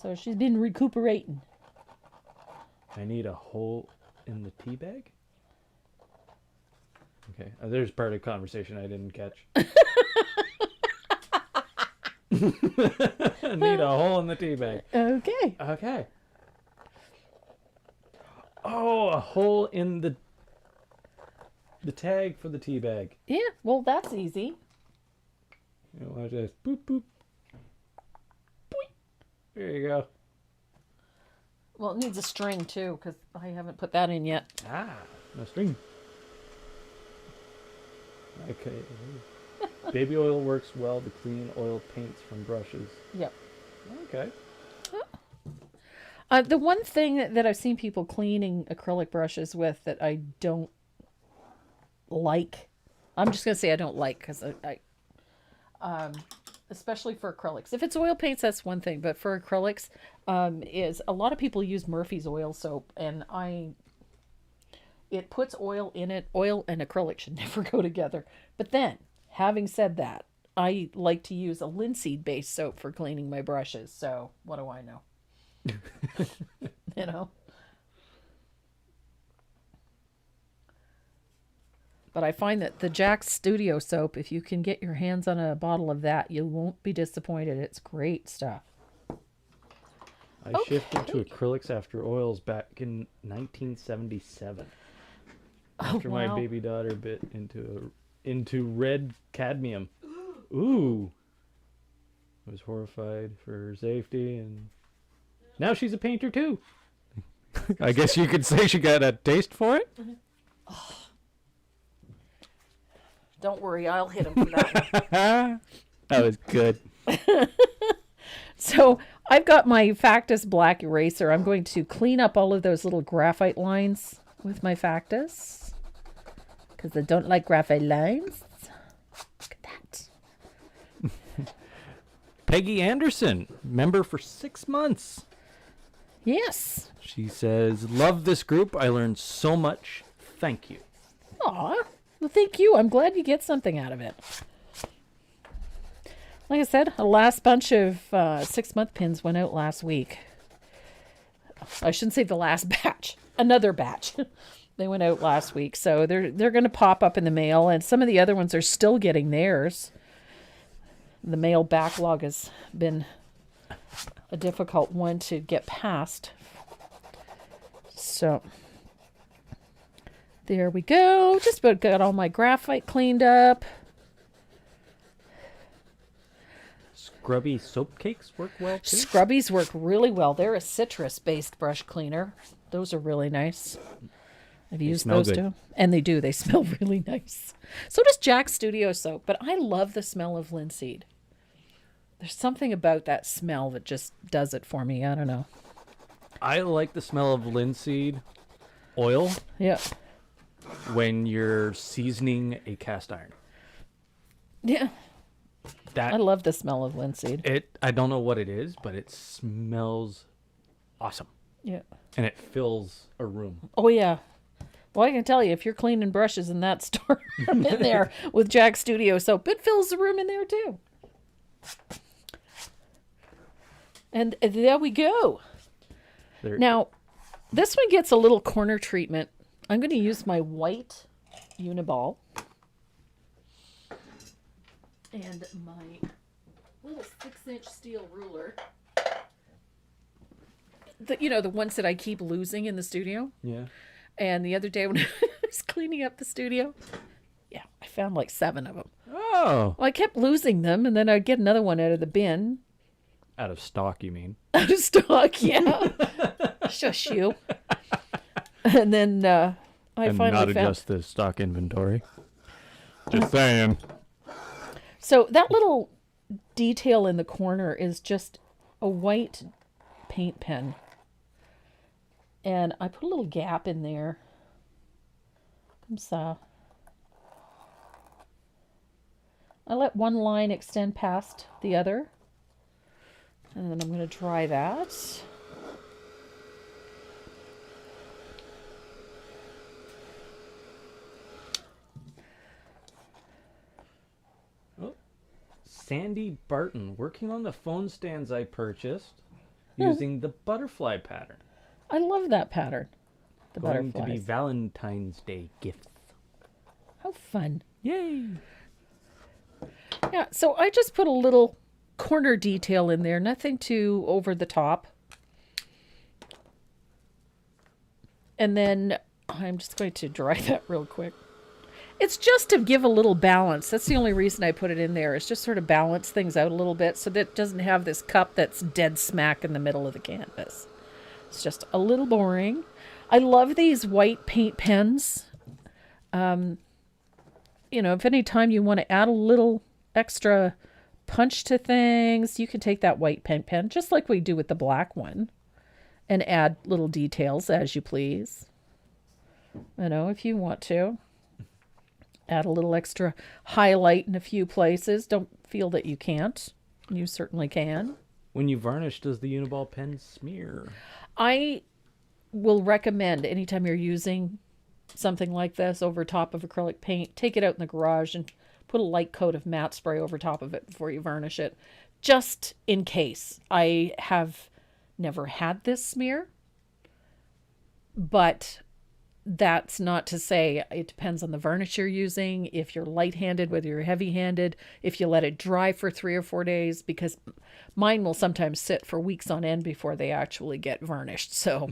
So she's been recuperating. I need a hole in the tea bag? Okay, there's part of the conversation I didn't catch. I need a hole in the tea bag. Okay. Oh, a hole in the tag for the tea bag. Yeah, well, that's easy. Watch this. Boop, boop. Boing. There you go. Well, it needs a string, too, because I haven't put that in yet. No string. Okay. Baby oil works well to clean oil paints from brushes. Yep. Okay. The one thing that I've seen people cleaning acrylic brushes with that I don't like, I'm just going to say I don't like because I especially for acrylics. If it's oil paints, that's one thing, but for acrylics, is a lot of people use Murphy's oil soap, and it puts oil in it. Oil and acrylic should never go together. But then, having said that, I like to use a linseed-based soap for cleaning my brushes, so what do I know? You know? But I find that the Jack's Studio soap, if you can get your hands on a bottle of that, you won't be disappointed. It's great stuff. I shifted to acrylics after oils back in 1977. After my baby daughter bit into red cadmium. Ooh. I was horrified for her safety, and now she's a painter too. I guess you could say she got a taste for it. Don't worry, I'll hit him for that one. That was good. So I've got my Factus black eraser. I'm going to clean up all of those little graphite lines with my Factus. Because I don't like graphite lines. Look at that. Peggy Anderson, member for 6 months. Yes. She says, love this group. I learned so much. Thank you. Aw. Well, thank you. I'm glad you get something out of it. Like I said, a last bunch of 6-month pins went out last week. I shouldn't say the last batch. Another batch. They went out last week. So they're going to pop up in the mail. And some of the other ones are still getting theirs. The mail backlog has been a difficult one to get past. So there we go. Just about got all my graphite cleaned up. Scrubby soap cakes work well too? Scrubbies work really well. They're a citrus-based brush cleaner. Those are really nice. I've used those too. And they do. They smell really nice. So does Jack's Studio soap. But I love the smell of linseed. There's something about that smell that just does it for me. I don't know. I like the smell of linseed oil. Yeah. When you're seasoning a cast iron. Yeah. That I love the smell of linseed. I don't know what it is, but it smells awesome. Yeah. And it fills a room. Oh, yeah. Well, I can tell you, if you're cleaning brushes in that store, I'm in there with Jack's Studio soap, it fills the room in there too. And there we go. Now, this one gets a little corner treatment. I'm going to use my white Uniball and my little 6-inch steel ruler. The ones that I keep losing in the studio. Yeah. And the other day when I was cleaning up the studio, yeah, I found like 7 of them. Oh. Well, I kept losing them, and then I'd get another one out of the bin. Out of stock, you mean? Out of stock, yeah. Shush you. And then I finally not found... adjust the stock inventory. Just saying. So that little detail in the corner is just a white paint pen. And I put a little gap in there. So I let one line extend past the other. And then I'm going to dry that. Oh. Sandy Barton, working on the phone stands I purchased using the butterfly pattern. I love that pattern. The Going butterflies. to be Valentine's Day gifts. How fun. Yay! Yeah, so I just put a little corner detail in there, nothing too over the top. And then I'm just going to dry that real quick. It's just to give a little balance. That's the only reason I put it in there, is just sort of balance things out a little bit so that it doesn't have this cup that's dead smack in the middle of the canvas. It's just a little boring. I love these white paint pens. If any time you want to add a little extra punch to things, you can take that white paint pen, just like we do with the black one, and add little details as you please. If you want to. Add a little extra highlight in a few places. Don't feel that you can't. You certainly can. When you varnish, does the Uniball pen smear? I will recommend anytime you're using something like this over top of acrylic paint, take it out in the garage and put a light coat of matte spray over top of it before you varnish it, just in case. I have never had this smear, but that's not to say it depends on the varnish you're using, if you're light-handed, whether you're heavy-handed, if you let it dry for 3 or 4 days, because mine will sometimes sit for weeks on end before they actually get varnished. So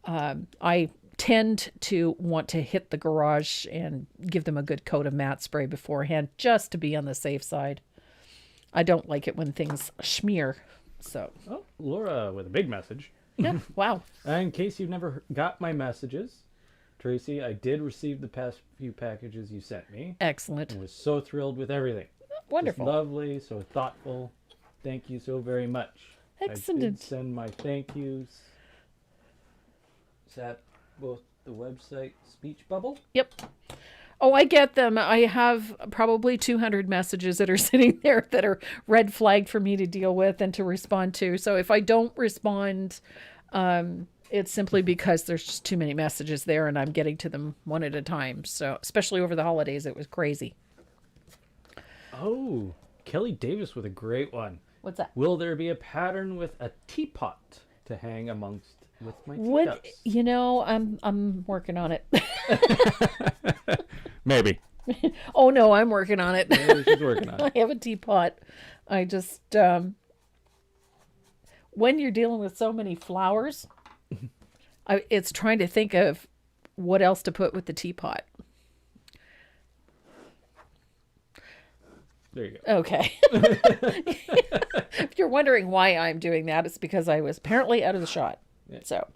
I tend to want to hit the garage and give them a good coat of matte spray beforehand, just to be on the safe side. I don't like it when things smear. So, oh, Laura with a big message. Yeah, wow. In case you've never got my messages, Tracy, I did receive the past few packages you sent me. Excellent. I was so thrilled with everything. Wonderful. Just lovely, so thoughtful. Thank you so very much. Excellent. I did send my thank yous. Is that both the website speech bubble? Yep. Oh, I get them. I have probably 200 messages that are sitting there that are red flagged for me to deal with and to respond to. So if I don't respond, it's simply because there's just too many messages there and I'm getting to them one at a time. So especially over the holidays, it was crazy. Oh, Kelly Davis with a great one. What's that? Will there be a pattern with a teapot to hang amongst with my teacups? You know, I'm working on it. Maybe. Oh no, I'm working on it. Maybe she's working on it. I have a teapot. I just when you're dealing with so many flowers, it's trying to think of what else to put with the teapot. There you go. Okay. If you're wondering why I'm doing that, it's because I was apparently out of the shot. Yeah. So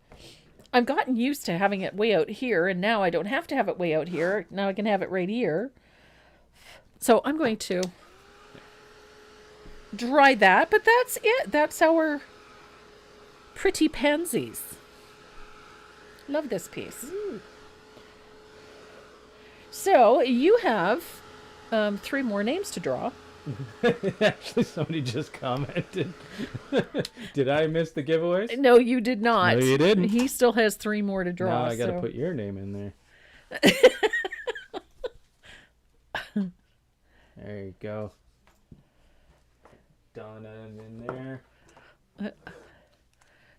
I've gotten used to having it way out here, and now I don't have to have it way out here. Now I can have it right here. So I'm going to dry that, but that's it. That's our pretty pansies. Love this piece. So you have 3 more names to draw. Actually, somebody just commented. Did I miss the giveaways? No, you did not. No, you didn't. He still has 3 more to draw. Now I got to so. put your name in there. There you go. Donna in there.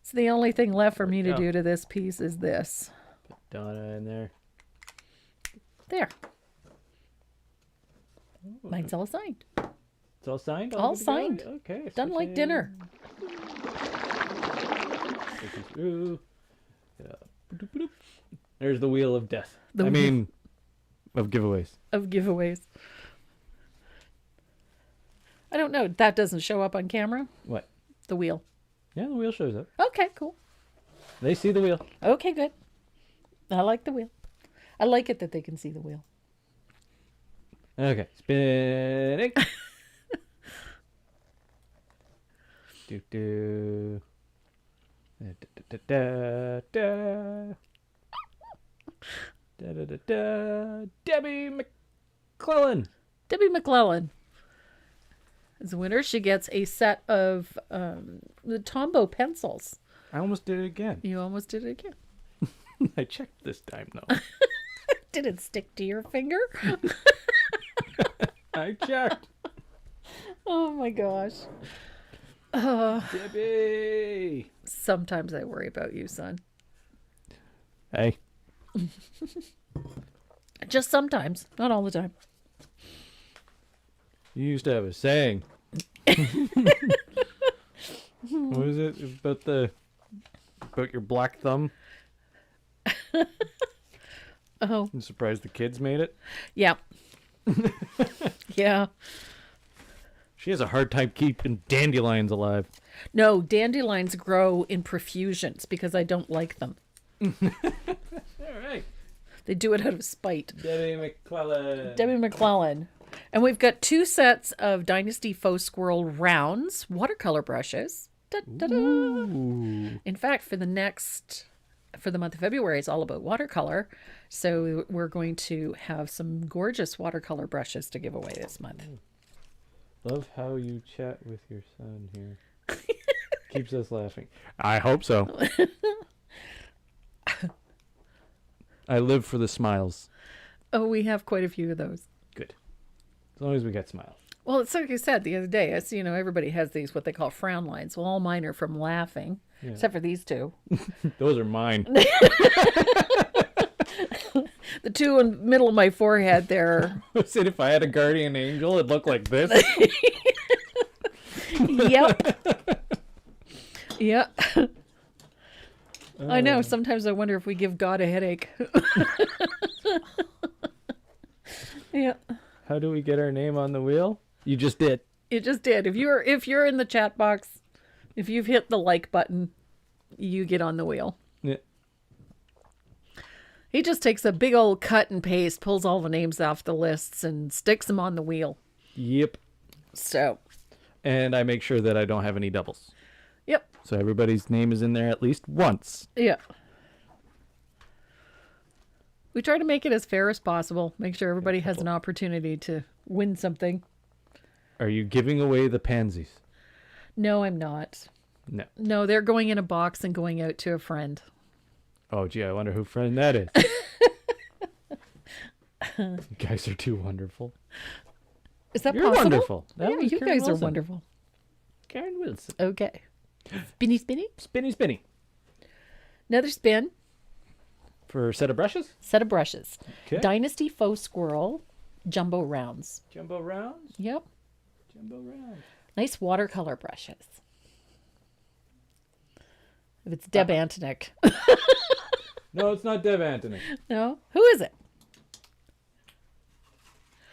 So the only thing left for me to go. do to this piece is this. Put Donna in there. There. Mine's all signed. It's all signed? All good to go? signed. Okay. Done like dinner. Ooh. There's the wheel of death. The I wheel. mean, of giveaways. Of giveaways. I don't know. That doesn't show up on camera? What? The wheel. Yeah, the wheel shows up. Okay, cool. They see the wheel. Okay, good. I like the wheel. I like it that they can see the wheel. Okay, spinning. do do. Da, da, da, da, da, da, da, da. Debbie McClellan. Debbie McClellan is the winner. She gets a set of the Tombow pencils. I almost did it again. You almost did it again. I checked this time though. Did it stick to your finger? I checked. Oh my gosh. Debbie. Sometimes I worry about you, son. Hey. Just sometimes, not all the time. You used to have a saying. What is it about your black thumb? Oh, I'm surprised the kids made it. yeah. Yeah. She has a hard time keeping dandelions alive. No, dandelions grow in profusions because I don't like them. All right. They do it out of spite. Debbie McClellan. Debbie McClellan. And we've got 2 sets of Dynasty Faux Squirrel rounds, watercolor brushes. Da-da-da. Ooh. In fact, for the month of February, it's all about watercolor. So we're going to have some gorgeous watercolor brushes to give away this month. Love how you chat with your son here. Keeps us laughing. I hope so. I live for the smiles. Oh, we have quite a few of those. Good. As long as we get smiles. Well, it's like I said the other day. Everybody has these, what they call frown lines. Well, all mine are from laughing, Yeah. except for these 2. Those are mine. The 2 in the middle of my forehead there. Said if I had a guardian angel, it'd look like this. Yep. Yep. I know. Sometimes I wonder if we give God a headache. Yeah. How do we get our name on the wheel? You just did. You just did. If you're in the chat box, if you've hit the like button, you get on the wheel. Yeah. He just takes a big old cut and paste, pulls all the names off the lists, and sticks them on the wheel. Yep. So. And I make sure that I don't have any doubles. Yep. So everybody's name is in there at least once. Yeah. We try to make it as fair as possible. Make sure everybody has an opportunity to win something. Are you giving away the pansies? No, I'm not. No. No, they're going in a box and going out to a friend. Oh, gee, I wonder who friend that is. You guys are too wonderful. Is that You're possible? wonderful. That Yeah, was you Karen guys are Wilson. wonderful. Karen Wilson. Okay. Spinny, spinny. Spinny, spinny. Another spin. For a set of brushes? Set of brushes. Okay. Dynasty Faux Squirrel Jumbo Rounds. Jumbo rounds? Yep. Jumbo rounds. Nice watercolor brushes. If it's Deb Antonick. No, it's not Deb Antony. No? Who is it?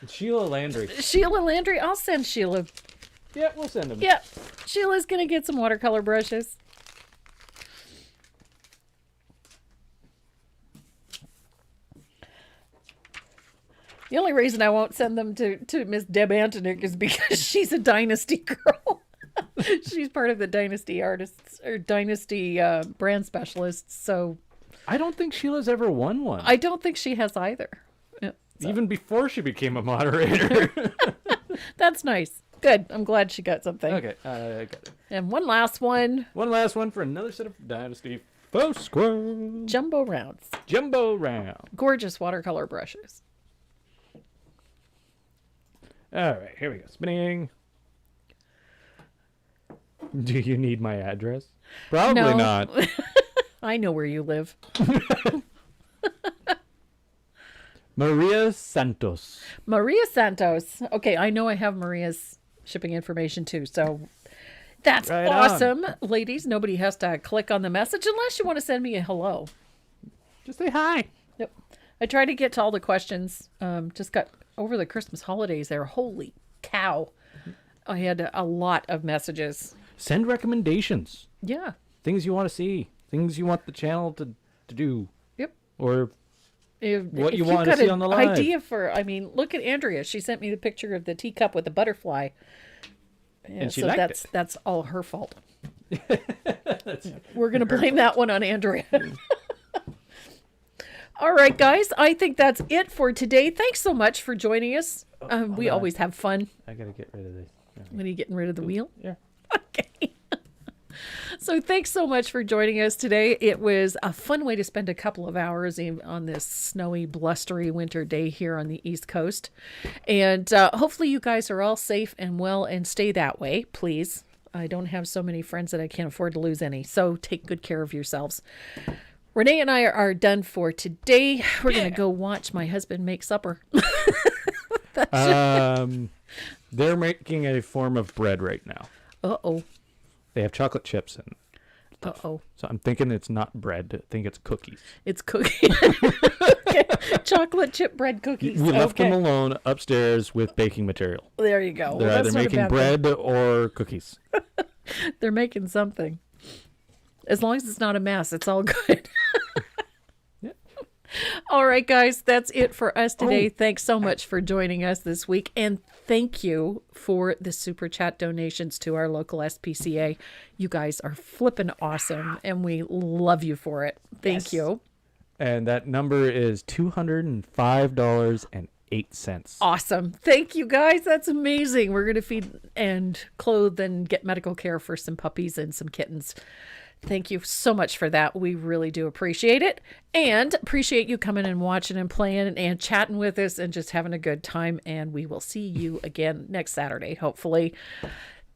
It's Sheila Landry. Sheila Landry. I'll send Sheila. Yeah, we'll send them. Yeah. Sheila's going to get some watercolor brushes. The only reason I won't send them to Miss Deb Antonick is because she's a Dynasty girl. She's part of the Dynasty artists or Dynasty brand specialists. So I don't think Sheila's ever won one. I don't think she has either. Yeah, so. Even before she became a moderator. That's nice. Good. I'm glad she got something. Okay, I got it. And one last one. One last one for another set of Dynasty Faux Squirrel. Jumbo rounds. Jumbo round. Gorgeous watercolor brushes. All right, here we go. Spinning. Do you need my address? Probably No. not. I know where you live. Maria Santos. Maria Santos. Okay, I know I have Maria's shipping information too, so that's Right awesome. Ladies, nobody has to click on the message unless you want to send me a hello. Just say hi. Yep. I try to get to all the questions. Just got over the Christmas holidays there. Holy cow. I had a lot of messages. Send recommendations. Yeah. Things you want to see. Things you want the channel to do. Yep. Or what If you you've want to got see an on the live. idea for, I mean, look at Andrea. She sent me the picture of the teacup with the butterfly. Yeah, And she so liked that's it. that's all her fault. We're going to blame that one on Andrea. All right, guys. I think that's it for today. Thanks so much for joining us. We on. always have fun. I got to get rid of this. When are you getting rid of the wheel? Yeah. Okay. So thanks so much for joining us today. It was a fun way to spend a couple of hours on this snowy, blustery winter day here on the East Coast. And hopefully you guys are all safe and well and stay that way, please. I don't have so many friends that I can't afford to lose any. So take good care of yourselves. Renee and I are done for today. We're going to go watch my husband make supper. They're making a form of bread right now. Uh-oh. They have chocolate chips in. Uh-oh. So I'm thinking it's not bread. I think it's cookies. It's cookies. Okay. Chocolate chip bread cookies. We left Okay. them alone upstairs with baking material. There you go. They're Well, either that's not a making bad thing. bread or cookies. They're making something. As long as it's not a mess, it's all good. Yeah. All right, guys, that's it for us today. Oh. Thanks so much for joining us this week. And thank you for the super chat donations to our local SPCA. You guys are flipping awesome, and we love you for it. Thank Yes. you. And that number is $205.08. Awesome. Thank you, guys. That's amazing. We're going to feed and clothe and get medical care for some puppies and some kittens. Thank you so much for that. We really do appreciate it, and appreciate you coming and watching and playing and chatting with us and just having a good time. And we will see you again next Saturday, hopefully.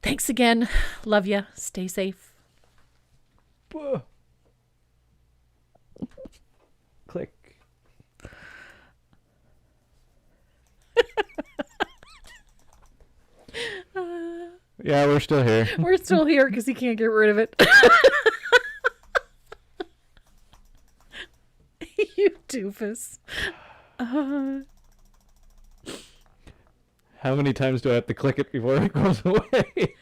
Thanks again. Love you. Stay safe. Whoa. Click. Yeah, we're still here. We're still here because he can't get rid of it. You doofus. How many times do I have to click it before it goes away?